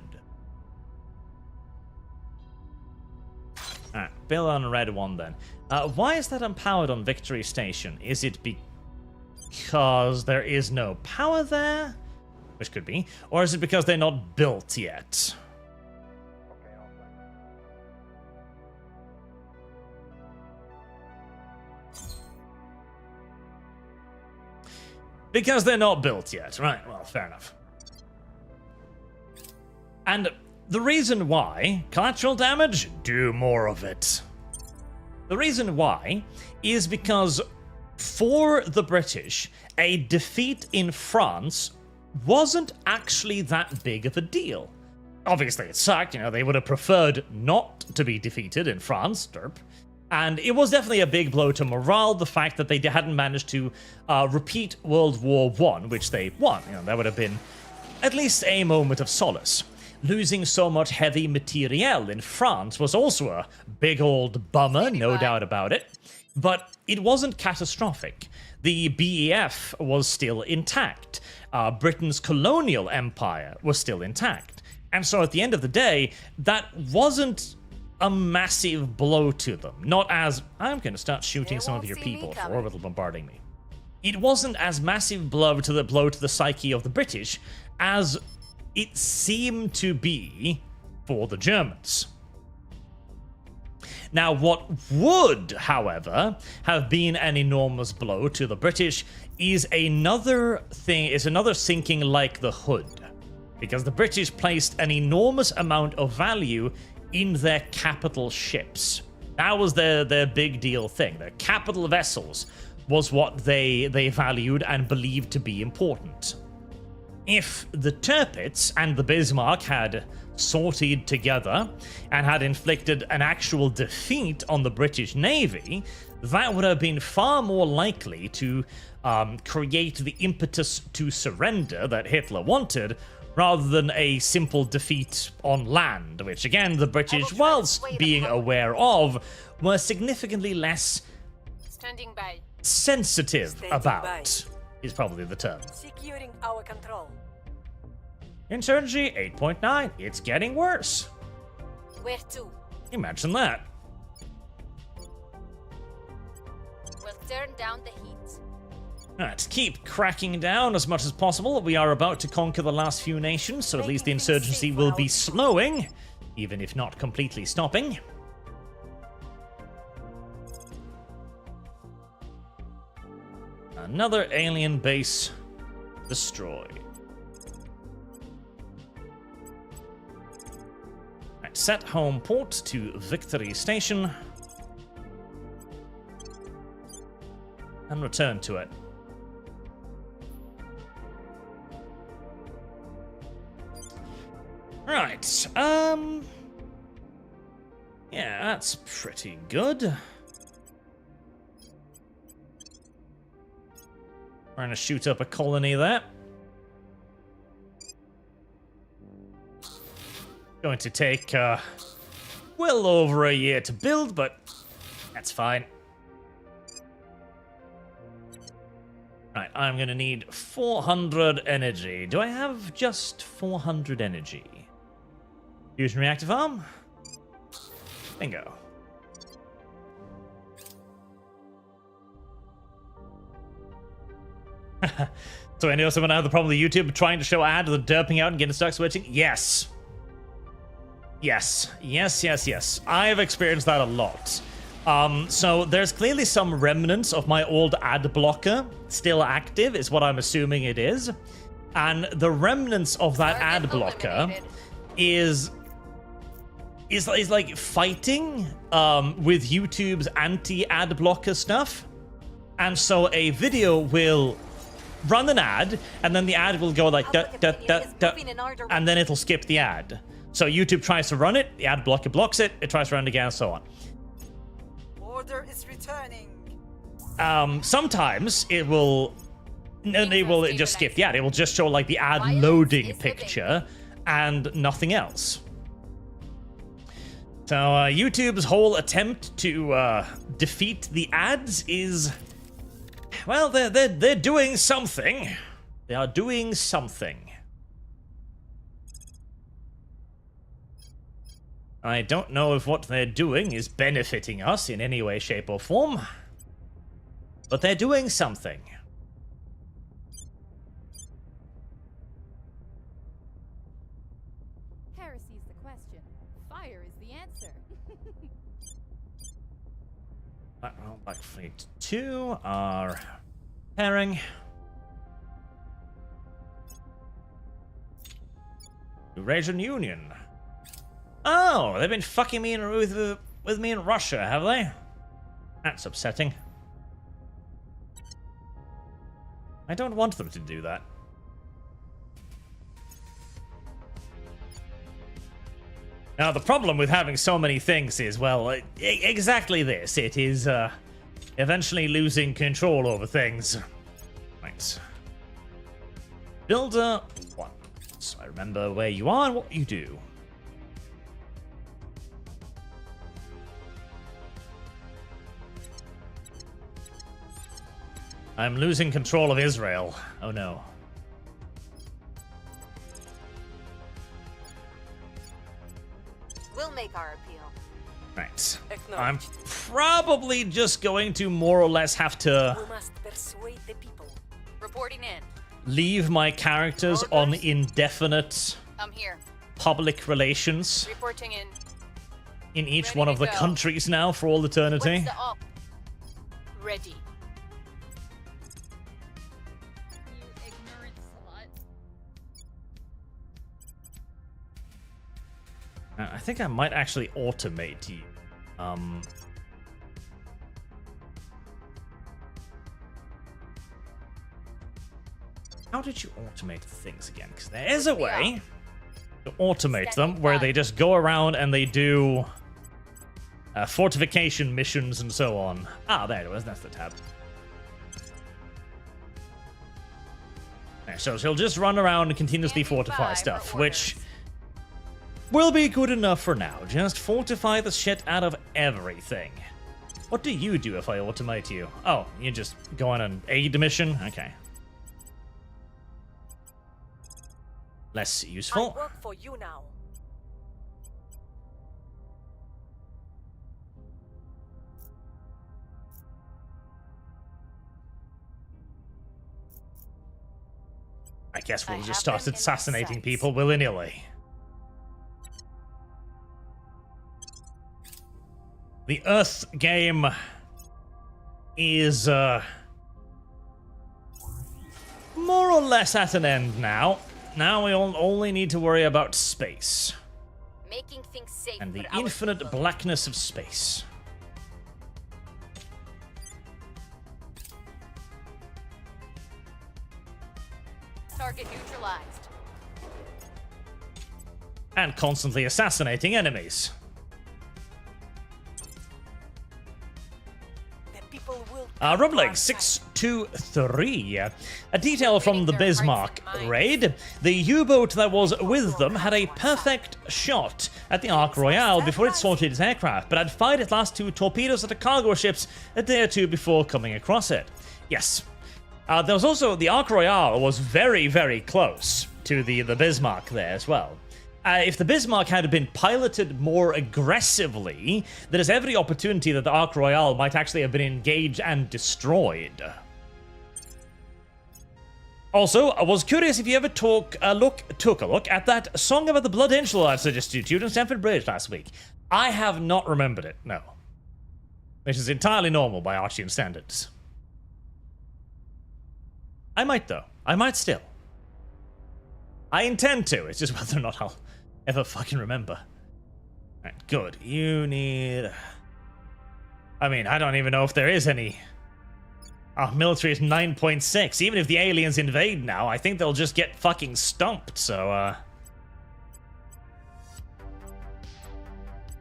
Alright, build on a red one then. Why is that unpowered on Victory Station? Is it because there is no power there? Which could be. Or is it because they're not built yet? Because they're not built yet. Right, well, fair enough. And the reason why, collateral damage, do more of it. The reason why is because for the British, a defeat in France wasn't actually that big of a deal. Obviously, it sucked, they would have preferred not to be defeated in France, derp. And it was definitely a big blow to morale, the fact that they hadn't managed to repeat World War I, which they won. That would have been at least a moment of solace. Losing so much heavy materiel in France was also a big old bummer, no doubt about it. But it wasn't catastrophic. The BEF was still intact. Britain's colonial empire was still intact. And so at the end of the day, that wasn't a massive blow to them. Not as, I'm going to start shooting some of your people for orbital bombarding me. It wasn't as massive blow to the psyche of the British as it seemed to be for the Germans. Now, what would, however, have been an enormous blow to the British is another sinking like the hood. Because the British placed an enormous amount of value in their capital ships. That was their big deal thing. Their capital vessels was what they valued and believed to be important. If the Tirpitz and the Bismarck had sorted together and had inflicted an actual defeat on the British Navy, that would have been far more likely to create the impetus to surrender that Hitler wanted, rather than a simple defeat on land, which again the British, whilst being aware of, were significantly less sensitive about, is probably the term. Securing our control. Insurgency 8.9, it's getting worse. Where to? Imagine that. We'll turn down the heat. Let's keep cracking down as much as possible. We are about to conquer the last few nations, so at least the insurgency will be slowing, even if not completely stopping. Another alien base destroyed. Right, set home port to Victory Station. And return to it. Right, yeah, that's pretty good. Trying to shoot up a colony there. Going to take, well over a year to build, but that's fine. Right, I'm gonna need 400 energy. Do I have just 400 energy? Fusion reactor farm? Bingo. So I know someone had the problem with YouTube trying to show ad, the derping out and getting stuck switching? Yes. Yes. Yes, yes, yes. I've experienced that a lot. So there's clearly some remnants of my old ad blocker still active, is what I'm assuming it is. And the remnants of that ad blocker is like fighting with YouTube's anti-ad blocker stuff. And so a video will run an ad, and then the ad will go like da, da, da, da, and then it'll skip the ad. So YouTube tries to run it, the ad blocker blocks it, it tries to run it again, and so on. Order is returning. Sometimes it will just skip the ad. It will just show like the ad loading picture and nothing else. So YouTube's whole attempt to defeat the ads is, well, they're doing something. They are doing something. I don't know if what they're doing is benefiting us in any way, shape, or form, but they're doing something. Heresy's the question. Fire is the answer. Black Fleet 2 are pairing. Eurasian Union. Oh, they've been fucking me with me in Russia, have they? That's upsetting. I don't want them to do that. Now, the problem with having so many things is, well, exactly this. It is, eventually losing control over things. Right. Builder 1. So I remember where you are and what you do. I'm losing control of Israel. Oh no. We'll make our appeal. Right. Acknowledged. I'm probably just going to more or less have to We must persuade the people. Reporting in. leave my characters on indefinite I'm here. public relations Reporting in. in each Ready one to of the go. countries now for all eternity. What's the op? Ready. You ignorant slut. I think I might actually automate you. How did you automate the things again? Because there is a way to automate them where they just go around and they do fortification missions and so on. Ah, there it was. That's the tab. There, so she'll just run around and continuously Standing fortify by stuff, for which orders. will be good enough for now. Just fortify the shit out of everything. What do you do if I automate you? Oh, you just go on an aid mission? Okay. Less I useful. work for you now. I guess we'll I just have start them in my assassinating sights. people willy-nilly. The Earth game is more or less at an end now. Now we only need to worry about space Making things safe and the for our infinite people. blackness of space. Target neutralized. And constantly assassinating enemies. The people will. Rumleg 623. A detail from the Bismarck raid. The U-boat that was with them had a perfect shot at the Ark Royale before it sorted its aircraft, but had fired its last two torpedoes at the cargo ships a day or two before coming across it. Yes. There was also the Ark Royale was very, very close to the Bismarck there as well. If the Bismarck had been piloted more aggressively, there is every opportunity that the Ark Royale might actually have been engaged and destroyed. Also, I was curious if you ever took a look at that song about the Blood Angel I suggested to you in Stamford Bridge last week. I have not remembered it, no. Which is entirely normal by Archian standards. I might, though. I might still. I intend to. It's just whether or not I'll ever fucking remember. Alright, good. You need... I mean, I don't even know if there is any... Our military is 9.6. Even if the aliens invade now, I think they'll just get fucking stumped, so,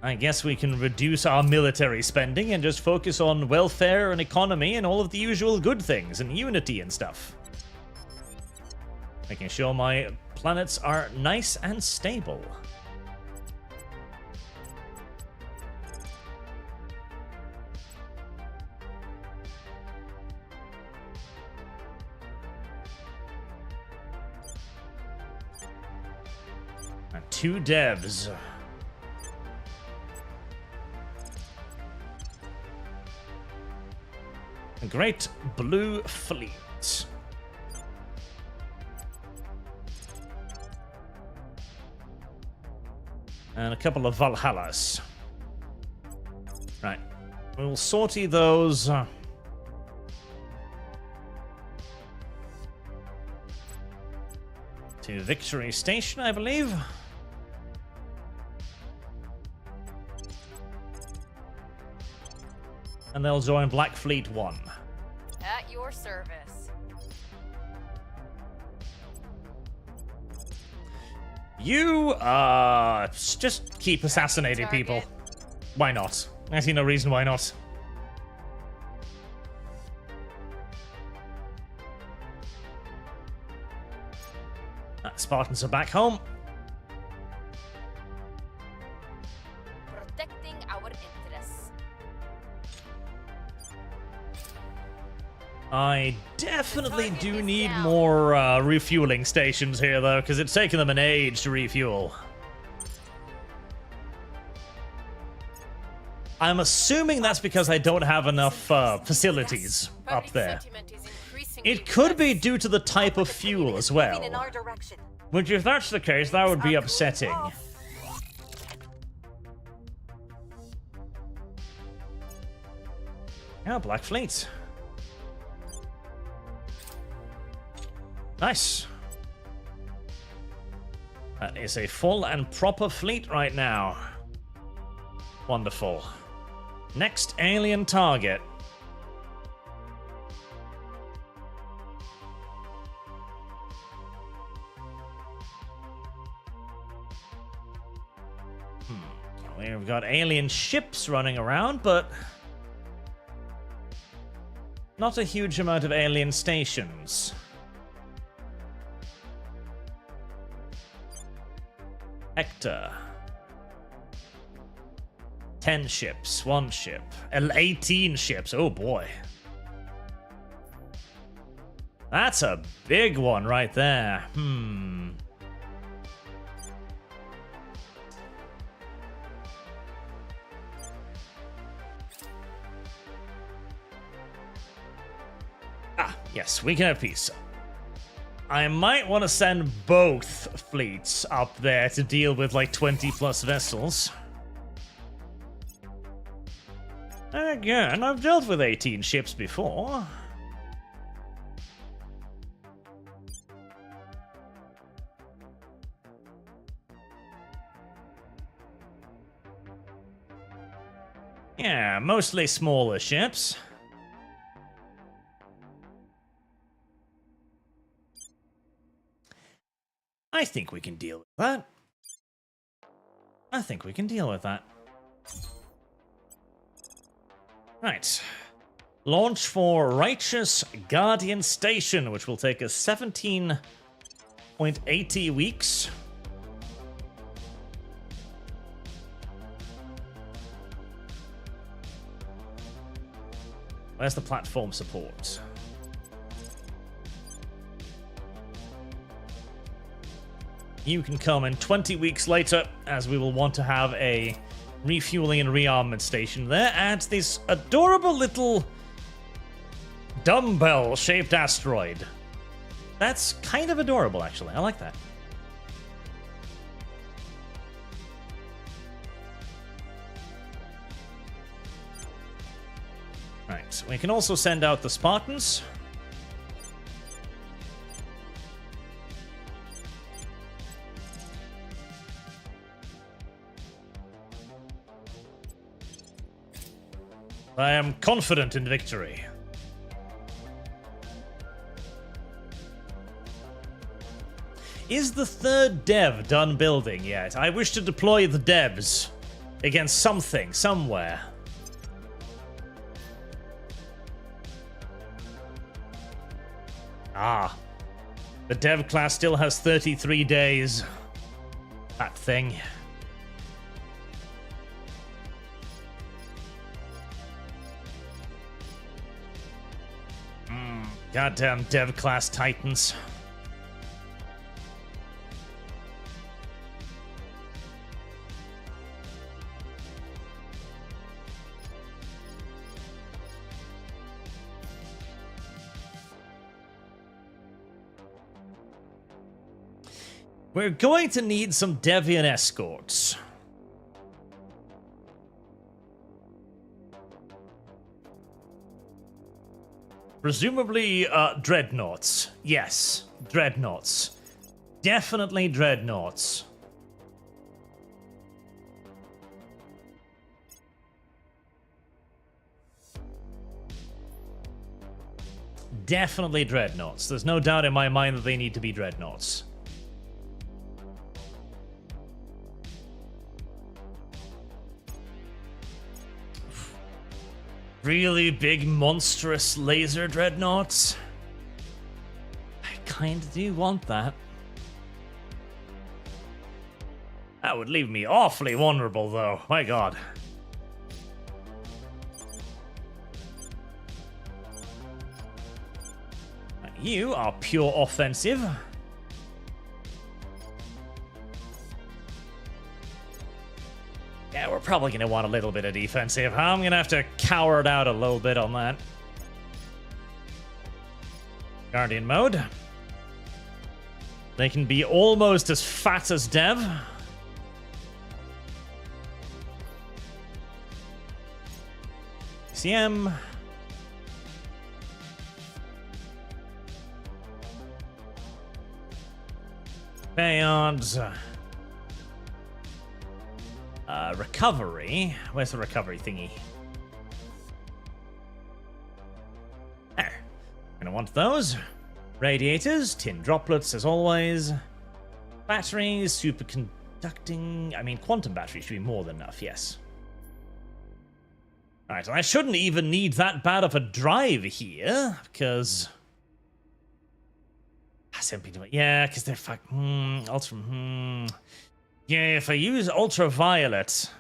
I guess we can reduce our military spending and just focus on welfare and economy and all of the usual good things and unity and stuff. Making sure my planets are nice and stable. And 2 devs. A great blue fleet. And a couple of Valhallas. Right. We'll sortie those. To Victory Station, I believe. and they'll join Black Fleet 1. At your service. You, just keep assassinating people. Target. Why not? I see no reason why not. Spartans are back home. Protecting our interests. I definitely target do is need down. more refueling stations here, though, because it's taken them an age to refuel. I'm assuming that's because I don't have enough facilities up Public there. sentiment is increasingly It could be tense. due to the type of fuel as Moving in well. our direction. Which, if that's the case, that would be Are upsetting. cooling off. Yeah, Black Fleet. Nice. That is a full and proper fleet right now. Wonderful. Next alien target. We've got alien ships running around, but not a huge amount of alien stations. Hector. 10 ships, 1 ship. 18 ships, oh boy. That's a big one right there. Yes, we can have peace. I might want to send both fleets up there to deal with like 20 plus vessels. Again, I've dealt with 18 ships before. Yeah, mostly smaller ships. I think we can deal with that. I think we can deal with that. Right. Launch for Righteous Guardian Station, which will take us 17.80 weeks. Where's the platform support? You can come in 20 weeks later, as we will want to have a refueling and rearmament station there, and this adorable little dumbbell-shaped asteroid. That's kind of adorable, actually. I like that. Right, we can also send out the Spartans. I am confident in victory. Is the third dev done building yet? I wish to deploy the devs against something, somewhere. Ah. The dev class still has 33 days. That thing. Goddamn dev class titans. We're going to need some Deviant escorts. Presumably, dreadnoughts. Yes, dreadnoughts. Definitely dreadnoughts. definitely dreadnoughts. There's no doubt in my mind that they need to be dreadnoughts. Really big, monstrous laser dreadnoughts. I kinda do want that. That would leave me awfully vulnerable, though. My god. You are pure offensive. Yeah, we're probably going to want a little bit of defensive. I'm going to have to cower it out a little bit on that. Guardian mode. They can be almost as fat as Dev. CM. Beyond. Recovery. Where's the recovery thingy? There. Gonna want those. Radiators, tin droplets as always. Batteries, superconducting. I mean, quantum batteries should be more than enough, yes. Alright, I shouldn't even need that bad of a drive here, because... Yeah, because they're ultra... Yeah, if I use ultraviolet...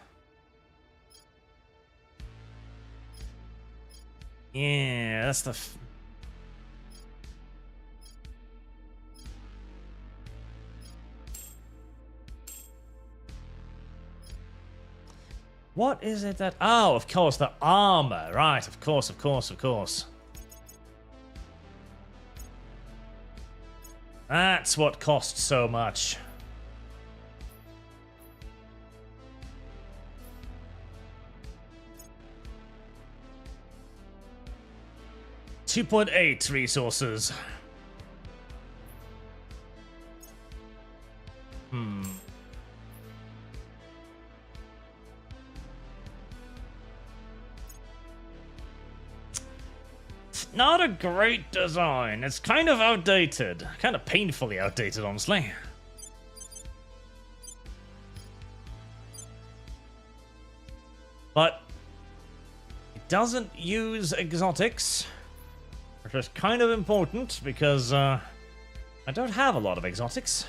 Yeah, that's the... What is it that... Oh, of course, the armor. Right, of course, of course, of course. That's what costs so much. $2.8 resources. Not a great design. It's kind of outdated. Kind of painfully outdated, honestly. But it doesn't use exotics, which is kind of important because I don't have a lot of exotics.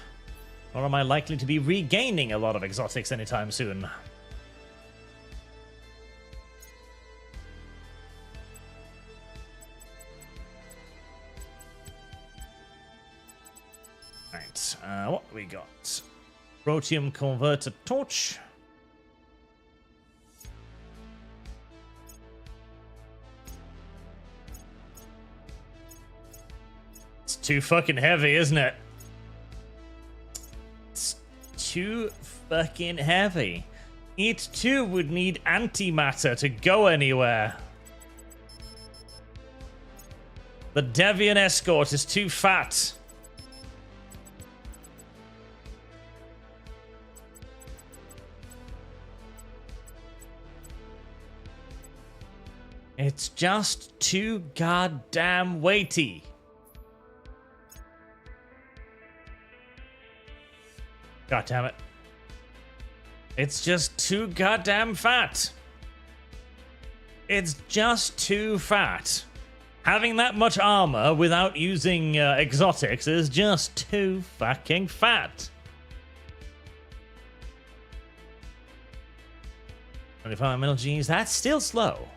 Nor am I likely to be regaining a lot of exotics anytime soon. What we got? Protium converter torch. It's too fucking heavy, isn't it? It's too fucking heavy. It too would need antimatter to go anywhere. The Deviant escort is too fat. It's just too goddamn weighty. God damn it. It's just too goddamn fat. It's just too fat. Having that much armor without using exotics is just too fucking fat. 25 mil Gs, that's still slow.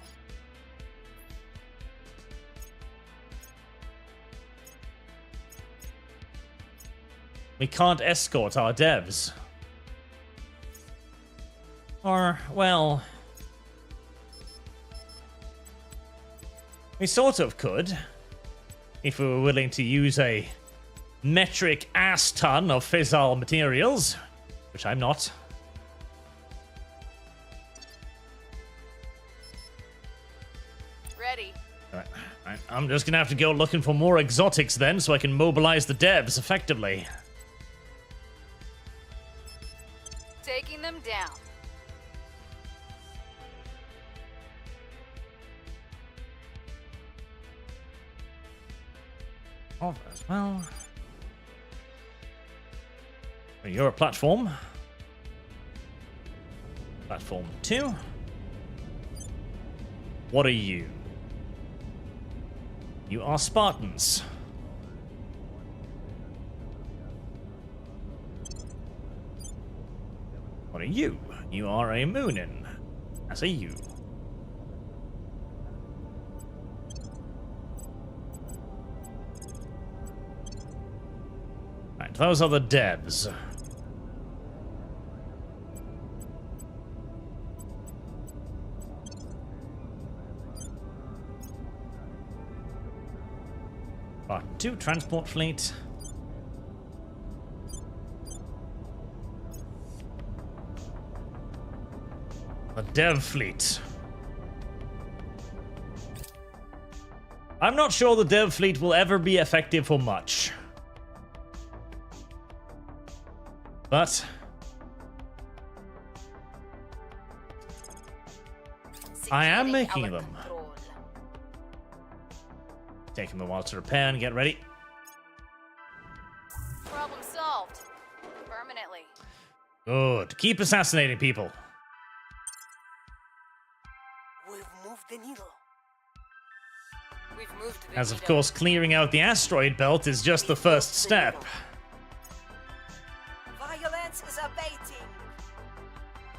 We can't escort our devs. Or, well... we sort of could. If we were willing to use a metric ass ton of fissile materials. Which I'm not. Ready. I'm just gonna have to go looking for more exotics then, so I can mobilize the devs effectively. Taking them down. Off as well. You're a platform. Platform 2. What are you? You are Spartans. What are you? You are a Moonin. As a you. Right, those are the devs. Part 2, transport fleet. The dev fleet. I'm not sure the dev fleet will ever be effective for much. But I am making them. Taking the while to repair and get ready. Problem solved. Permanently. Good. Keep assassinating people. We've moved the needle. We've moved the As of needle. course, clearing out the asteroid belt is just the first step. Violence is abating.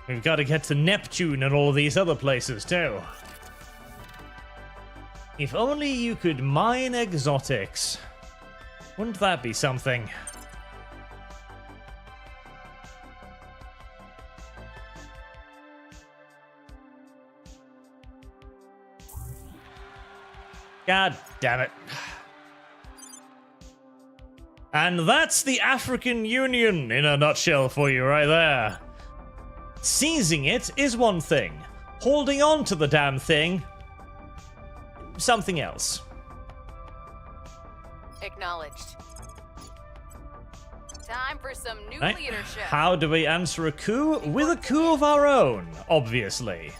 We've got to get to Neptune and all these other places too. If only you could mine exotics. Wouldn't that be something? God damn it. And that's the African Union in a nutshell for you right there. Seizing it is one thing. Holding on to the damn thing, something else. Acknowledged. Time for some new Right. leadership. How do we answer a coup? With a coup of our own, obviously.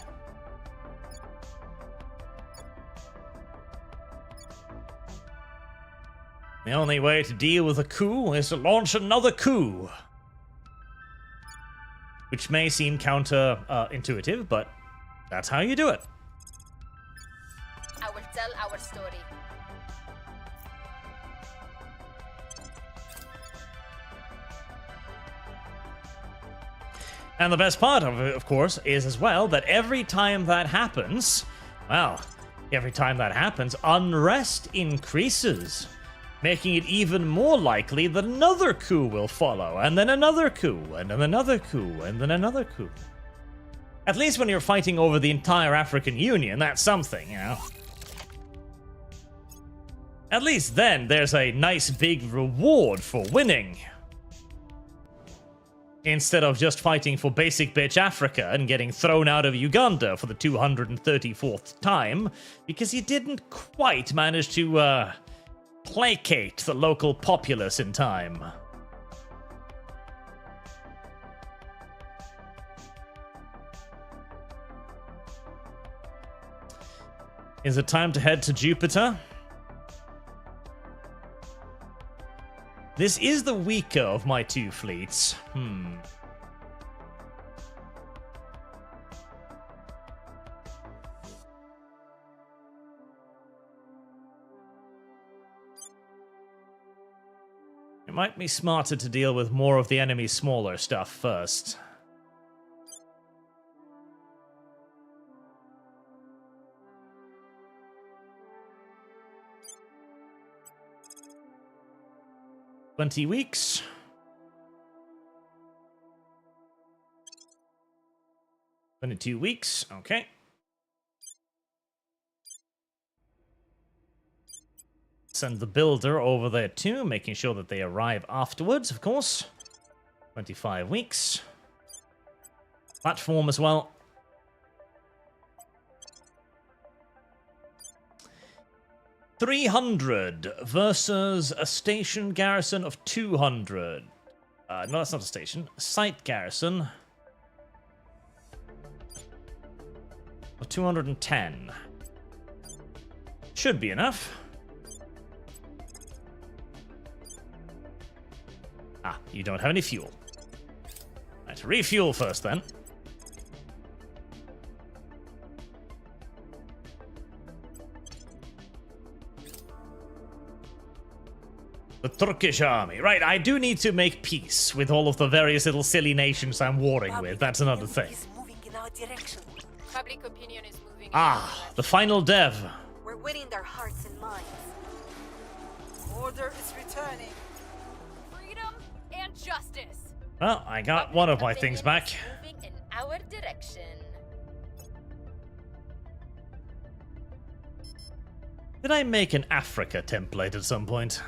The only way to deal with a coup is to launch another coup. Which may seem counter-intuitive, but that's how you do it. I will tell our story. And the best part of it, of course, is as well that every time that happens, well, every time that happens, unrest increases, making it even more likely that another coup will follow, and then another coup, and then another coup, and then another coup. At least when you're fighting over the entire African Union, that's something, you know. At least then there's a nice big reward for winning. Instead of just fighting for basic bitch Africa and getting thrown out of Uganda for the 234th time, because you didn't quite manage to, placate the local populace in time. Is it time to head to Jupiter? This is the weaker of my two fleets. It might be smarter to deal with more of the enemy's smaller stuff first. "20 weeks. "22 weeks, okay. Send the builder over there too, making sure that they arrive afterwards, of course. 25 weeks. Platform as well. $300 versus a station garrison of 200. No, that's not a station. A site garrison of 210. Should be enough. you don't have any fuel. Right, refuel first then. The Turkish army. Right, I do need to make peace with all of the various little silly nations I'm warring with. That's another thing. Is moving in our direction. Public opinion is moving. Ah, the final dev. We're winning their hearts and minds. Order is returning. Freedom and justice. Well, I got one of my things Opinion back. is moving in our direction. Did I make an Africa template at some point?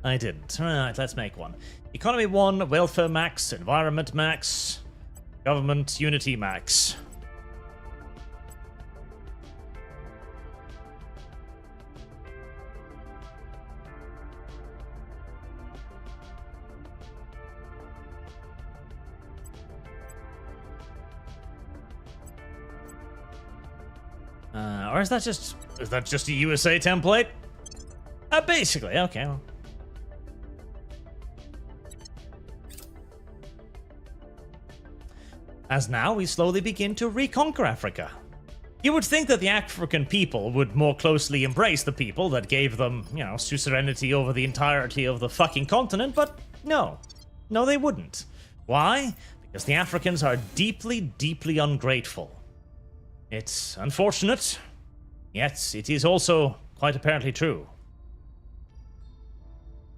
I didn't. Right, let's make one. Economy 1, welfare max, environment max, government unity max. Or is that just a USA template? Basically, okay. Well. As now we slowly begin to reconquer Africa. You would think that the African people would more closely embrace the people that gave them, you know, suzerainty over the entirety of the fucking continent, but no. No, they wouldn't. Why? Because the Africans are deeply, deeply ungrateful. It's unfortunate, yet it is also quite apparently true.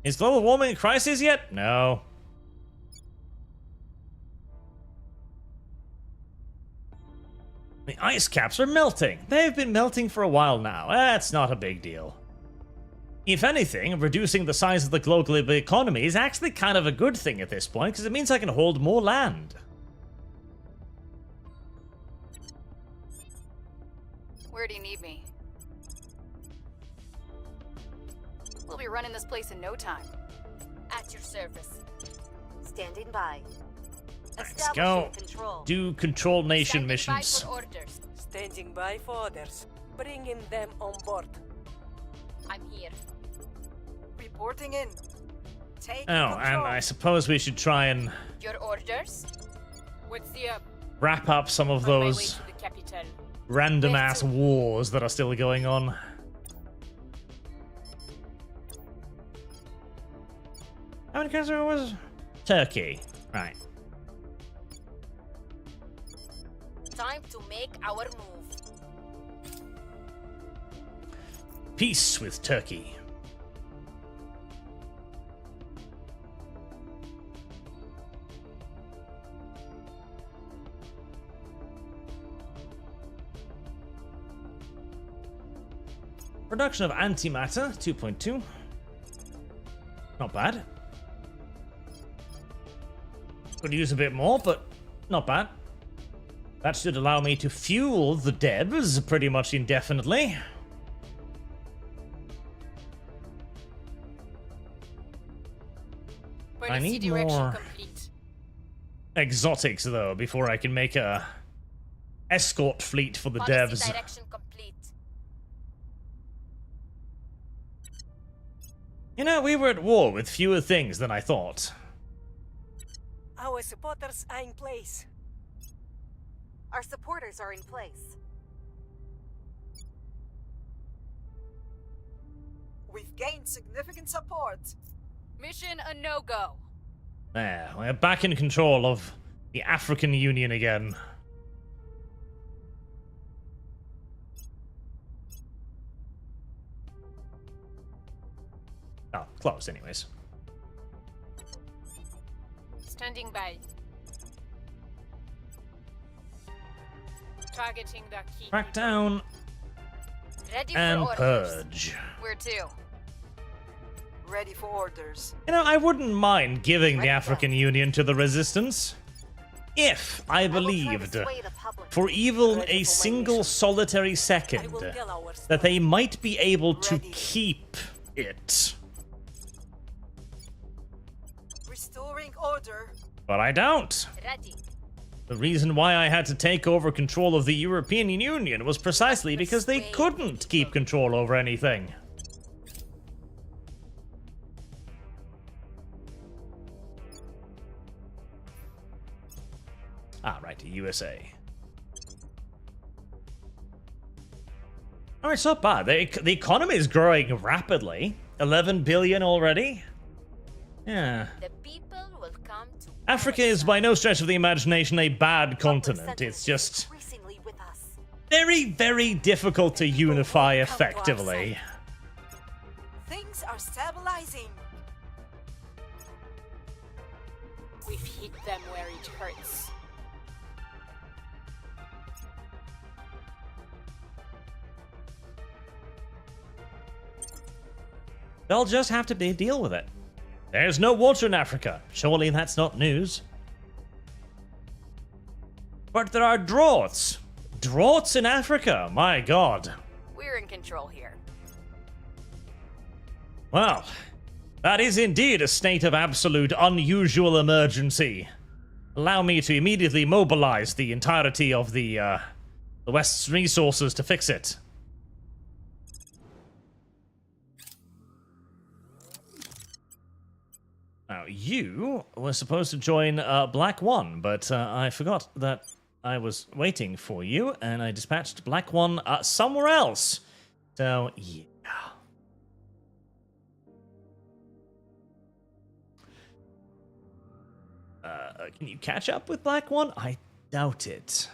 Is global warming a crisis yet? No. The ice caps are melting. They've been melting for a while now. That's not a big deal. If anything, reducing the size of the global economy is actually kind of a good thing at this point, because it means I can hold more land. Where do you need me? We'll be running this place in no time. At your service. Standing by. Let's go. Control. Do control nation Standing by missions. for orders. Standing by for orders. Bringing them on board. I'm here. Reporting in. Take Oh, and I suppose we should try and Your orders? What's the wrap up some of on my way those to the capital. random Where ass to? wars that are still going on. How many countries was Turkey? Right. Time to make our move. Peace with Turkey. Production of antimatter 2.2. Not bad. Could use a bit more, but not bad. That should allow me to fuel the devs pretty much indefinitely. I need more Complete. exotics though before I can make a escort fleet for the Policy devs. direction complete. You know, we were at war with fewer things than I thought. Our supporters are in place. Our supporters are in place. We've gained significant support. Mission a no-go. There, we're back in control of the African Union again. Oh, close anyways. Standing by. Targeting the key. Crack down Ready and for orders. purge. Where to? Ready for orders. You know, I wouldn't mind giving the Right African Union to the Resistance if I will try to believed, sway the public. for even Ready a for my single mission. solitary I second, will tell our that they story. might be able to Ready. keep it. Restoring order. But I don't. Ready. The reason why I had to take over control of the European Union was precisely because they couldn't keep control over anything. Ah, right, USA. Oh, it's not bad. The economy is growing rapidly. 11 billion already. Yeah. The people will come to Africa our is side. by no stretch of the imagination a bad continent. Percentage It's just increasingly with us. very, very difficult to unify Come to our effectively. side. Things are stabilizing. We've hit them where it hurts. They'll just have to deal with it. There's no water in Africa. Surely that's not news. But there are droughts. Droughts in Africa, my god. We're in control here. Well, that is indeed a state of absolute unusual emergency. Allow me to immediately mobilize the entirety of the West's resources to fix it. Now, you were supposed to join Black One, but I forgot that I was waiting for you, and I dispatched Black One somewhere else. So, yeah. Can you catch up with Black One? I doubt it.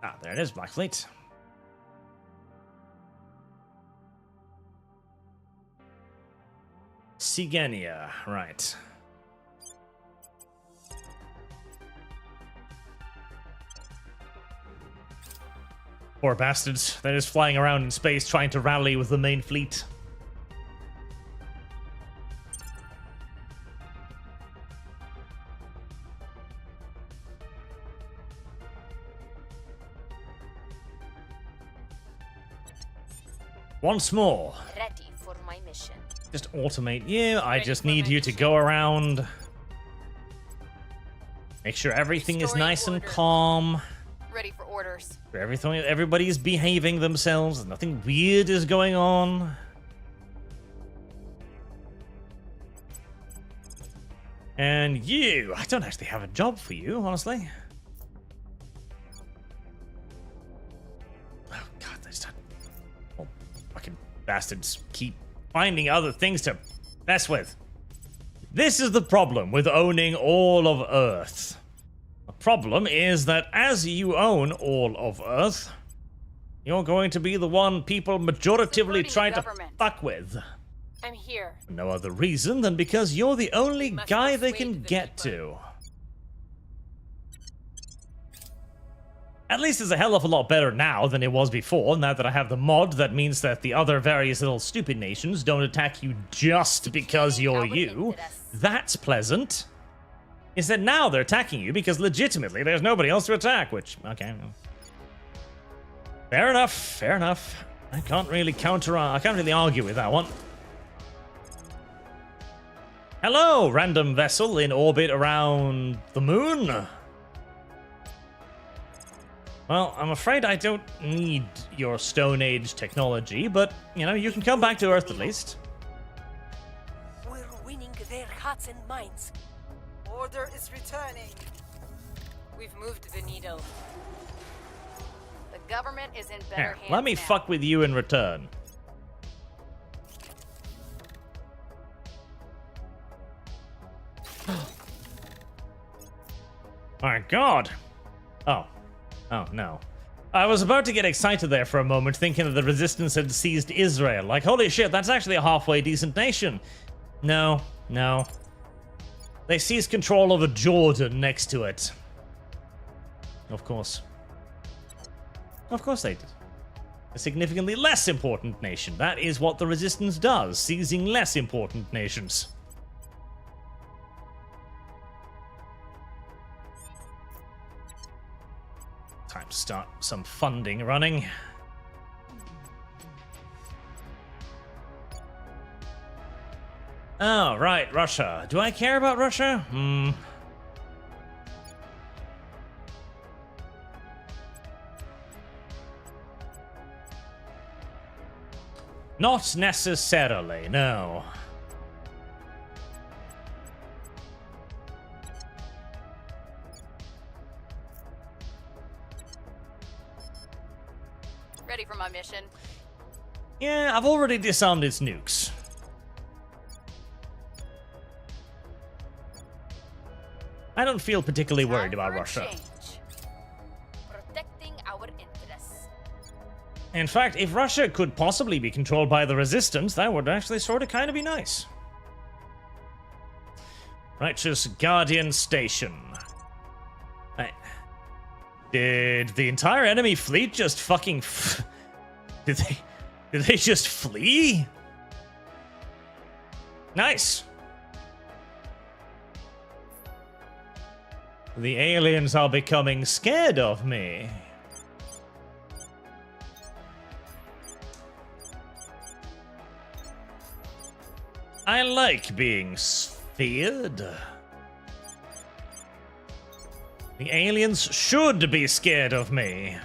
Ah, there it is, Black Fleet. Sigenia, right. Poor bastards. They're just flying around in space trying to rally with the main fleet. Once more. Ready for my mission. Just automate you. I Ready just for need my you to mission. go around. Make sure everything is Restoring nice and order. calm. Ready for orders. Everybody is behaving themselves. Nothing weird is going on. And you, I don't actually have a job for you, honestly. Oh god, there's that. Oh, fucking bastards keep finding other things to mess with. This is the problem with owning all of Earth. The problem is that as you own all of Earth, you're going to be the one people majoritively Subverting try the to government. fuck with. I'm here. For no other reason than because you're the only must guy they persuade can the get people. to. At least it's a hell of a lot better now than it was before. Now that I have the mod, that means that the other various little stupid nations don't attack you just because you're our you. interests. That's pleasant. Is that now they're attacking you because legitimately there's nobody else to attack, which, okay. Fair enough, fair enough. I can't really argue with that one. Hello, random vessel in orbit around the moon. Well, I'm afraid I don't need your Stone Age technology, but, you know, you can come back to Earth at least. We're winning their hearts and minds. Order is returning. We've moved the needle. The government is in better Here, hands let me now. fuck with you in return. My god! Oh. Oh, no. I was about to get excited there for a moment, thinking that the Resistance had seized Israel. Like, holy shit, that's actually a halfway decent nation. No, no. They seized control over Jordan next to it. Of course. Of course they did. A significantly less important nation. That is what the Resistance does, seizing less important nations. Time to start some funding running. Oh, right, Russia. Do I care about Russia? Not necessarily, no. Ready for my mission. Yeah, I've already disarmed its nukes. I don't feel particularly worried about Russia. Protecting our interests. In fact, if Russia could possibly be controlled by the resistance, that would actually sort of kind of be nice. Righteous Guardian Station. Right. Did the entire enemy fleet just fucking... Did they just flee? Nice. The aliens are becoming scared of me. I like being feared. The aliens should be scared of me.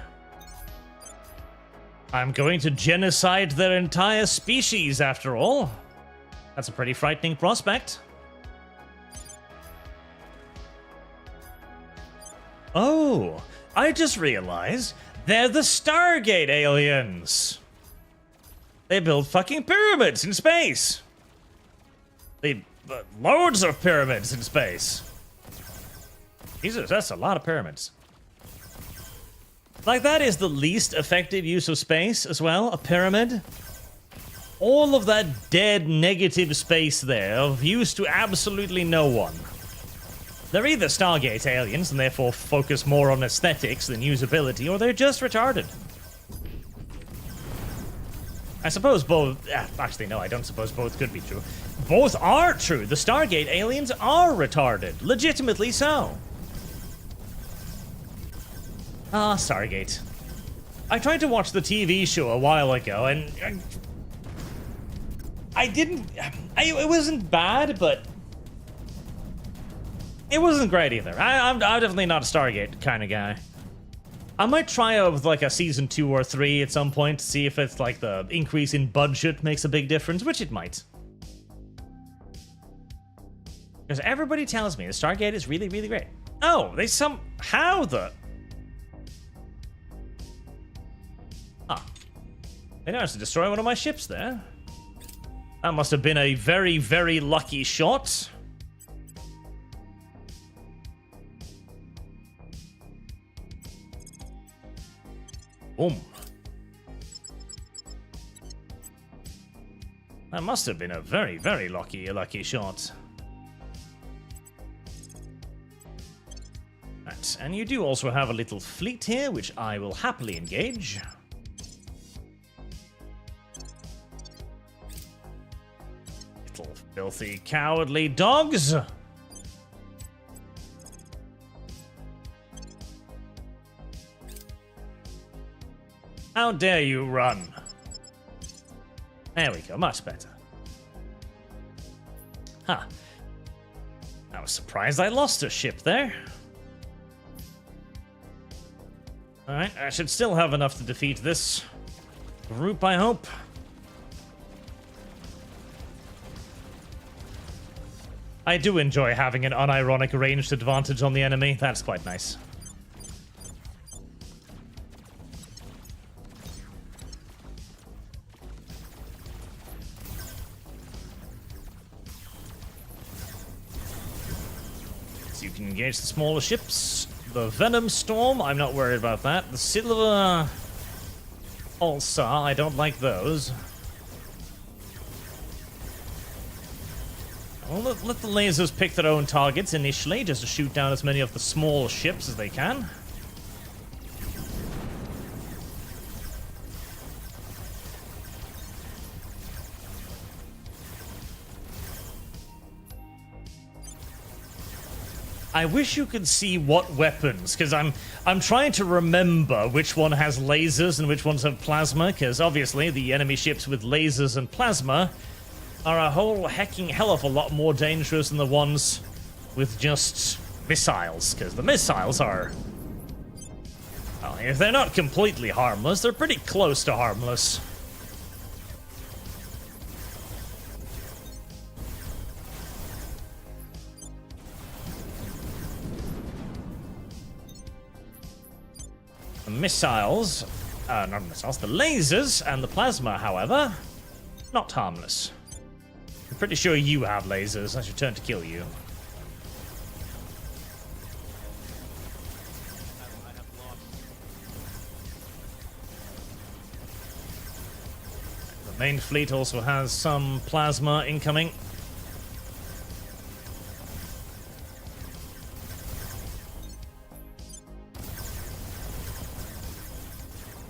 I'm going to genocide their entire species, after all. That's a pretty frightening prospect. Oh, I just realized they're the Stargate aliens. They build fucking pyramids in space. They loads of pyramids in space. Jesus, that's a lot of pyramids. Like, that is the least effective use of space as well, a pyramid. All of that dead negative space there of use to absolutely no one. They're either Stargate aliens and therefore focus more on aesthetics than usability, or they're just retarded. I suppose both... actually, no, I don't suppose both could be true. Both are true. The Stargate aliens are retarded. Legitimately so. Ah, Stargate. I tried to watch the TV show a while ago, and... I didn't... it wasn't bad, but... It wasn't great either. I'm definitely not a Stargate kind of guy. I might try out with like a season 2 or 3 at some point to see if it's like the increase in budget makes a big difference, which it might. Because everybody tells me the Stargate is really, really great. Oh, they somehow the... Huh. They managed to destroy one of my ships there. That must have been a very, very lucky shot. Boom. That must have been a very, very lucky shot. Right, and you do also have a little fleet here, which I will happily engage. Little filthy, cowardly dogs. How dare you run? There we go, much better. Huh. I was surprised I lost a ship there. Alright, I should still have enough to defeat this group, I hope. I do enjoy having an unironic ranged advantage on the enemy. That's quite nice. You can engage the smaller ships. The Venom Storm, I'm not worried about that. The Silver Pulsar, I don't like those. Well, let the lasers pick their own targets initially, just to shoot down as many of the small ships as they can. I wish you could see what weapons, because I'm trying to remember which one has lasers and which ones have plasma, because obviously the enemy ships with lasers and plasma are a whole hecking hell of a lot more dangerous than the ones with just missiles, because the missiles are... Well, if they're not completely harmless, they're pretty close to harmless. The missiles, not missiles, the lasers and the plasma, however, not harmless. I'm pretty sure you have lasers. I should turn to kill you. The main fleet also has some plasma incoming.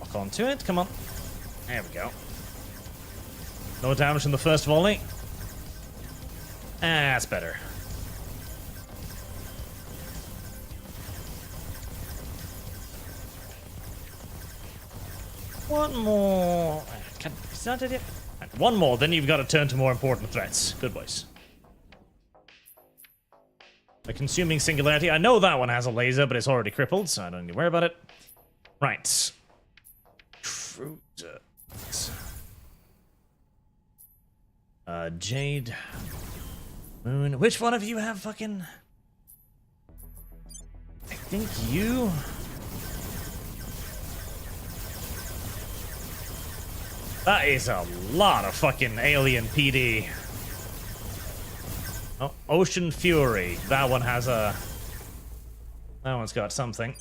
Lock onto it, come on. There we go. No damage from the first volley. That's better. One more. Is that it? One more, then you've got to turn to more important threats. Good boys. The consuming singularity. I know that one has a laser, but it's already crippled, so I don't need to worry about it. Right. Jade. Moon. Which one of you have fucking... I think you... That is a lot of fucking alien PD. Oh, Ocean Fury. That one has a... That one's got something.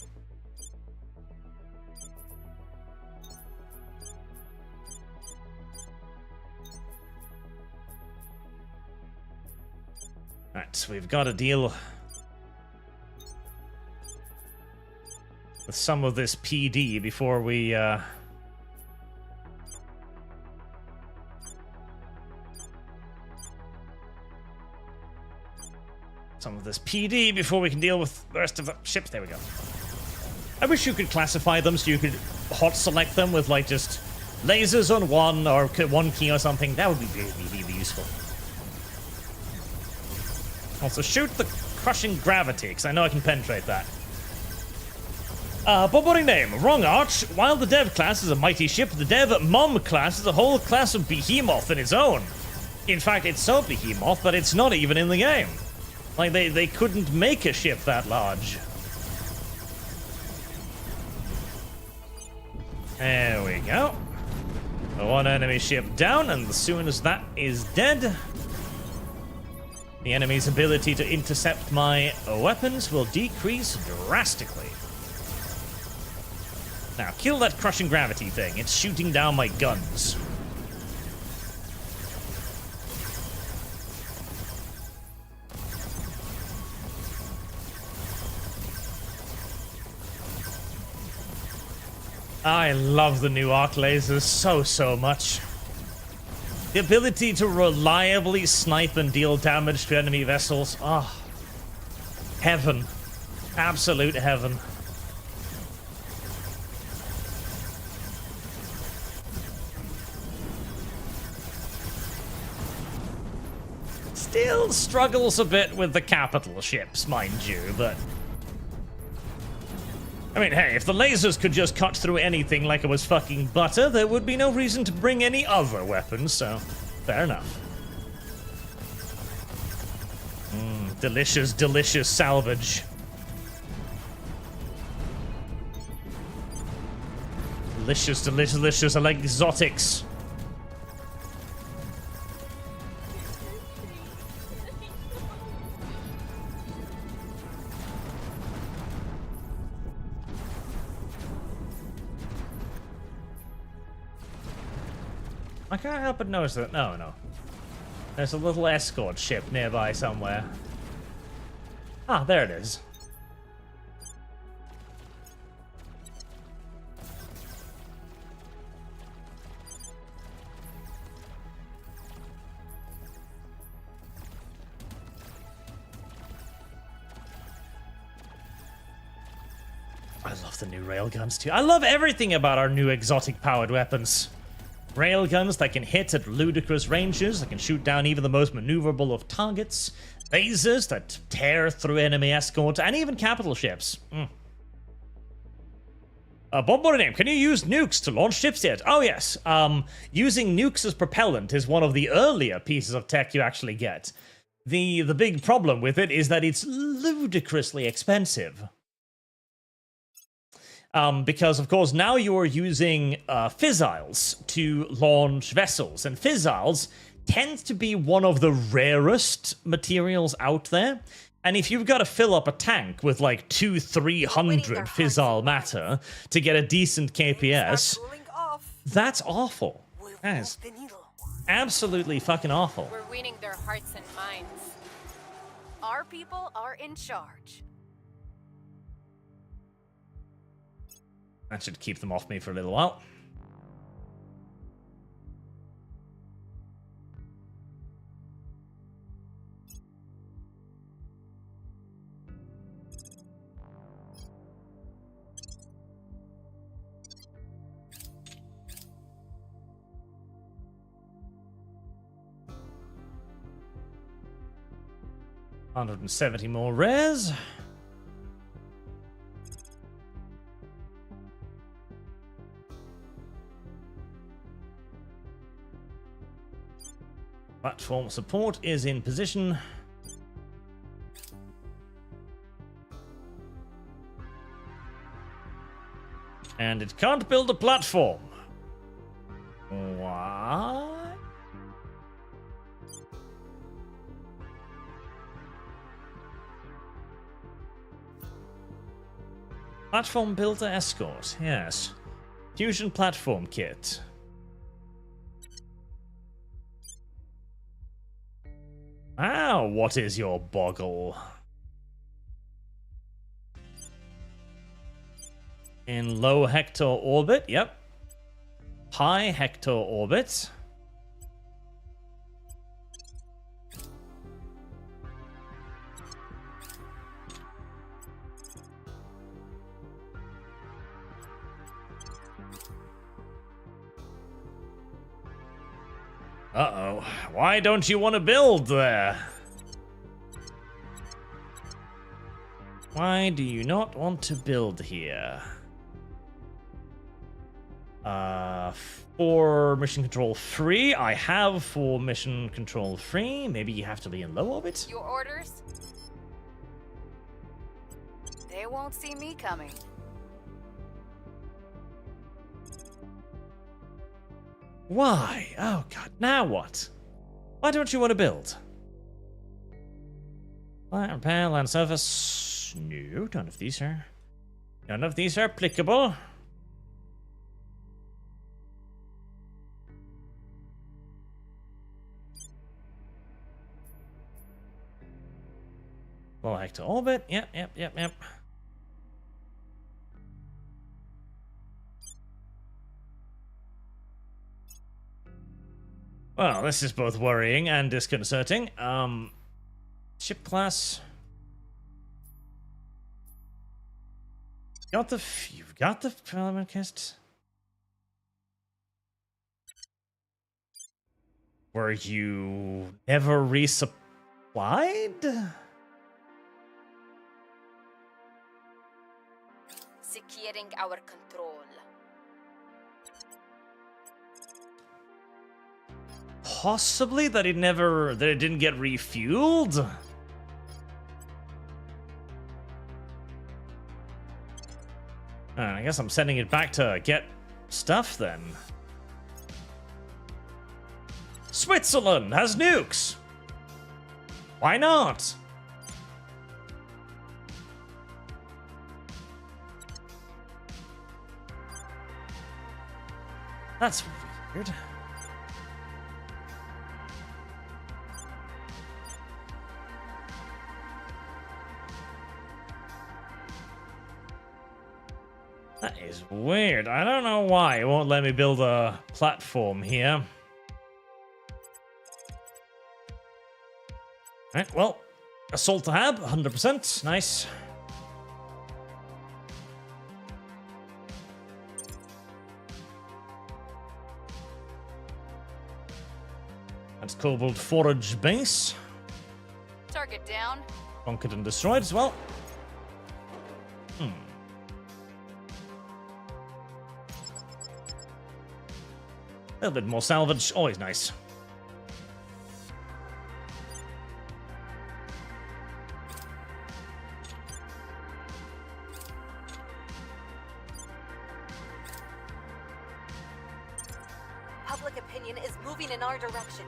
Right, so we've got to deal with some of this PD before we, some of this PD before we can deal with the rest of the ships. There we go. I wish you could classify them so you could hot select them with, like, just lasers on one or one key or something. That would be really useful. Also, shoot the crushing gravity, because I know I can penetrate that. Boring name, wrong arch. While the dev class is a mighty ship, the dev mom class is a whole class of behemoth in its own. In fact, it's so behemoth that it's not even in the game. Like, they couldn't make a ship that large. There we go. One enemy ship down, and as soon as that is dead... The enemy's ability to intercept my weapons will decrease drastically. Now, kill that crushing gravity thing. It's shooting down my guns. I love the new arc lasers so much. The ability to reliably snipe and deal damage to enemy vessels. Ah, oh, heaven. Absolute heaven. Still struggles a bit with the capital ships, mind you, but... I mean, hey, if the lasers could just cut through anything like it was fucking butter, there would be no reason to bring any other weapons, so fair enough. Delicious, delicious salvage. Delicious, delicious, delicious. I like exotics. I can't help but notice that. No. There's a little escort ship nearby somewhere. Ah, there it is. I love the new railguns too. I love everything about our new exotic powered weapons. Railguns that can hit at ludicrous ranges, that can shoot down even the most maneuverable of targets, lasers that tear through enemy escorts, and even capital ships. Bombarding name, can you use nukes to launch ships yet? Oh yes, using nukes as propellant is one of the earlier pieces of tech you actually get. The big problem with it is that it's ludicrously expensive. Because, of course, now you're using fissiles to launch vessels, and fissiles tend to be one of the rarest materials out there. And if you've got to fill up a tank with like 200-300 fissile matter to get a decent KPS, that's awful. That is absolutely fucking awful. We're winning their hearts and minds. Our people are in charge. That should keep them off me for a little while. $170 more rares. Platform support is in position. And it can't build a platform. What? Platform builder escort, yes. Fusion platform kit. Ah, what is your boggle? In low Hector orbit, yep. High Hector orbit. Uh-oh. Why don't you want to build there? Why do you not want to build here? For mission control free, I have for mission control free. Maybe you have to be in low orbit? Your orders? They won't see me coming. Why? Oh god, now what? Why don't you want to build? Land repair, land surface. No, none of these are. None of these are applicable. Low Hector orbit. Yep. Well, this is both worrying and disconcerting. Ship class. You've got the element kit. Were you never resupplied? Securing our control. Possibly that it didn't get refueled? I guess I'm sending it back to get stuff then. Switzerland has nukes! Why not? That's weird. That is weird. I don't know why it won't let me build a platform here. Alright, well, assault to hab, 100%. Nice. That's Cobalt Forage Base. Target down. Conquered and destroyed as well. A little bit more salvage, always nice. public opinion is moving in our direction.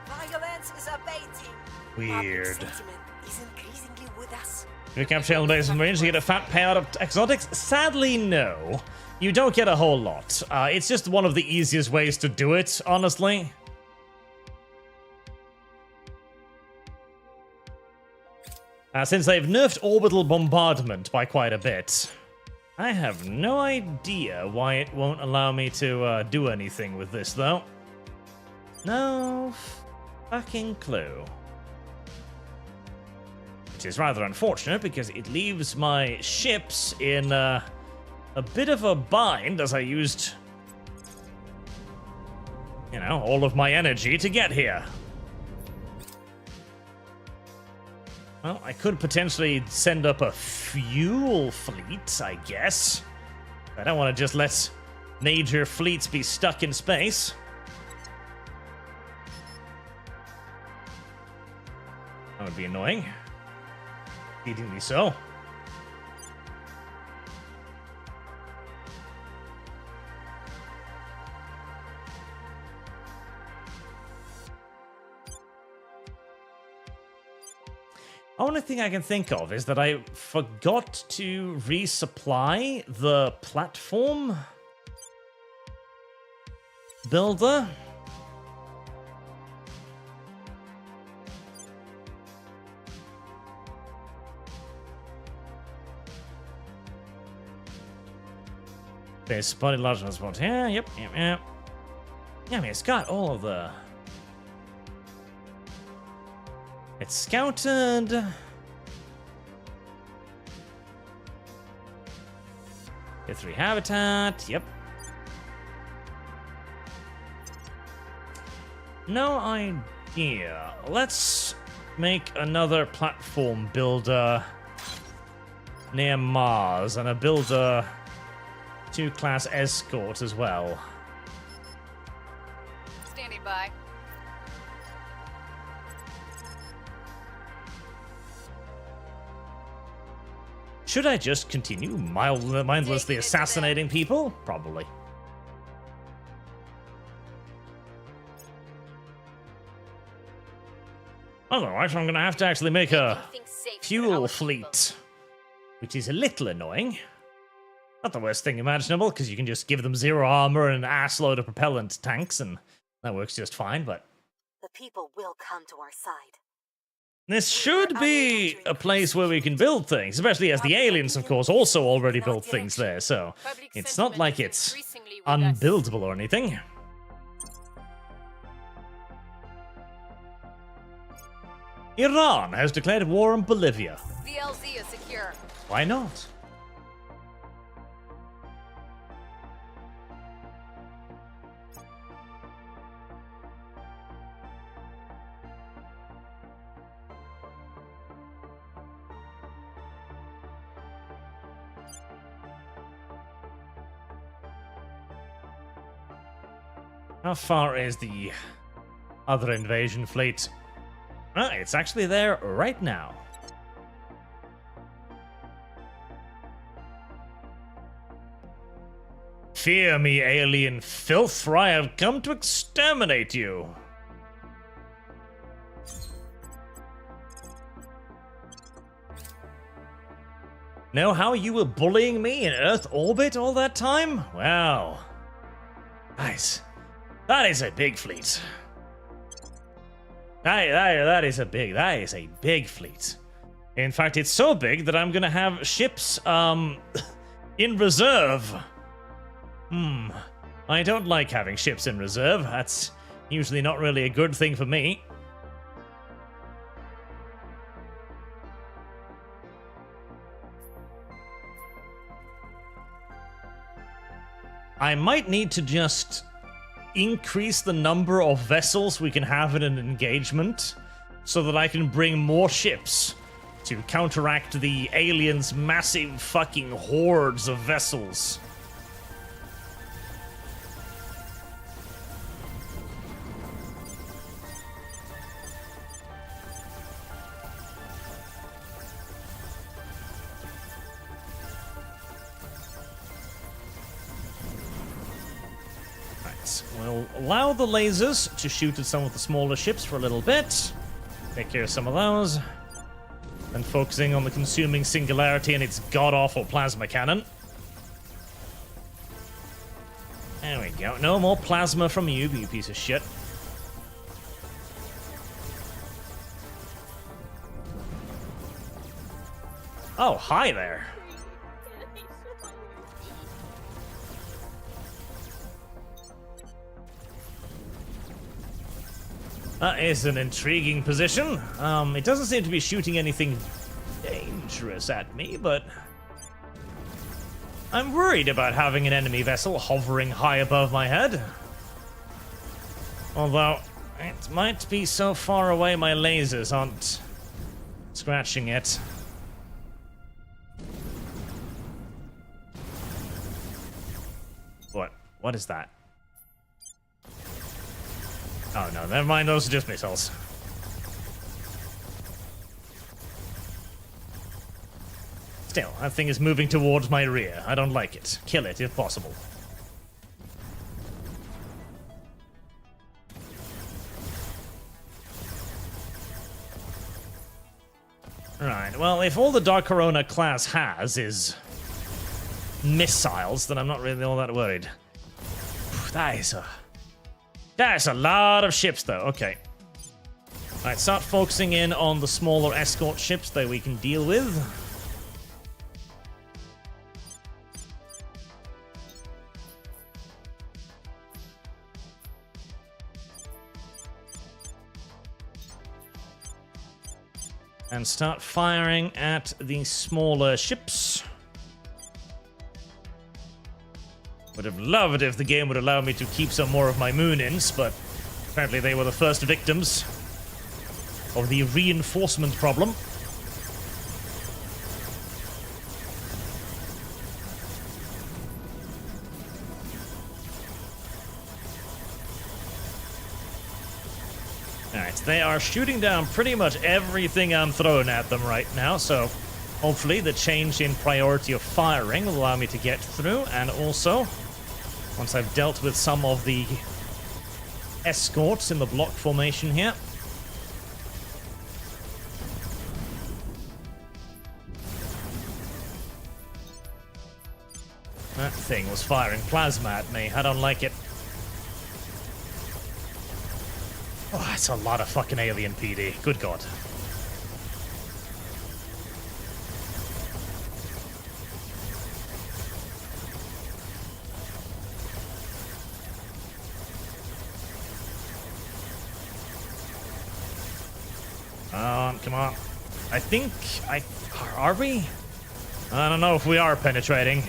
Violence is abating. Weird. Public sentiment is increasingly with us. If you capture alien base in range, you get a fat payout of exotics? Sadly, no. You don't get a whole lot. It's just one of the easiest ways to do it, honestly. Since they've nerfed orbital bombardment by quite a bit, I have no idea why it won't allow me to do anything with this, though. No fucking clue. Which is rather unfortunate, because it leaves my ships in a bit of a bind, as I used, you know, all of my energy to get here. Well, I could potentially send up a fuel fleet, I guess. I don't want to just let major fleets be stuck in space. That would be annoying. Exceedingly so. Only thing I can think of is that I forgot to resupply the platform builder. There's spotted large spot. Yeah, yep. Yeah, I mean, it's got all of the... It's scouted. Get 3 habitat. Yep. No idea. Let's make another platform builder near Mars and a builder 2-class escort as well. Standing by. Should I just continue mindlessly assassinating people? Probably. Otherwise, I'm going to have to actually make a fuel fleet, which is a little annoying. Not the worst thing imaginable, because you can just give them 0 armor and an assload of propellant tanks, and that works just fine, but... The people will come to our side. This should be a place where we can build things, especially as the aliens, of course, also already built things there, so it's not like it's unbuildable or anything. Iran has declared war on Bolivia. VLZ is secure. Why not? How far is the other invasion fleet? Ah, it's actually there right now. Fear me, alien filth, for I have come to exterminate you. Know how you were bullying me in Earth orbit all that time? Well, nice. That is a big fleet. That is a big fleet. In fact, it's so big that I'm gonna have ships in reserve. I don't like having ships in reserve. That's usually not really a good thing for me. I might need to just increase the number of vessels we can have in an engagement so that I can bring more ships to counteract the aliens' massive fucking hordes of vessels. Alright, we'll allow the lasers to shoot at some of the smaller ships for a little bit. Take care of some of those. And focusing on the consuming singularity and its god-awful plasma cannon. There we go. No more plasma from you, you piece of shit. Oh, hi there. That is an intriguing position. It doesn't seem to be shooting anything dangerous at me, but I'm worried about having an enemy vessel hovering high above my head. Although, it might be so far away my lasers aren't scratching it. What is that? Oh no, never mind, those are just missiles. Still, that thing is moving towards my rear. I don't like it. Kill it if possible. Right, well, if all the Dark Corona class has is missiles, then I'm not really all that worried. That's a lot of ships, though. Okay. Alright, start focusing in on the smaller escort ships that we can deal with. And start firing at the smaller ships. Would have loved if the game would allow me to keep some more of my moon-ins, but apparently they were the first victims of the reinforcement problem. Alright, they are shooting down pretty much everything I'm throwing at them right now, so hopefully the change in priority of firing will allow me to get through, and also once I've dealt with some of the escorts in the block formation here. That thing was firing plasma at me. I don't like it. Oh, it's a lot of fucking alien PD. Good God. Come on. I think are we? I don't know if we are penetrating.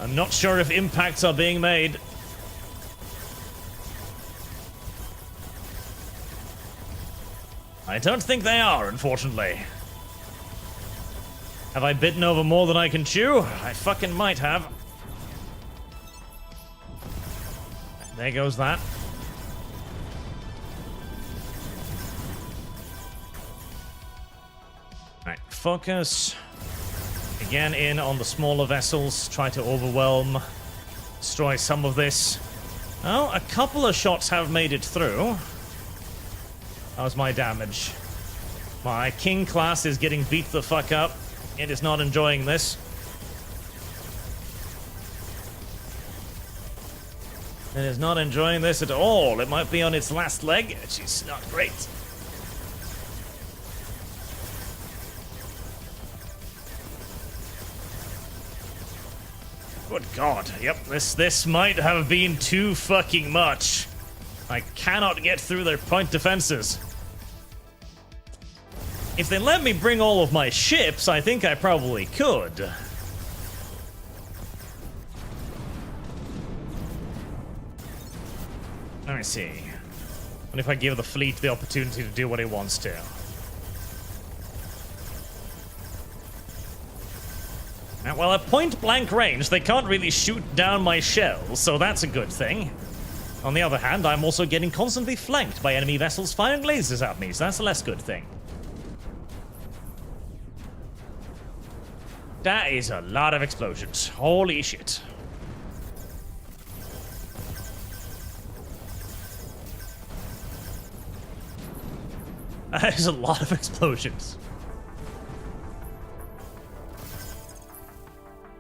I'm not sure if impacts are being made. I don't think they are, unfortunately. Have I bitten over more than I can chew? I fucking might have. There goes that. Alright, focus. Again in on the smaller vessels. Try to overwhelm. Destroy some of this. Oh, a couple of shots have made it through. How's my damage? My King class is getting beat the fuck up. It is not enjoying this. It is not enjoying this at all. It might be on its last leg, which is not great. Good God. Yep, this might have been too fucking much. I cannot get through their point defenses. If they let me bring all of my ships, I think I probably could. Let me see. What if I give the fleet the opportunity to do what it wants to? Now, well, at point-blank range, they can't really shoot down my shells, so that's a good thing. On the other hand, I'm also getting constantly flanked by enemy vessels firing lasers at me, so that's a less good thing. That is a lot of explosions. Holy shit. There's a lot of explosions.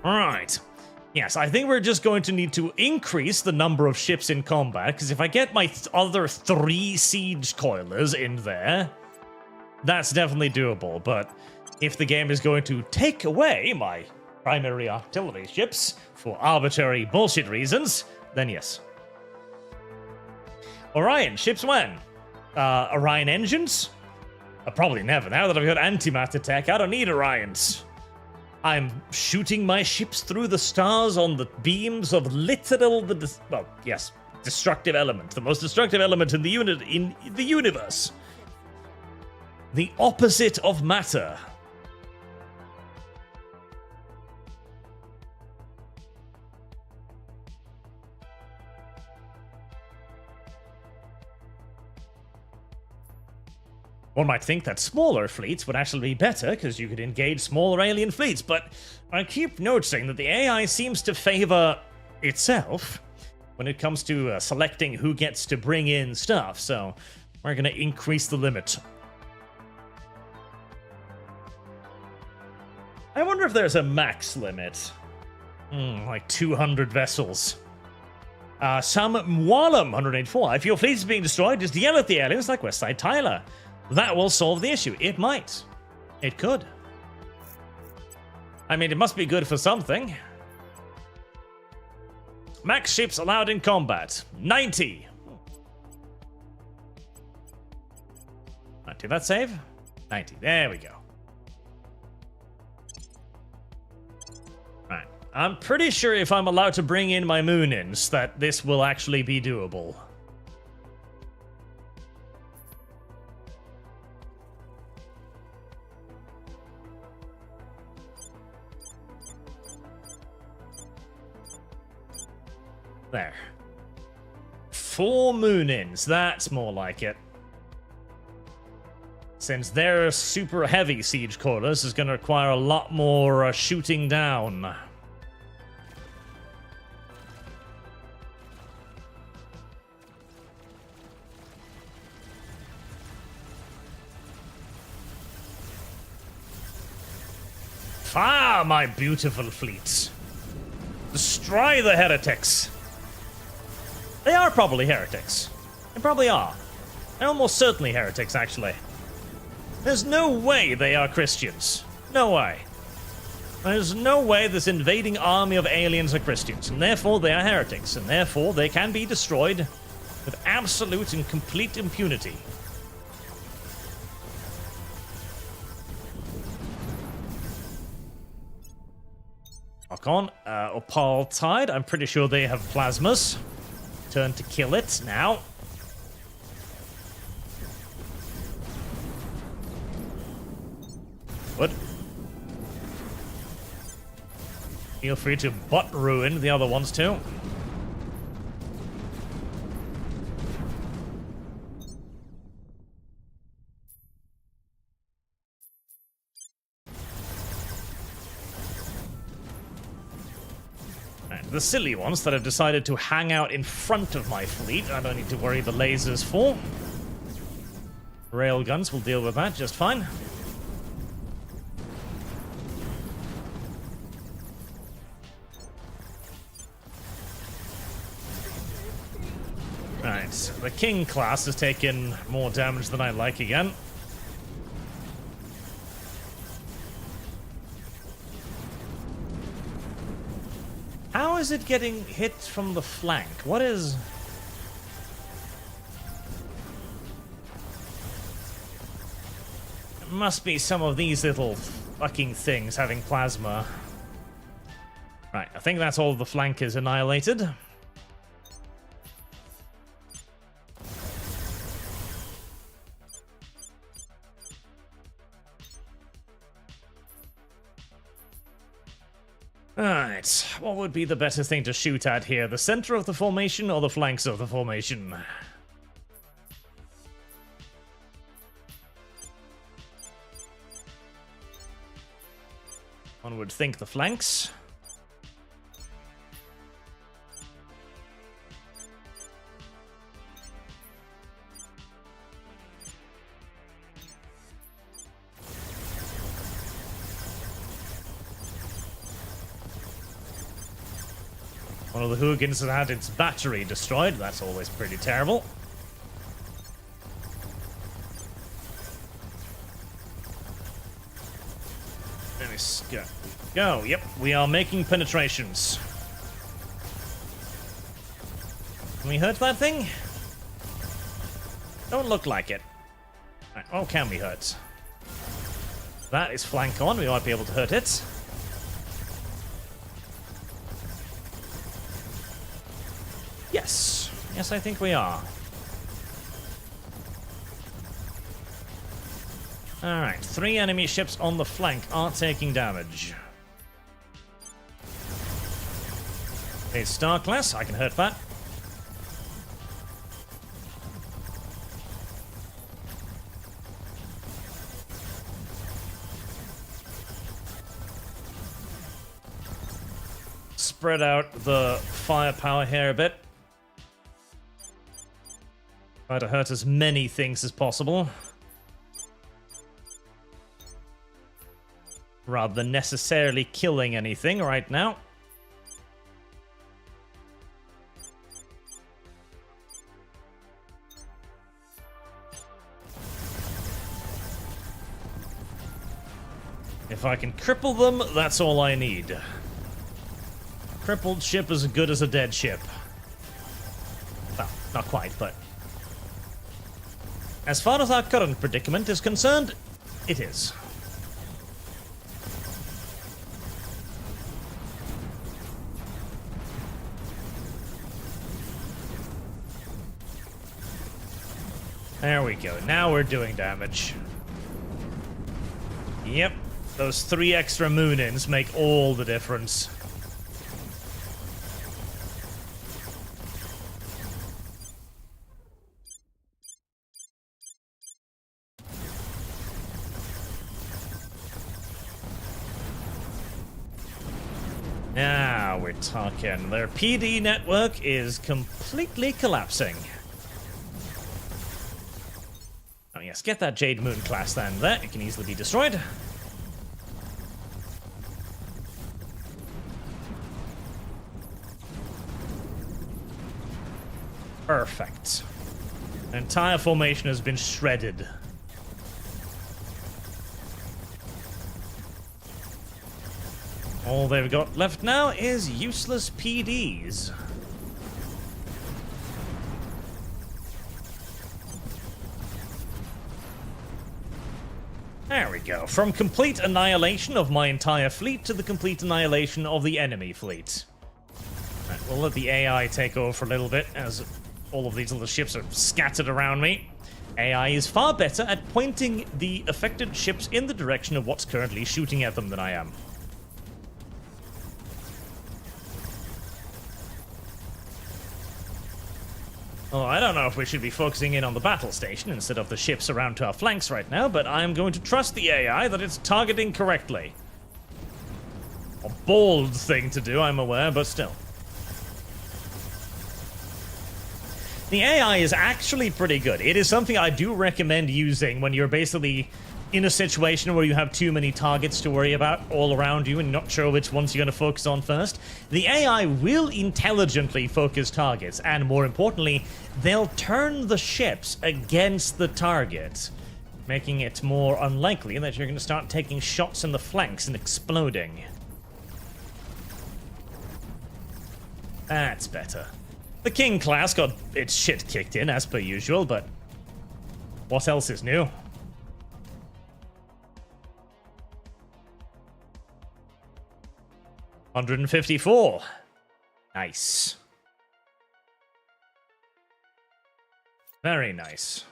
Alright. Yes, I think we're just going to need to increase the number of ships in combat, because if I get my other 3 siege coilers in there, that's definitely doable. But if the game is going to take away my primary artillery ships for arbitrary bullshit reasons, then yes. Orion, ships when? Orion engines? Probably never. Now that I've got antimatter tech, I don't need Orions. I'm shooting my ships through the stars on the beams of destructive element. The most destructive element in the universe. The opposite of matter. One might think that smaller fleets would actually be better, because you could engage smaller alien fleets, but I keep noticing that the AI seems to favor itself when it comes to selecting who gets to bring in stuff, so we're going to increase the limit. I wonder if there's a max limit. Like 200 vessels. Sam Mwalum, 184. If your fleet is being destroyed, just yell at the aliens like Westside Tyler. That will solve the issue. It might. It could. I mean, it must be good for something. Max ships allowed in combat. 90. Did that save? 90. There we go. Right. I'm pretty sure if I'm allowed to bring in my moon-ins, that this will actually be doable. There. 4 moon-ins, that's more like it. Since their super heavy siege coilers is going to require a lot more shooting down. Fire, my beautiful fleets. Destroy the heretics. They are probably heretics. They probably are. They're almost certainly heretics, actually. There's no way they are Christians. No way. There's no way this invading army of aliens are Christians, and therefore they are heretics, and therefore they can be destroyed with absolute and complete impunity. Lock on. Opal Tide. I'm pretty sure they have plasmas. Turn to kill it now. What? Feel free to butt ruin the other ones too. The silly ones that have decided to hang out in front of my fleet, I don't need to worry the lasers for. Railguns will deal with that just fine. Right, the King class has taken more damage than I like again. How is it getting hit from the flank? What is... It must be some of these little fucking things having plasma. Right, I think that's all the flank is annihilated. Alright, what would be the better thing to shoot at here? The center of the formation or the flanks of the formation? One would think the flanks. One of the hooligans has had its battery destroyed. That's always pretty terrible. Let me go. Yep, we are making penetrations. Can we hurt that thing? Don't look like it. Right, oh, can we hurt? That is flank on. We might be able to hurt it. Yes. Yes, I think we are. Alright, 3 enemy ships on the flank are taking damage. It's Star Class, I can hurt that. Spread out the firepower here a bit. Try to hurt as many things as possible. Rather than necessarily killing anything right now. If I can cripple them, that's all I need. Crippled ship is as good as a dead ship. Well, not quite, but... as far as our current predicament is concerned, it is. There we go. Now we're doing damage. Yep. Those 3 extra moon-ins make all the difference. Now we're talking. Their PD network is completely collapsing. Oh yes, get that Jade Moon class then there. It can easily be destroyed. Perfect. The entire formation has been shredded. All they've got left now is useless PDs. There we go. From complete annihilation of my entire fleet to the complete annihilation of the enemy fleet. Right, we'll let the AI take over for a little bit as all of these little ships are scattered around me. AI is far better at pointing the affected ships in the direction of what's currently shooting at them than I am. Well, I don't know if we should be focusing in on the battle station instead of the ships around to our flanks right now, but I'm going to trust the AI that it's targeting correctly. A bold thing to do, I'm aware, but still. The AI is actually pretty good. It is something I do recommend using when you're basically in a situation where you have too many targets to worry about all around you and not sure which ones you're going to focus on first. The AI will intelligently focus targets, and more importantly, they'll turn the ships against the target, making it more unlikely that you're going to start taking shots in the flanks and exploding. That's better. The King class got its shit kicked in, as per usual, but what else is new? $154. Nice. Very nice.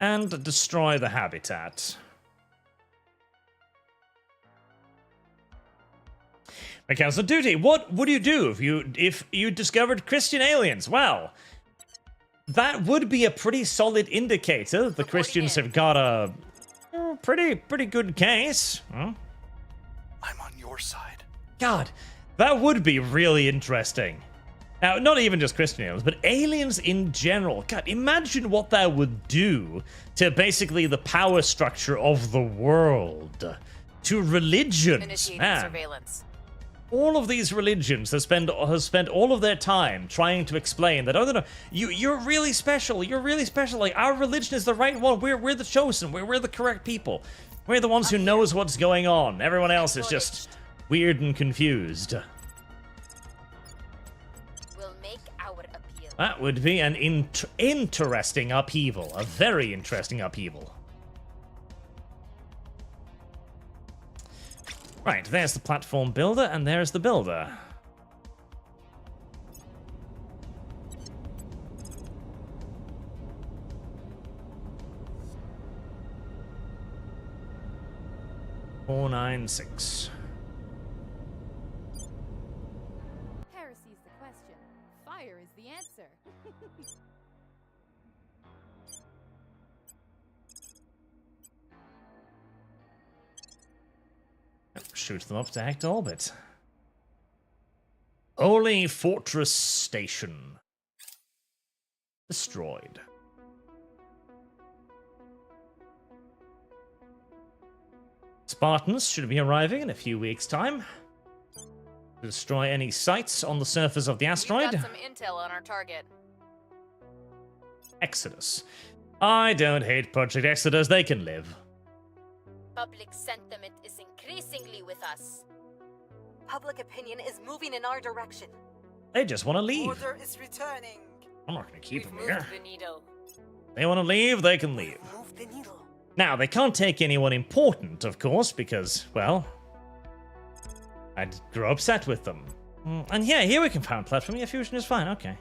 And destroy the habitat. Council duty. What would you do if you discovered Christian aliens? Well, that would be a pretty solid indicator the Christians have got a pretty good case. Huh? I'm on your side. God, that would be really interesting. Now, not even just Christian aliens, but aliens in general. God, imagine what that would do to basically the power structure of the world. to religions. Initiating Man, surveillance. all of these religions have spent all of their time trying to explain that, oh no, you're really special. You're really special. Like, our religion is the right one. We're the chosen. We're the correct people. We're the ones who knows what's going on. Everyone else is just weird and confused. We'll make our appeal. That would be an interesting upheaval. A very interesting upheaval. Right, there's the platform builder, and there's the builder. $496. Heresy's the question. Fire is the answer. Shoot them up to act orbit. Holy Fortress Station. Destroyed. Spartans should be arriving in a few weeks' time to destroy any sites on the surface of the We've asteroid. got some intel on our target. Exodus. I don't hate Project Exodus, they can live. Public sentiment is increasingly with us. Public opinion is moving in our direction. They just want to leave. Order is returning. I'm not going to keep We've them moved here. the needle. They want to leave, they can leave. Move the needle. Now, they can't take anyone important, of course, because, well, I'd grow upset with them. And yeah, here we can find platform. Yeah, fusion is fine, okay.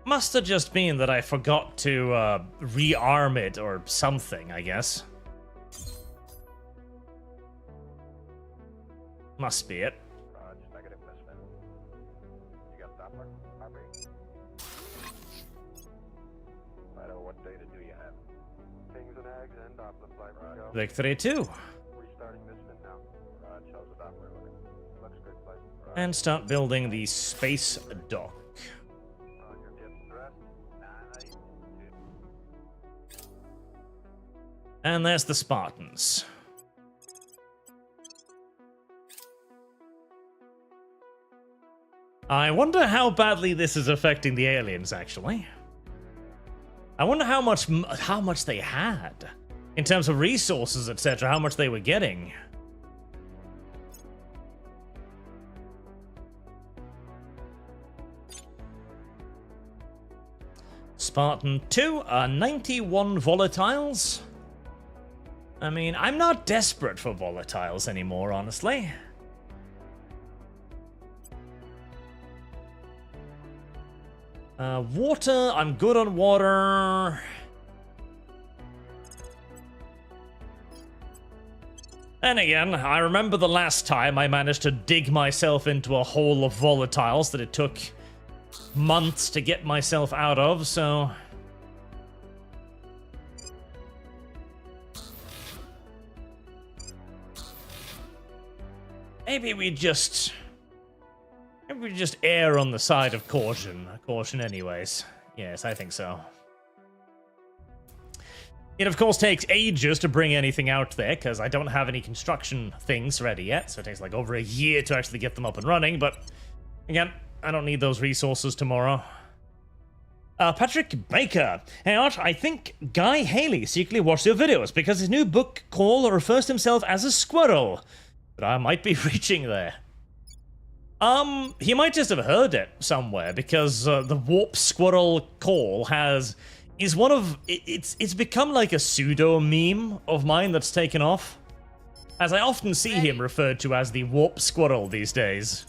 Must have just been that I forgot to rearm it or something, I guess. Must be it. Negative Misfit. You got Doppler? Copy. Righto, what data do you have? Pings and Ags and Doppler flight radar. Victory 2. Restarting Misfit now. Raj, how's the Doppler looking? Looks good, flight. Raj. And start building the space dock. On your tips and rest. 982. And there's the Spartans. I wonder how badly this is affecting the aliens, actually. I wonder how much they had. In terms of resources, etc., how much they were getting. Spartan 2, 91 volatiles. I mean, I'm not desperate for volatiles anymore, honestly. Water, I'm good on water. And again, I remember the last time I managed to dig myself into a hole of volatiles that it took months to get myself out of, so... Maybe we just err on the side of caution. Caution anyways. Yes, I think so. It, of course, takes ages to bring anything out there, because I don't have any construction things ready yet, so it takes like over a year to actually get them up and running, but again, I don't need those resources tomorrow. Patrick Baker. Hey, Arch, I think Guy Haley secretly watched your videos because his new book call refers to himself as a squirrel. But I might be reaching there. He might just have heard it somewhere, because the warp squirrel call it's become like a pseudo meme of mine that's taken off, as I often see him referred to as the warp squirrel these days.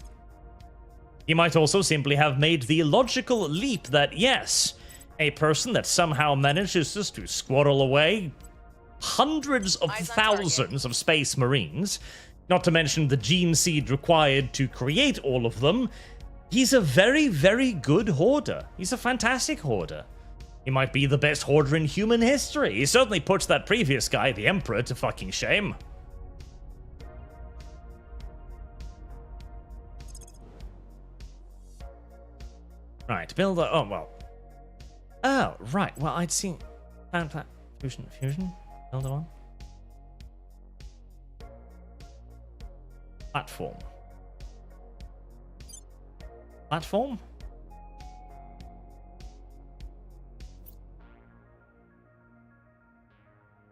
He might also simply have made the logical leap that yes, a person that somehow manages just to squirrel away hundreds of thousands of space marines, not to mention the gene seed required to create all of them, he's a very, very good hoarder. He's a fantastic hoarder. He might be the best hoarder in human history. He certainly puts that previous guy, the Emperor, to fucking shame. Right, build a... Oh, well. Oh, right. Well, I'd seen... Fusion. Build one. Platform. Platform?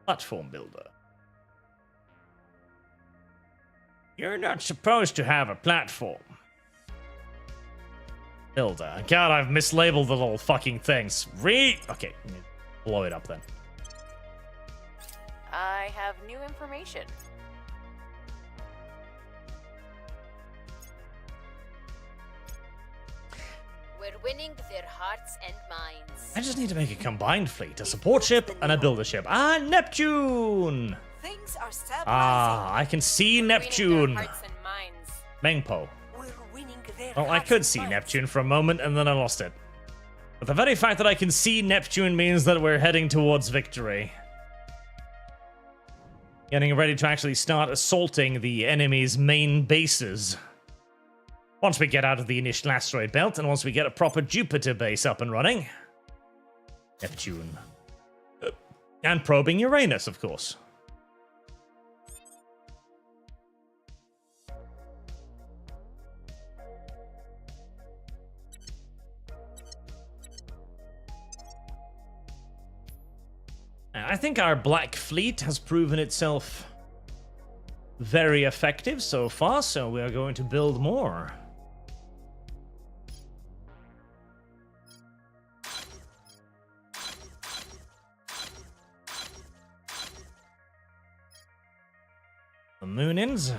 Platform builder. You're not supposed to have a platform. Builder. God, I've mislabeled the little fucking things. Okay, blow it up then. I have new information. We're winning their hearts and minds. I just need to make a combined fleet, a support ship and a builder ship. Ah, Neptune! Things are stabilizing. Ah, I can see Winning their Neptune. hearts and minds. Mengpo. We're winning their Well, I hearts could and see minds. Neptune for a moment and then I lost it. But the very fact that I can see Neptune means that we're heading towards victory. Getting ready to actually start assaulting the enemy's main bases. Once we get out of the initial asteroid belt and once we get a proper Jupiter base up and running. Neptune. And probing Uranus, of course. I think our Black Fleet has proven itself very effective so far, so we are going to build more. The Moonins.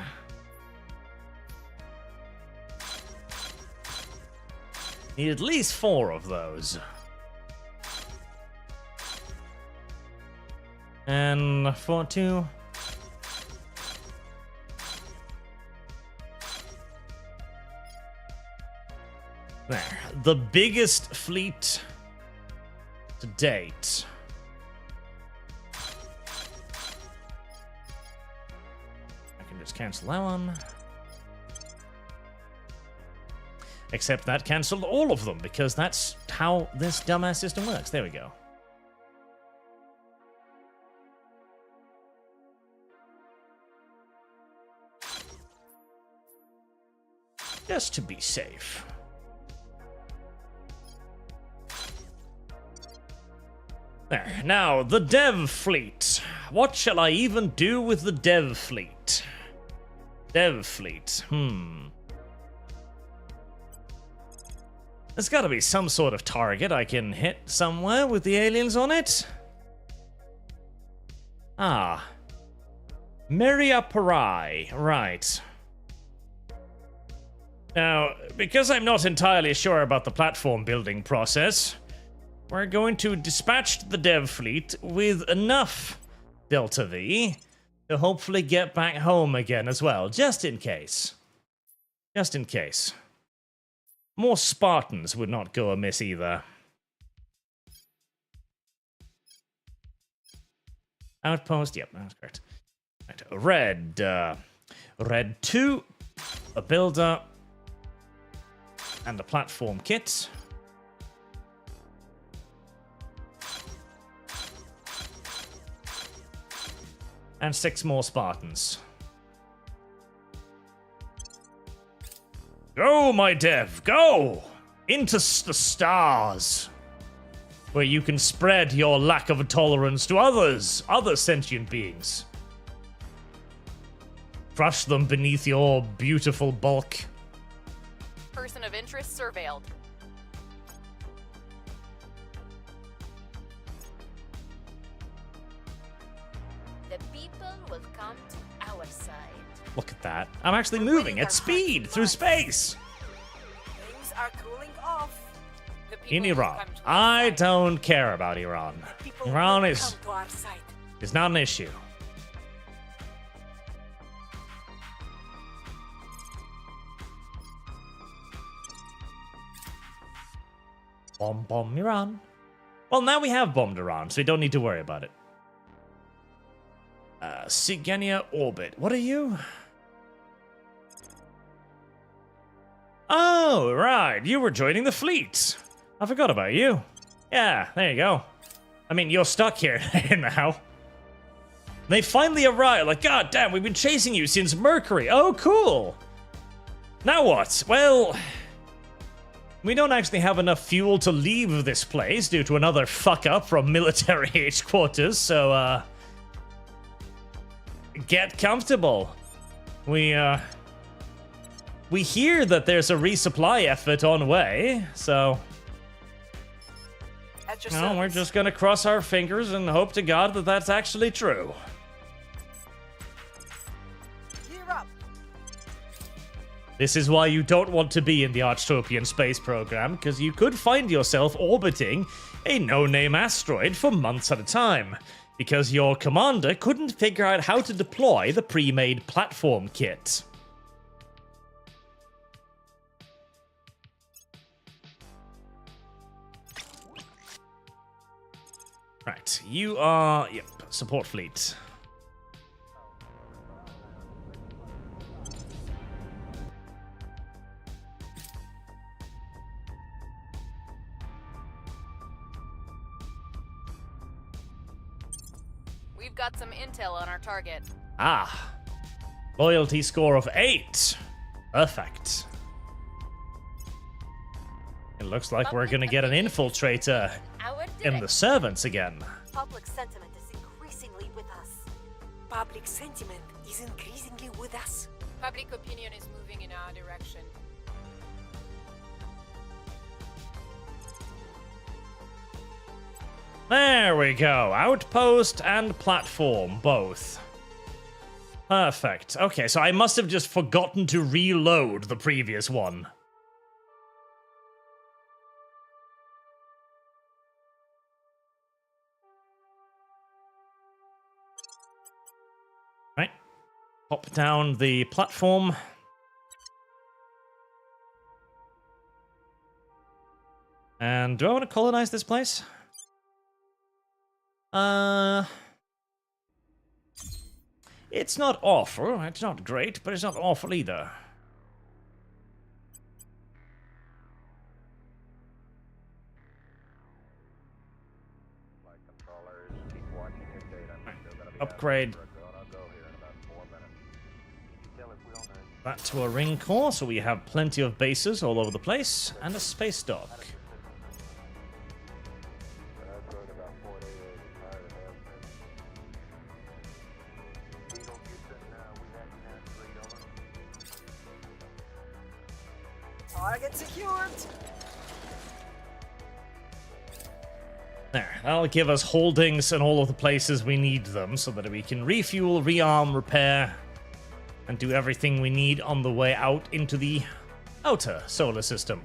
Need at least 4 of those. And 4-2. There. The biggest fleet to date. I can just cancel that one. Except that cancelled all of them, because that's how this dumbass system works. There we go. Just to be safe. There. Now, the dev fleet. What shall I even do with the dev fleet? Dev fleet. There's gotta be some sort of target I can hit somewhere with the aliens on it. Ah. Meriaparai. Right. Now, because I'm not entirely sure about the platform building process, we're going to dispatch the dev fleet with enough Delta V to hopefully get back home again as well, just in case. Just in case. More Spartans would not go amiss either. Outpost, yep, that's correct. Right, Red 2, a builder, and a platform kit. And 6 more Spartans. Go, my dev, go! Into the stars! Where you can spread your lack of tolerance to other sentient beings. Crush them beneath your beautiful bulk. Person of interest surveilled. The people will come to our side. Look at that. I'm actually moving at speed through space. Things are cooling off. The people In will Iran. come to our I side. don't care about Iran. People Iran will is come to our side. not an issue. Bomb Iran. Well, now we have bombed Iran, so we don't need to worry about it. Sigenia Orbit. What are you? Oh, right. You were joining the fleet. I forgot about you. Yeah, there you go. I mean, you're stuck here now. They finally arrived. Like, god damn, we've been chasing you since Mercury. Oh, cool. Now what? Well, we don't actually have enough fuel to leave this place due to another fuck up from military headquarters, so, get comfortable. We hear that there's a resupply effort on the way, so... No, we're just gonna cross our fingers and hope to God that that's actually true. Gear up. This is why you don't want to be in the Archtopian space program, because you could find yourself orbiting a no-name asteroid for months at a time, because your commander couldn't figure out how to deploy the pre-made platform kit. Right, you are, yep, support fleet. We've got some intel on our target. Ah, loyalty score of 8. Perfect. It looks like we're gonna get an infiltrator in the servants again. Public sentiment is increasingly with us. Public sentiment is increasingly with us. Public opinion is moving in our direction. There we go. Outpost and platform, both. Perfect. Okay, so I must have just forgotten to reload the previous one. Right. Pop down the platform. And do I want to colonize this place? It's not awful. It's not great, but it's not awful either. Flight controllers, keep watching your data. Right. Still gonna be Upgrade We're gonna go here in about 4 minutes. Tell if we don't know. that to a ring core, so we have plenty of bases all over the place, and a space dock. That's going about 4 days. Tired of that. Beetle Houston, we have read over. Target secured. There, that'll give us holdings in all of the places we need them, so that we can refuel, rearm, repair, and do everything we need on the way out into the outer solar system.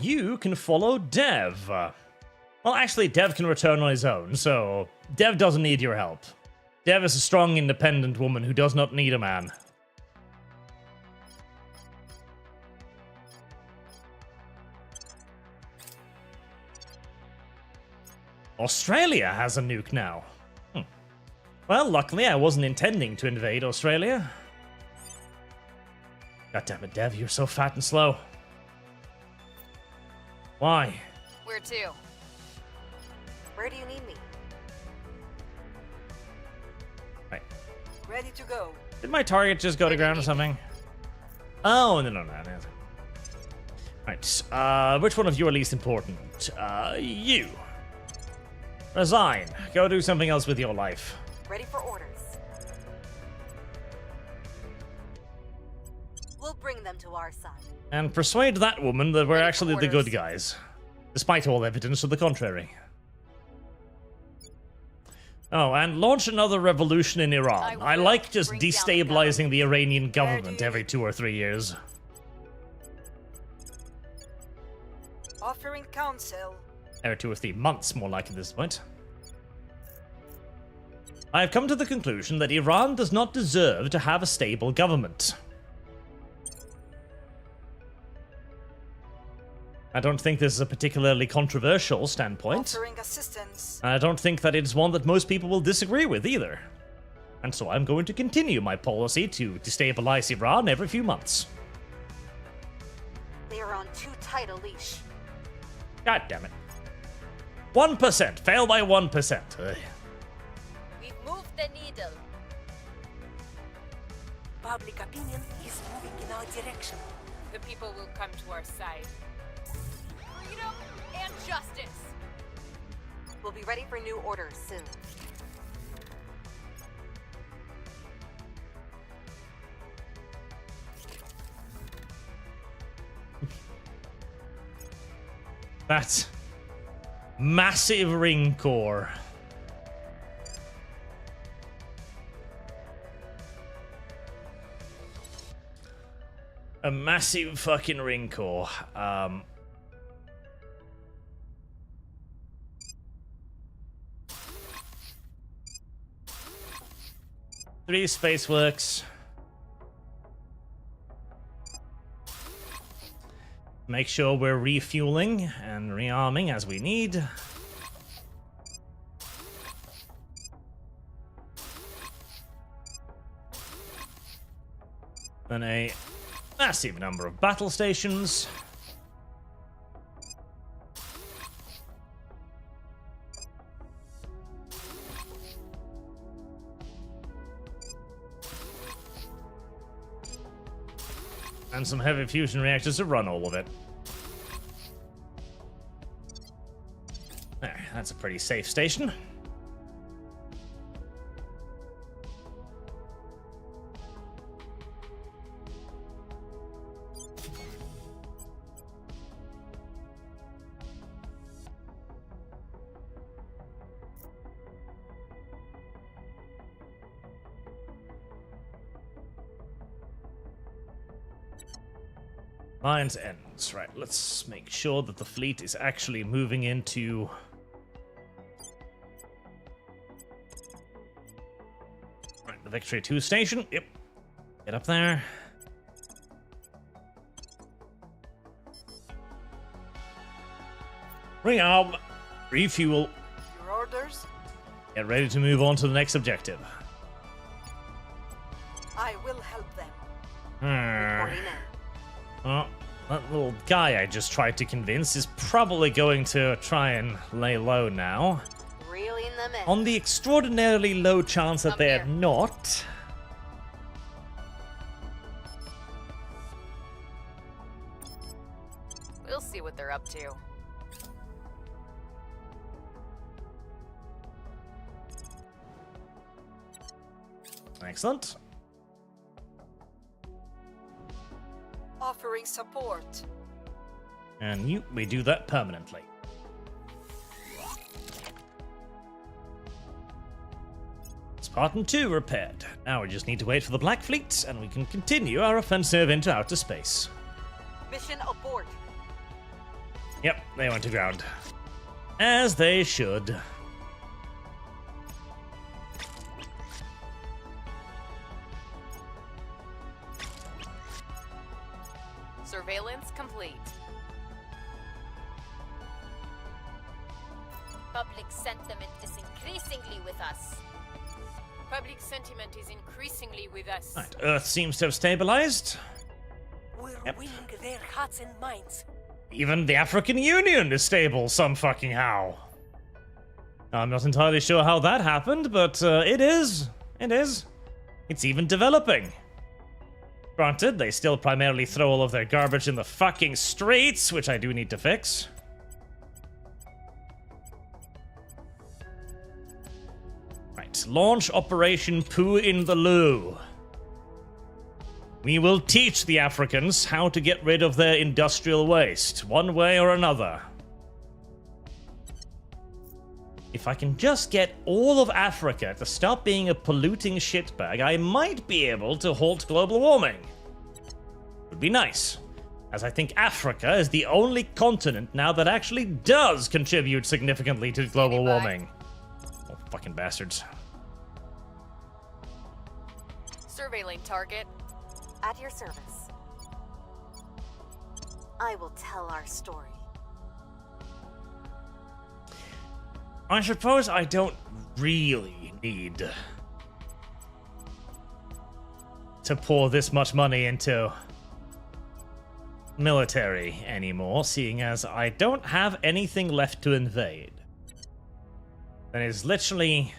You can follow Dev. Well, actually, Dev can return on his own, so Dev doesn't need your help. Dev is a strong, independent woman who does not need a man. Australia has a nuke now. Well, luckily I wasn't intending to invade Australia. God damn it, Dev, you're so fat and slow. Why? Where to? Where do you need me? Right. Ready to go. Did my target just go to ground or something? Oh, no. Right, which one of you are least important? You. Resign. Go do something else with your life. Ready for orders. We'll bring them to our side. And persuade that woman that we're actually the good guys, despite all evidence to the contrary. Oh, and launch another revolution in Iran. I like just destabilizing the Iranian government every 2 or 3 years. Offering counsel. Every 2 or 3 months, more like at this point. I have come to the conclusion that Iran does not deserve to have a stable government. I don't think this is a particularly controversial standpoint. Offering assistance. I don't think that it's one that most people will disagree with either. And so I'm going to continue my policy to destabilize Iran every few months. They are on too tight a leash. God damn it. 1%. Fail by 1%. Ugh. We've moved the needle. Public opinion is moving in our direction. The people will come to our side. Freedom and justice. We'll be ready for new orders soon. That massive ring core. A massive fucking ring core. Three spaceworks. Make sure we're refueling and rearming as we need. Then a massive number of battle stations. And some heavy fusion reactors to run all of it. There, that's a pretty safe station. Lines ends. Right, let's make sure that the fleet is actually moving into... Right, the Victory 2 station. Yep. Get up there. Rearm. Refuel. Your orders? Get ready to move on to the next objective. I will help them. Hmm. Well, that little guy I just tried to convince is probably going to try and lay low now. Reeling them in. On the extraordinarily low chance that they're not. We'll see what they're up to. Excellent. Offering support. And we do that permanently. Spartan 2 repaired. Now we just need to wait for the Black Fleet, and we can continue our offensive into outer space. Mission abort. Yep, they went to ground. As they should. Surveillance complete. Public sentiment is increasingly with us. Public sentiment is increasingly with us. Right, Earth seems to have stabilized. We're Yep. winning their hearts and minds. Even the African Union is stable some fucking how. I'm not entirely sure how that happened, but it is. It is. It's even developing. Granted, they still primarily throw all of their garbage in the fucking streets, which I do need to fix. Right, launch Operation Poo in the Loo. We will teach the Africans how to get rid of their industrial waste, one way or another. If I can just get all of Africa to stop being a polluting shitbag, I might be able to halt global warming. Would be nice, as I think Africa is the only continent now that actually does contribute significantly to global warming. Oh, fucking bastards. Surveilling target. At your service. I will tell our story. I suppose I don't really need to pour this much money into military anymore, seeing as I don't have anything left to invade. There is literally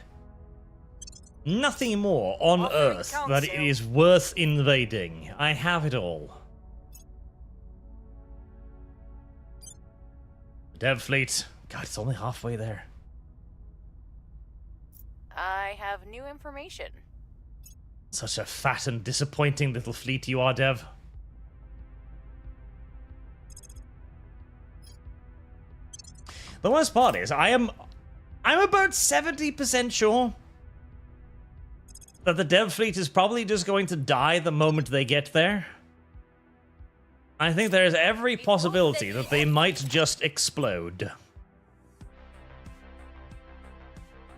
nothing more on Offering Earth counsel. that it is worth invading. I have it all. The Dev fleet. God, it's only halfway there. I have new information. Such a fat and disappointing little fleet you are, Dev. The worst part is, I'm about 70% sure that the Dev fleet is probably just going to die the moment they get there. I think there is every possibility that they might just explode.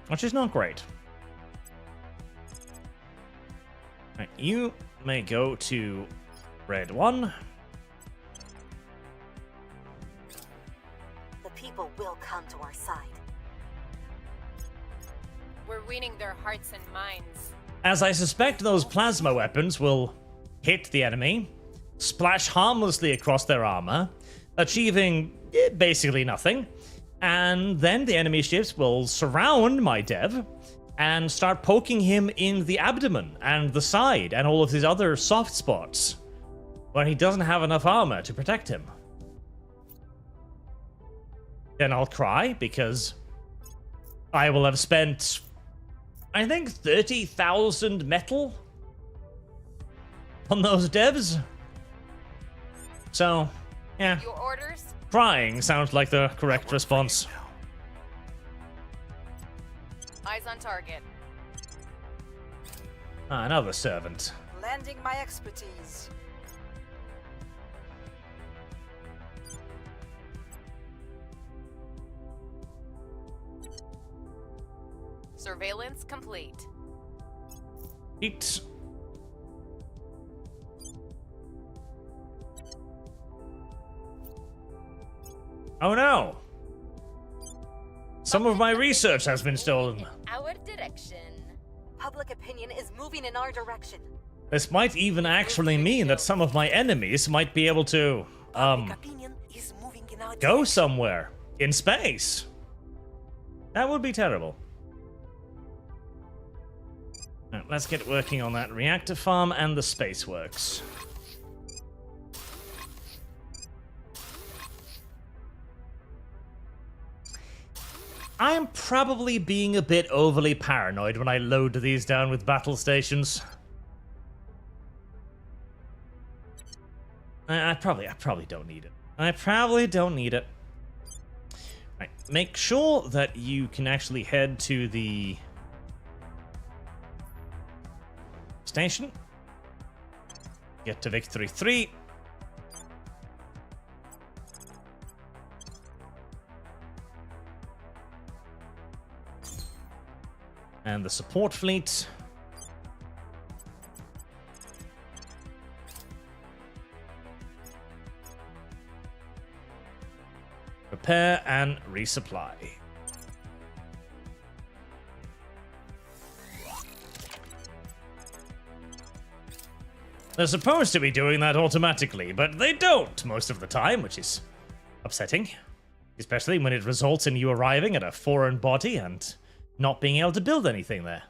Which is not great. Right, you may go to Red 1. The people will come to our side. We're winning their hearts and minds. As I suspect those plasma weapons will hit the enemy, splash harmlessly across their armor, achieving basically nothing, and then the enemy ships will surround my Dev and start poking him in the abdomen and the side and all of his other soft spots where he doesn't have enough armor to protect him. Then I'll cry because I will have spent, I think, 30,000 metal on those devs. So, yeah, Your orders? crying sounds like the correct response. Eyes on target. Ah, another servant. Lending my expertise. Surveillance complete. Eat. Oh no! Some of my research has been stolen. Our direction. Public opinion is moving in our direction. This might even actually mean that some of my enemies might be able to, Public opinion is moving in our go somewhere in space. That would be terrible. Now, let's get working on that reactor farm and the space works. I'm probably being a bit overly paranoid when I load these down with battle stations. I probably don't need it. I probably don't need it. Right, make sure that you can actually head to the station. Get to Victory 3. And the support fleet. Repair and resupply. They're supposed to be doing that automatically, but they don't most of the time, which is upsetting. Especially when it results in you arriving at a foreign body and not being able to build anything there.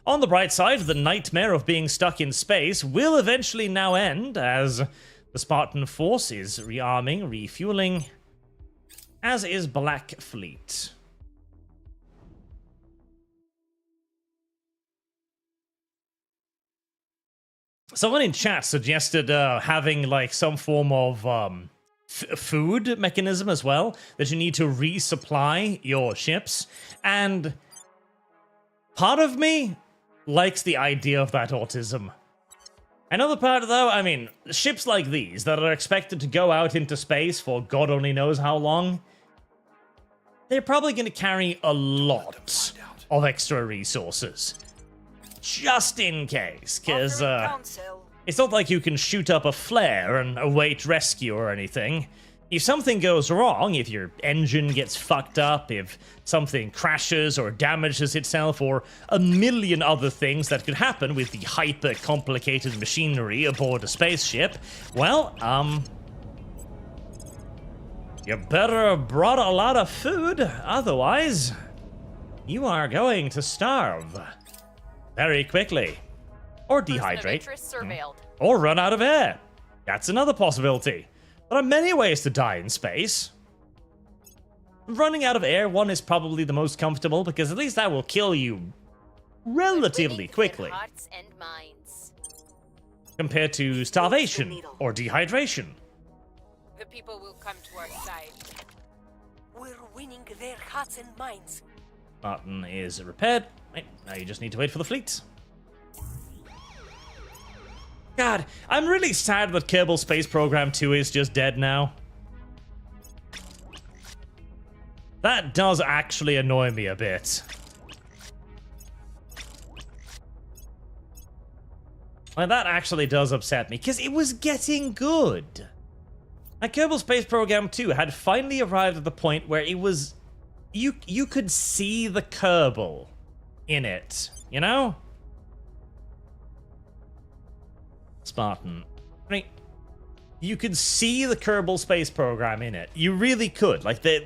On the bright side, the nightmare of being stuck in space will eventually now end, as the Spartan Force is rearming, refueling, as is Black Fleet. Someone in chat suggested having like some form of food mechanism as well, that you need to resupply your ships, and part of me likes the idea of that autism. Another part, though, I mean, ships like these that are expected to go out into space for God only knows how long, they're probably going to carry a lot of extra resources. Just in case, because Offering counsel. it's not like you can shoot up a flare and await rescue or anything. If something goes wrong, if your engine gets fucked up, if something crashes or damages itself, or a million other things that could happen with the hyper-complicated machinery aboard a spaceship, well, you better have brought a lot of food, otherwise you are going to starve very quickly. Or dehydrate. Or run out of air. That's another possibility. There are many ways to die in space. Running out of air, one is probably the most comfortable, because at least that will kill you relatively quickly. Hearts and minds. Compared to starvation or dehydration. The people will come to our side. We're winning their hearts and minds. Button is repaired. Right, now you just need to wait for the fleet. God, I'm really sad that Kerbal Space Program 2 is just dead now. That does actually annoy me a bit. Like, that actually does upset me, because it was getting good. Like, Kerbal Space Program 2 had finally arrived at the point where it was... You could see the Kerbal in it, you know? Spartan. Right. You could see the Kerbal Space Program in it. You really could. Like, there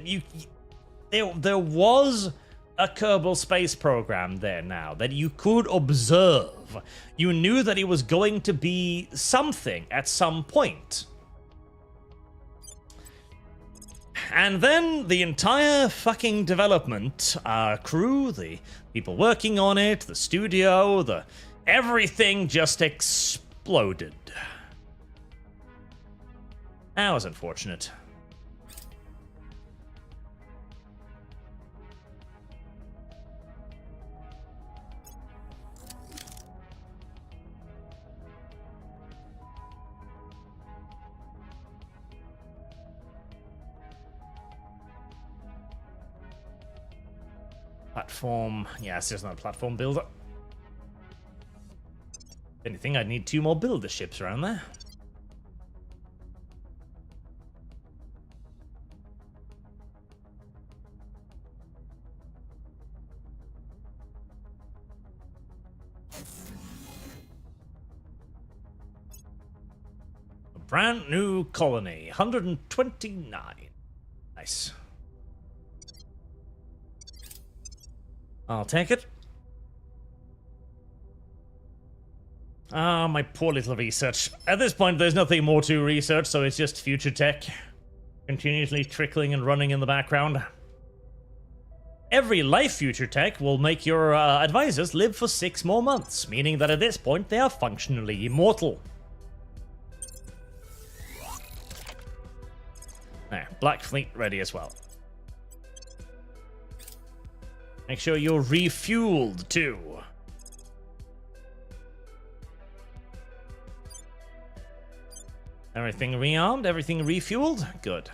was a Kerbal Space Program there now that you could observe. You knew that it was going to be something at some point. And then the entire fucking development crew, the people working on it, the studio, everything just exploded. That was unfortunate. Platform. Yeah, it's just not a platform builder. If anything, I'd need 2 more builder ships around there. A brand new colony, 129. Nice. I'll take it. Ah, my poor little research. At this point, there's nothing more to research, so it's just future tech. Continuously trickling and running in the background. Every life future tech will make your advisors live for 6 more months, meaning that at this point, they are functionally immortal. There, Black Fleet ready as well. Make sure you're refueled, too. Everything rearmed, everything refueled? Good.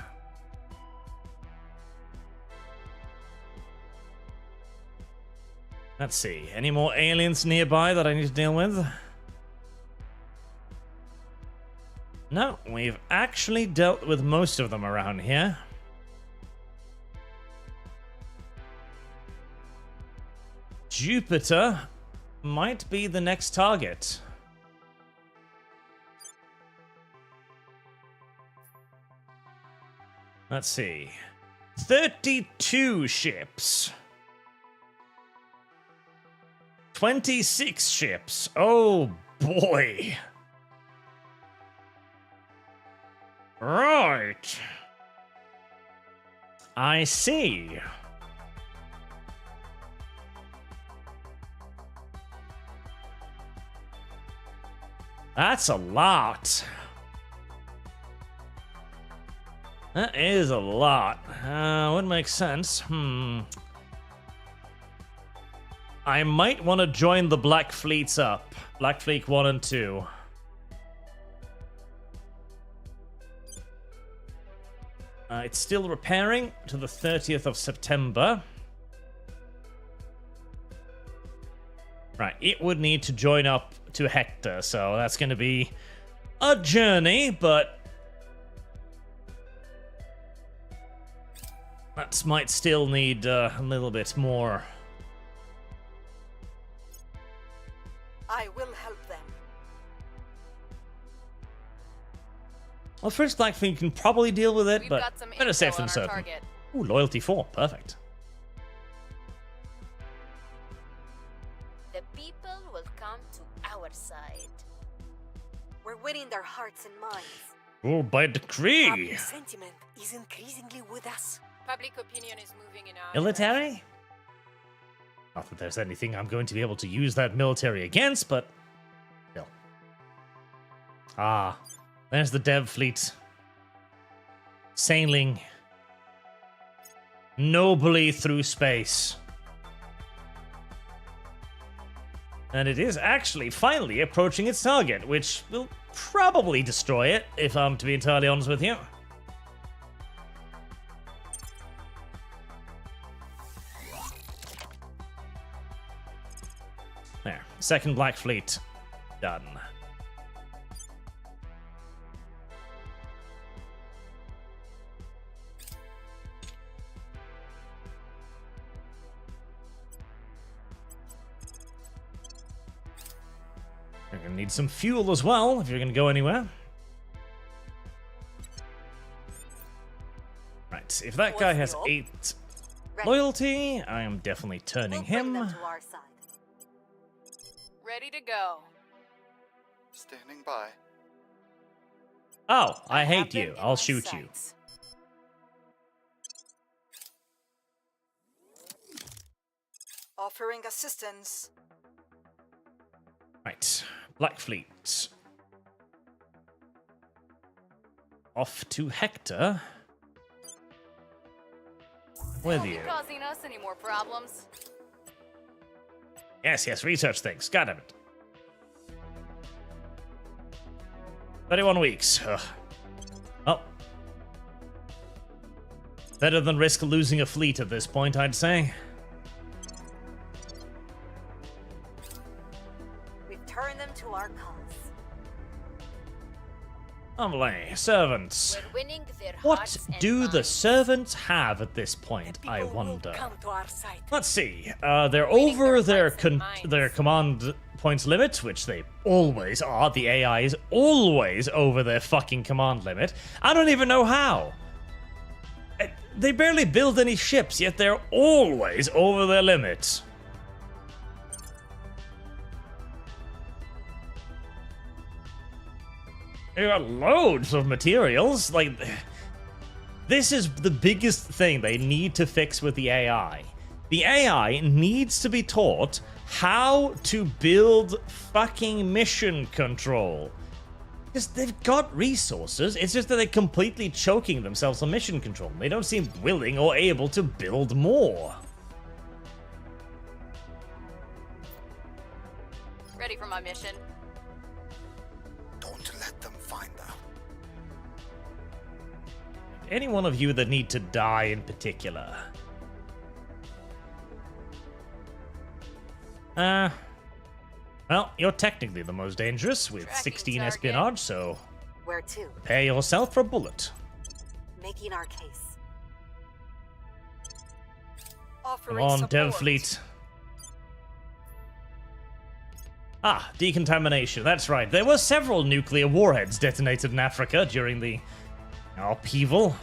Let's see. Any more aliens nearby that I need to deal with? No, we've actually dealt with most of them around here. Jupiter might be the next target. Let's see. 32 ships. 26 ships. Oh boy. Right. I see. That's a lot. That is a lot. Would make sense. I might want to join the Black Fleets up. Black Fleet 1 and 2. It's still repairing to the 30th of September. Right, it would need to join up to Hector, so that's going to be a journey, but That might still need a little bit more. I will help them. Well, first Black Fleet can probably deal with it, We've but got some better safe intel than on our certain. target. Ooh, loyalty 4, perfect. The people will come to our side. We're winning their hearts and minds. Oh, by decree. Public sentiment is increasingly with us. Public opinion is moving in our Military? Not that there's anything I'm going to be able to use that military against, but still. Ah, there's the dev fleet. Sailing nobly through space. And it is actually finally approaching its target, which will probably destroy it, if I'm to be entirely honest with you. There, second Black Fleet done. You're gonna need some fuel as well if you're gonna go anywhere. Right, if that guy has 8 loyalty, I am definitely turning We'll bring him. them to our side. Ready to go. Standing by. Oh, I hate have them you. in I'll my shoot you. sights. Offering assistance. Right, Black Fleet. Off to Hector. With Won't you. be causing us any more problems. Yes, research things. God damn it. 31 weeks. Ugh. Oh. Better than risk losing a fleet at this point, I'd say. We've turned them to our cause. Lovely. Servants. We're winning their What hearts and do the minds. servants have at this point, I People will wonder? come to our side. Let's see. They're Winning over their hearts and minds. their command points limit, which they always are. The AI is always over their fucking command limit. I don't even know how. They barely build any ships, yet they're always over their limit. There are loads of materials. Like, this is the biggest thing they need to fix with the AI. The AI needs to be taught how to build fucking mission control. Because they've got resources, it's just that they're completely choking themselves on mission control. They don't seem willing or able to build more. Ready for my mission. Don't let them find out. Any one of you that need to die in particular? Well, you're technically the most dangerous with Tracking 16 target. espionage, so Where to? prepare yourself for a bullet. Making our case. Come Offering on, support. Dev Fleet. Ah, decontamination. That's right. There were several nuclear warheads detonated in Africa during the upheaval.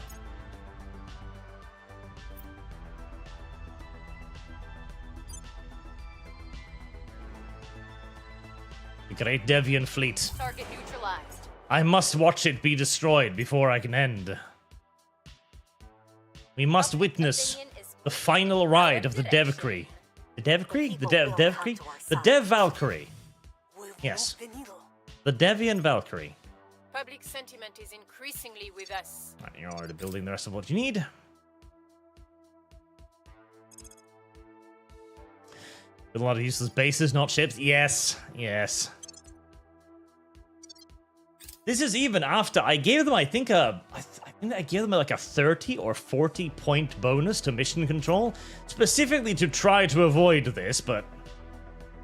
The Great Deviant Fleet. Target neutralized. I must watch it be destroyed before I can end. We must witness the final ride of the Devcree. The Devcree? The Devcree? The Dev Valkyrie. We've Yes. moved the needle. The Deviant Valkyrie. Public sentiment is increasingly with us. Right, you're already building the rest of what you need. With a lot of useless bases, not ships. Yes, yes. This is even after I gave them, I think I think I gave them like a 30 or 40 point bonus to mission control, specifically to try to avoid this, but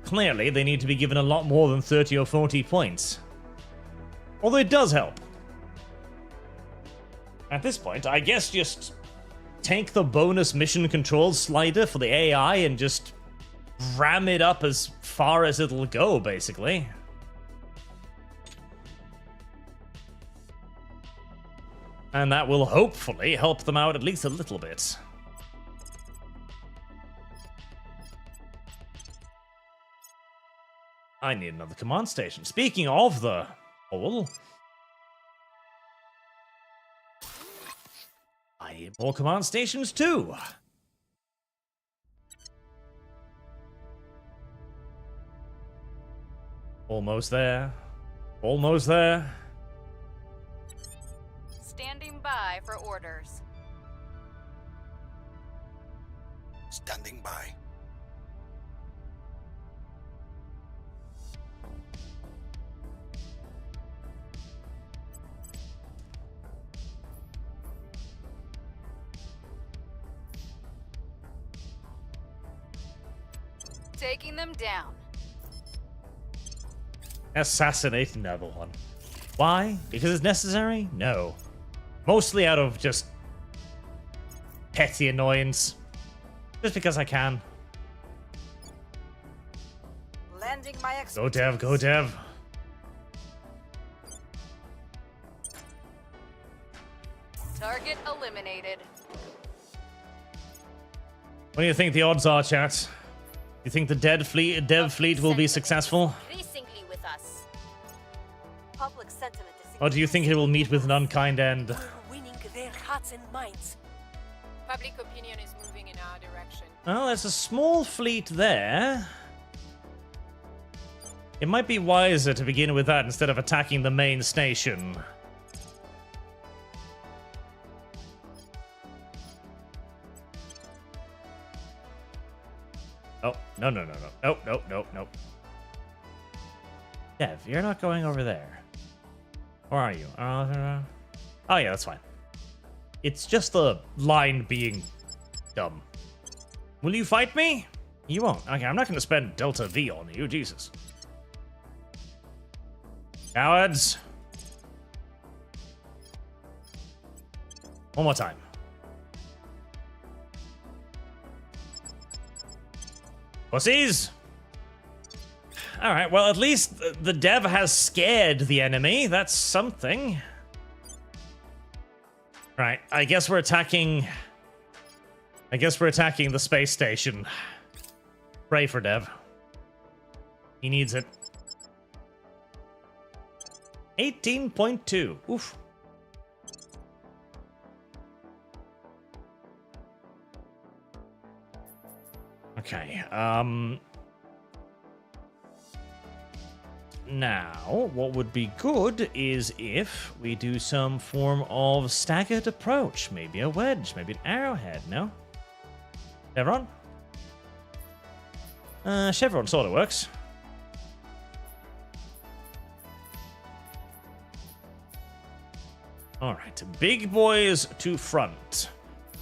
clearly they need to be given a lot more than 30 or 40 points. Although it does help. At this point, I guess just take the bonus mission control slider for the AI and just ram it up as far as it'll go, basically. And that will hopefully help them out at least a little bit. I need another command station. Speaking of the hole, I need more command stations too. Almost there. Almost there. Standing by for orders. Standing by. Taking them down. Assassinating another one. Why? Because it's necessary? No. Mostly out of just petty annoyance. Just because I can. Landing my expertise. Go Dev, go Dev. Target eliminated. What do you think the odds are, chat? You think the dev fleet will be successful? Increasingly with us. Public sentiment is Or do you think it will meet with an unkind end? We're winning their hearts and minds. Public opinion is moving in our direction. Well, there's a small fleet there. It might be wiser to begin with that instead of attacking the main station. Oh, no. Nope. Dev, you're not going over there. Where are you? Oh, yeah, that's fine. It's just the line being dumb. Will you fight me? You won't. Okay, I'm not going to spend Delta V on you, Jesus. Cowards. One more time. Pussies! Alright, well, at least the dev has scared the enemy. That's something. Right, I guess we're attacking the space station. Pray for dev. He needs it. 18.2. Oof. Okay, now, what would be good is if we do some form of staggered approach. Maybe a wedge, maybe an arrowhead, no? Chevron? Chevron sort of works. Alright, big boys to front.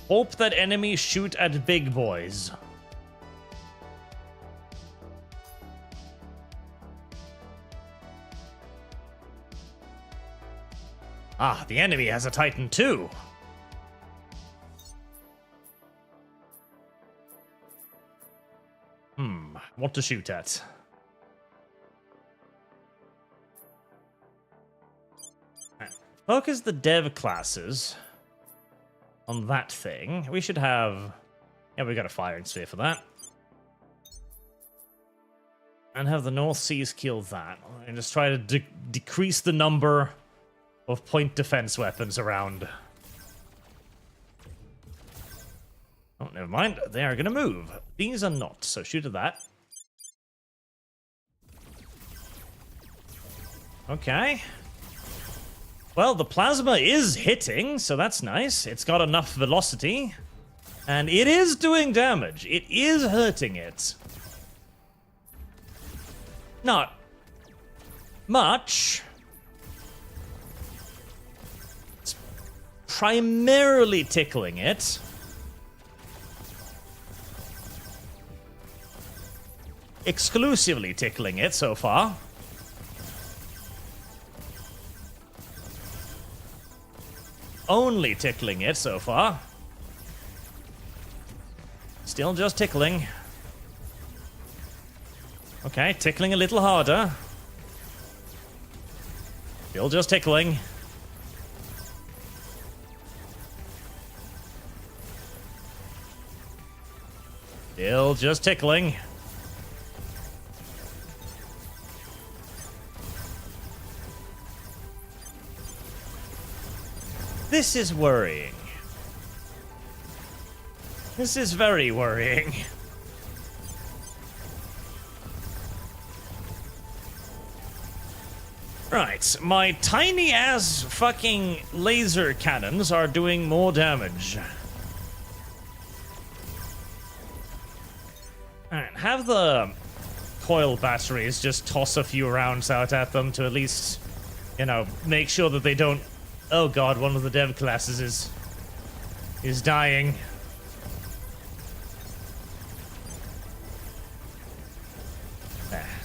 Hope that enemies shoot at big boys. Ah, the enemy has a Titan too. What to shoot at? Right. Focus the dev classes on that thing. We should have... Yeah, we got a firing sphere for that. And have the North Seas kill that. And just try to decrease the number of point defense weapons around. Oh, never mind. They are going to move. These are not, so shoot at that. Okay. Well, the plasma is hitting, so that's nice. It's got enough velocity. And it is doing damage. It is hurting it. Not much. It's primarily tickling it. Exclusively tickling it so far. Only tickling it so far. Still just tickling. Okay, tickling a little harder. Still just tickling. Still just tickling. This is worrying. This is very worrying. Right, my tiny ass fucking laser cannons are doing more damage. Alright, have the coil batteries just toss a few rounds out at them to at least, you know, make sure that they don't... Oh god, one of the dev classes is dying.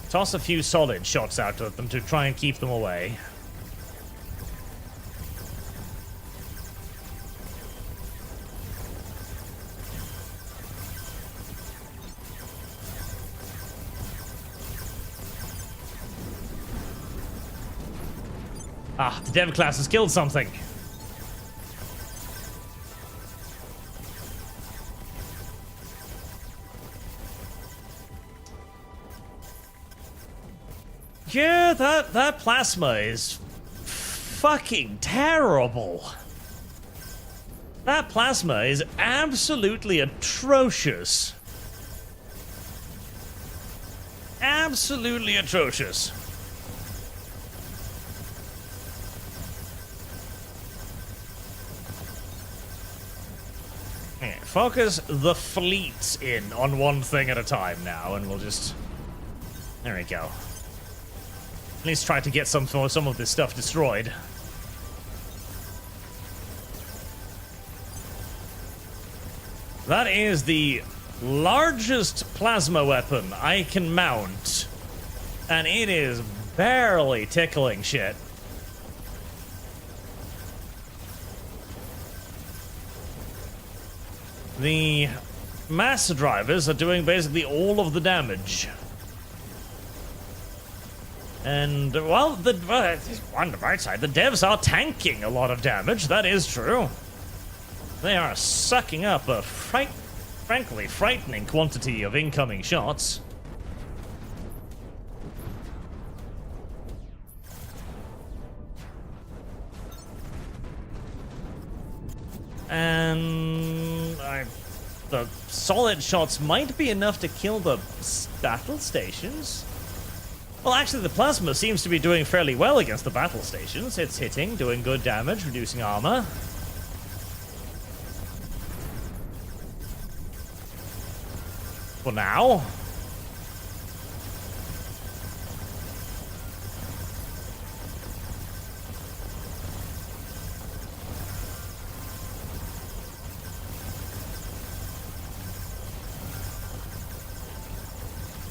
Toss a few solid shots out at them to try and keep them away. Ah, the dev class has killed something. Yeah, that plasma is fucking terrible. That plasma is absolutely atrocious. Absolutely atrocious. Okay, focus the fleet in on one thing at a time now, and we'll just... There we go. At least try to get some of this stuff destroyed. That is the largest plasma weapon I can mount, and it is barely tickling shit. The mass drivers are doing basically all of the damage. And, well, on the right side, the devs are tanking a lot of damage, that is true. They are sucking up a frankly frightening quantity of incoming shots. And the solid shots might be enough to kill the battle stations. Well, actually, the plasma seems to be doing fairly well against the battle stations. It's hitting, doing good damage, reducing armor. For now.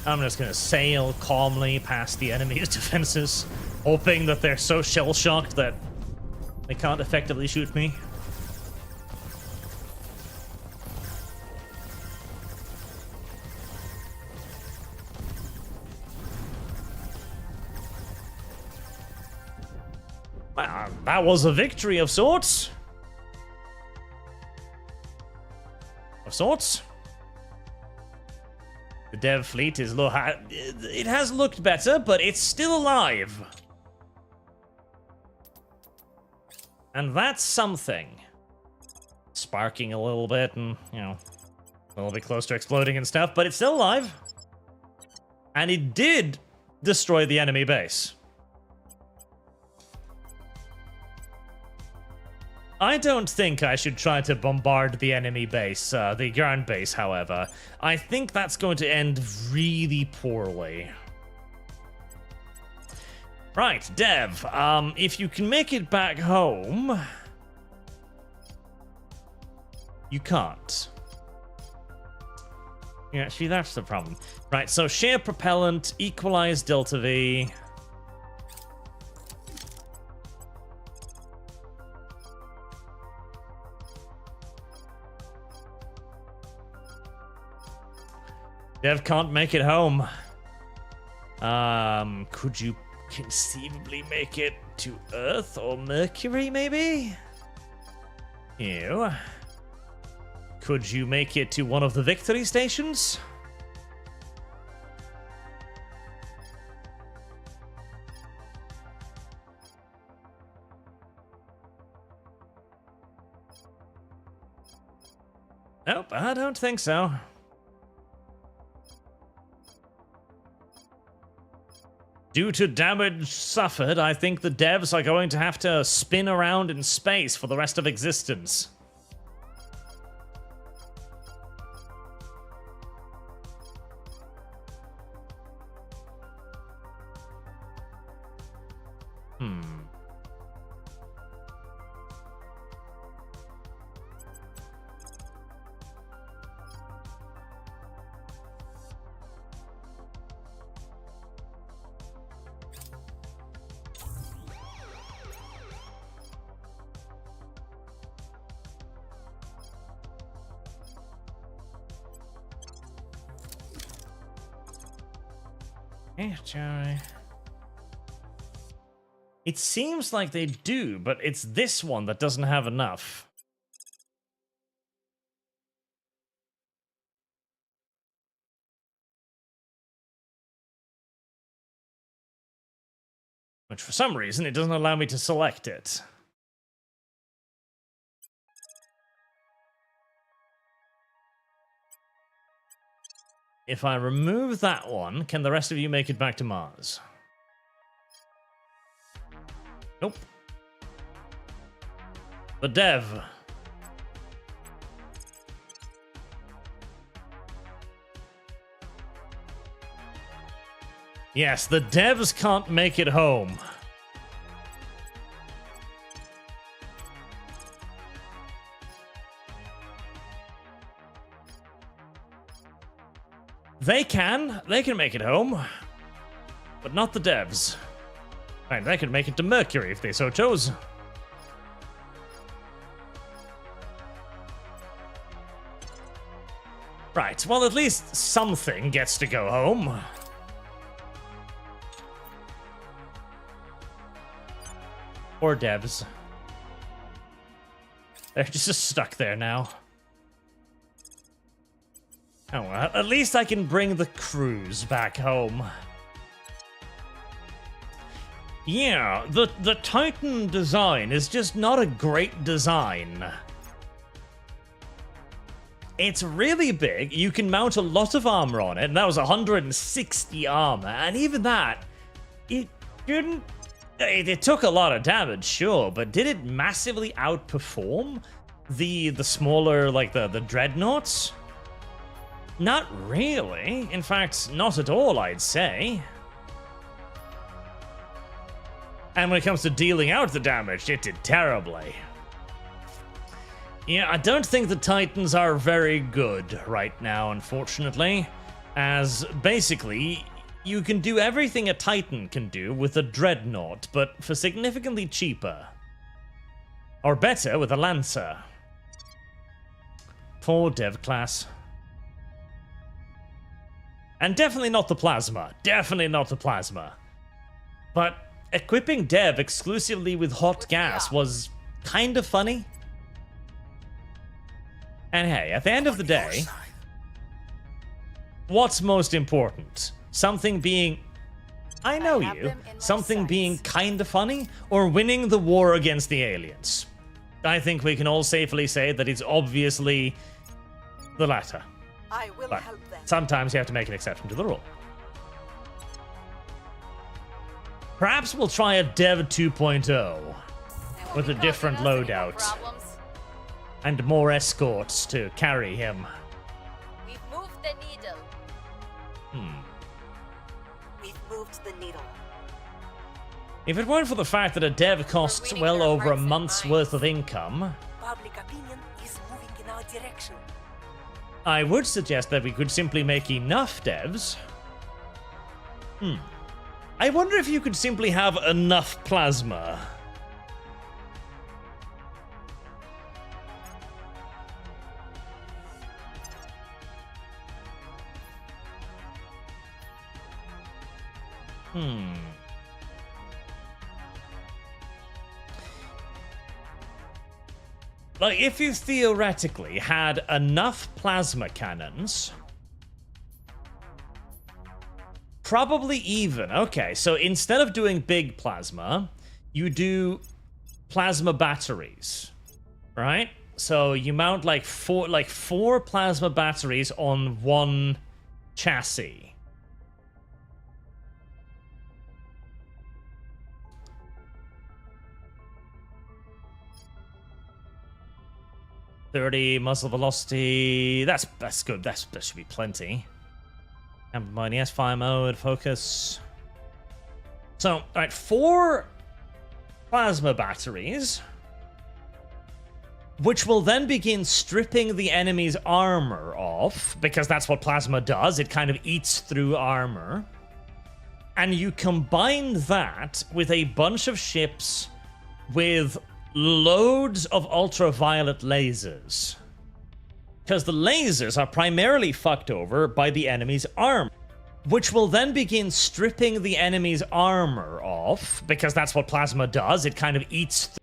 I'm just gonna sail calmly past the enemy's defenses, hoping that they're so shell-shocked that they can't effectively shoot me. Well, that was a victory of sorts. Of sorts. The dev fleet is low. It has looked better, but it's still alive. And that's something. Sparking a little bit and, you know, a little bit close to exploding and stuff, but it's still alive. And it did destroy the enemy base. I don't think I should try to bombard the enemy base, the ground base, however. I think that's going to end really poorly. Right, Dev, if you can make it back home... You can't. Yeah, see, that's the problem. Right, so share propellant, equalize delta V... Dev can't make it home. Could you conceivably make it to Earth or Mercury, maybe? Ew. Could you make it to one of the victory stations? Nope, I don't think so. Due to damage suffered, I think the devs are going to have to spin around in space for the rest of existence. It seems like they do, but it's this one that doesn't have enough. Which for some reason it doesn't allow me to select it. If I remove that one, can the rest of you make it back to Mars? Nope. The dev. Yes, the devs can't make it home. They can make it home, but not the devs. Right, they could make it to Mercury if they so chose. Right, well, at least something gets to go home. Or devs. They're just stuck there now. Oh well, at least I can bring the crews back home. Yeah, the Titan design is just not a great design. It's really big, you can mount a lot of armor on it, and that was 160 armor, and even that, it didn't... It took a lot of damage, sure, but did it massively outperform the smaller, like the dreadnoughts? Not really. In fact, not at all, I'd say. And when it comes to dealing out the damage, it did terribly. Yeah, I don't think the Titans are very good right now, unfortunately. As, basically, you can do everything a Titan can do with a Dreadnought, but for significantly cheaper. Or better, with a Lancer. Poor dev class. And definitely not the Plasma. Definitely not the Plasma. But equipping Dev exclusively with hot gas was kind of funny. And hey, at the end of the day, what's most important? Something being, I know you, something being kind of funny, or winning the war against the aliens? I think we can all safely say that it's obviously the latter. I will But help them. sometimes you have to make an exception to the rule. Perhaps we'll try a Dev 2.0 with a different loadout and more escorts to carry him. We've moved the needle. We've moved the needle. If it weren't for the fact that a Dev costs winning well their over a hearts and month's minds. worth of income, Public opinion is moving in our direction. I would suggest that we could simply make enough devs. I wonder if you could simply have enough plasma. Like, if you theoretically had enough plasma cannons... Probably even. Okay, so instead of doing big plasma, you do plasma batteries, right? So you mount like four plasma batteries on one chassis. .30 muzzle velocity. That's good. That should be plenty. Amplified, yes, fire mode, focus. So, alright, 4 plasma batteries, which will then begin stripping the enemy's armor off, because that's what plasma does, it kind of eats through armor. And you combine that with a bunch of ships with loads of ultraviolet lasers. Because the lasers are primarily fucked over by the enemy's armor, which will then begin stripping the enemy's armor off, because that's what plasma does, it kind of eats through.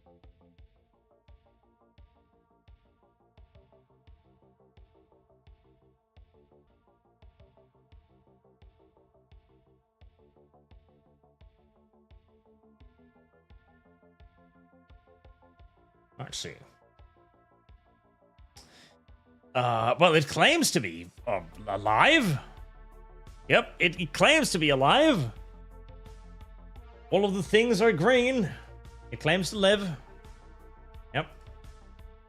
Let's see. Well, it claims to be alive. Yep, it claims to be alive. All of the things are green. It claims to live. Yep.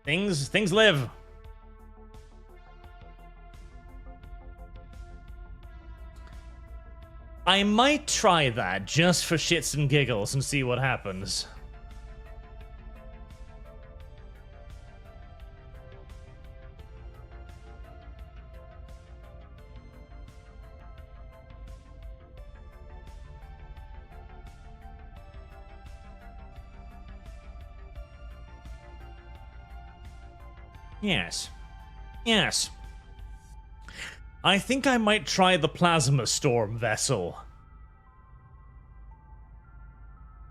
Things live. I might try that just for shits and giggles and see what happens. Yes. I think I might try the Plasma Storm vessel.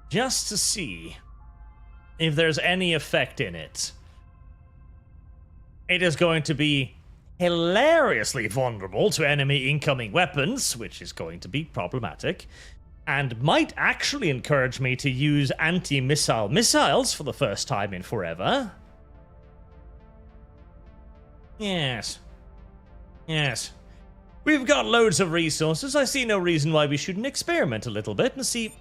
Just to see if there's any effect in it. It is going to be hilariously vulnerable to enemy incoming weapons, which is going to be problematic, and might actually encourage me to use anti-missile missiles for the first time in forever. Yes. We've got loads of resources. I see no reason why we shouldn't experiment a little bit and see.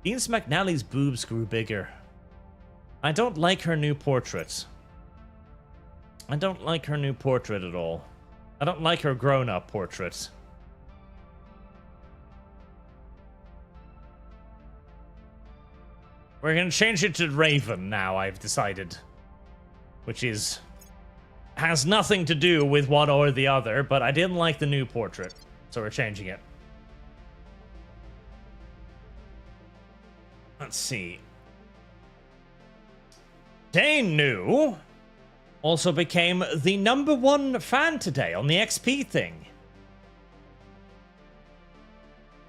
Deans McNally's boobs grew bigger. I don't like her new portrait. I don't like her new portrait at all. I don't like her grown-up portrait. We're gonna change it to Raven now, I've decided. Which has nothing to do with one or the other, but I didn't like the new portrait, so we're changing it. Let's see. Dane New also became the #1 fan today on the XP thing.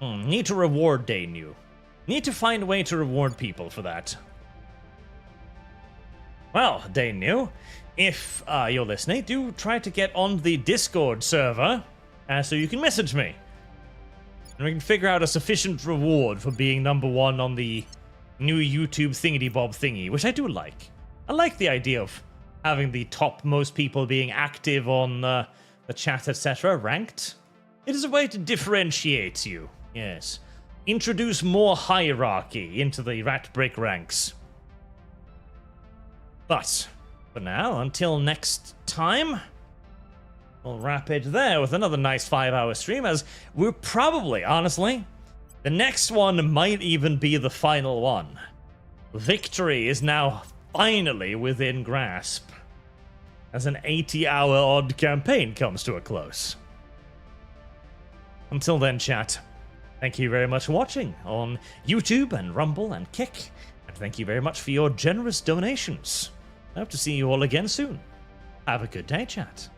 Need to reward Dane New. Need to find a way to reward people for that. Well, Dane New, if you're listening, do try to get on the Discord server so you can message me. And we can figure out a sufficient reward for being #1 on the new YouTube thingity-bob thingy, which I do like. I like the idea of having the topmost people being active on the chat, etc., ranked. It is a way to differentiate you, yes. Introduce more hierarchy into the rat brick ranks. But for now, until next time, we'll wrap it there with another nice 5-hour stream, as we're probably, honestly, the next one might even be the final one. Victory is now finally within grasp, as an 80-hour odd campaign comes to a close. Until then, chat, thank you very much for watching on YouTube and Rumble and Kick, and thank you very much for your generous donations. I hope to see you all again soon. Have a good day, chat.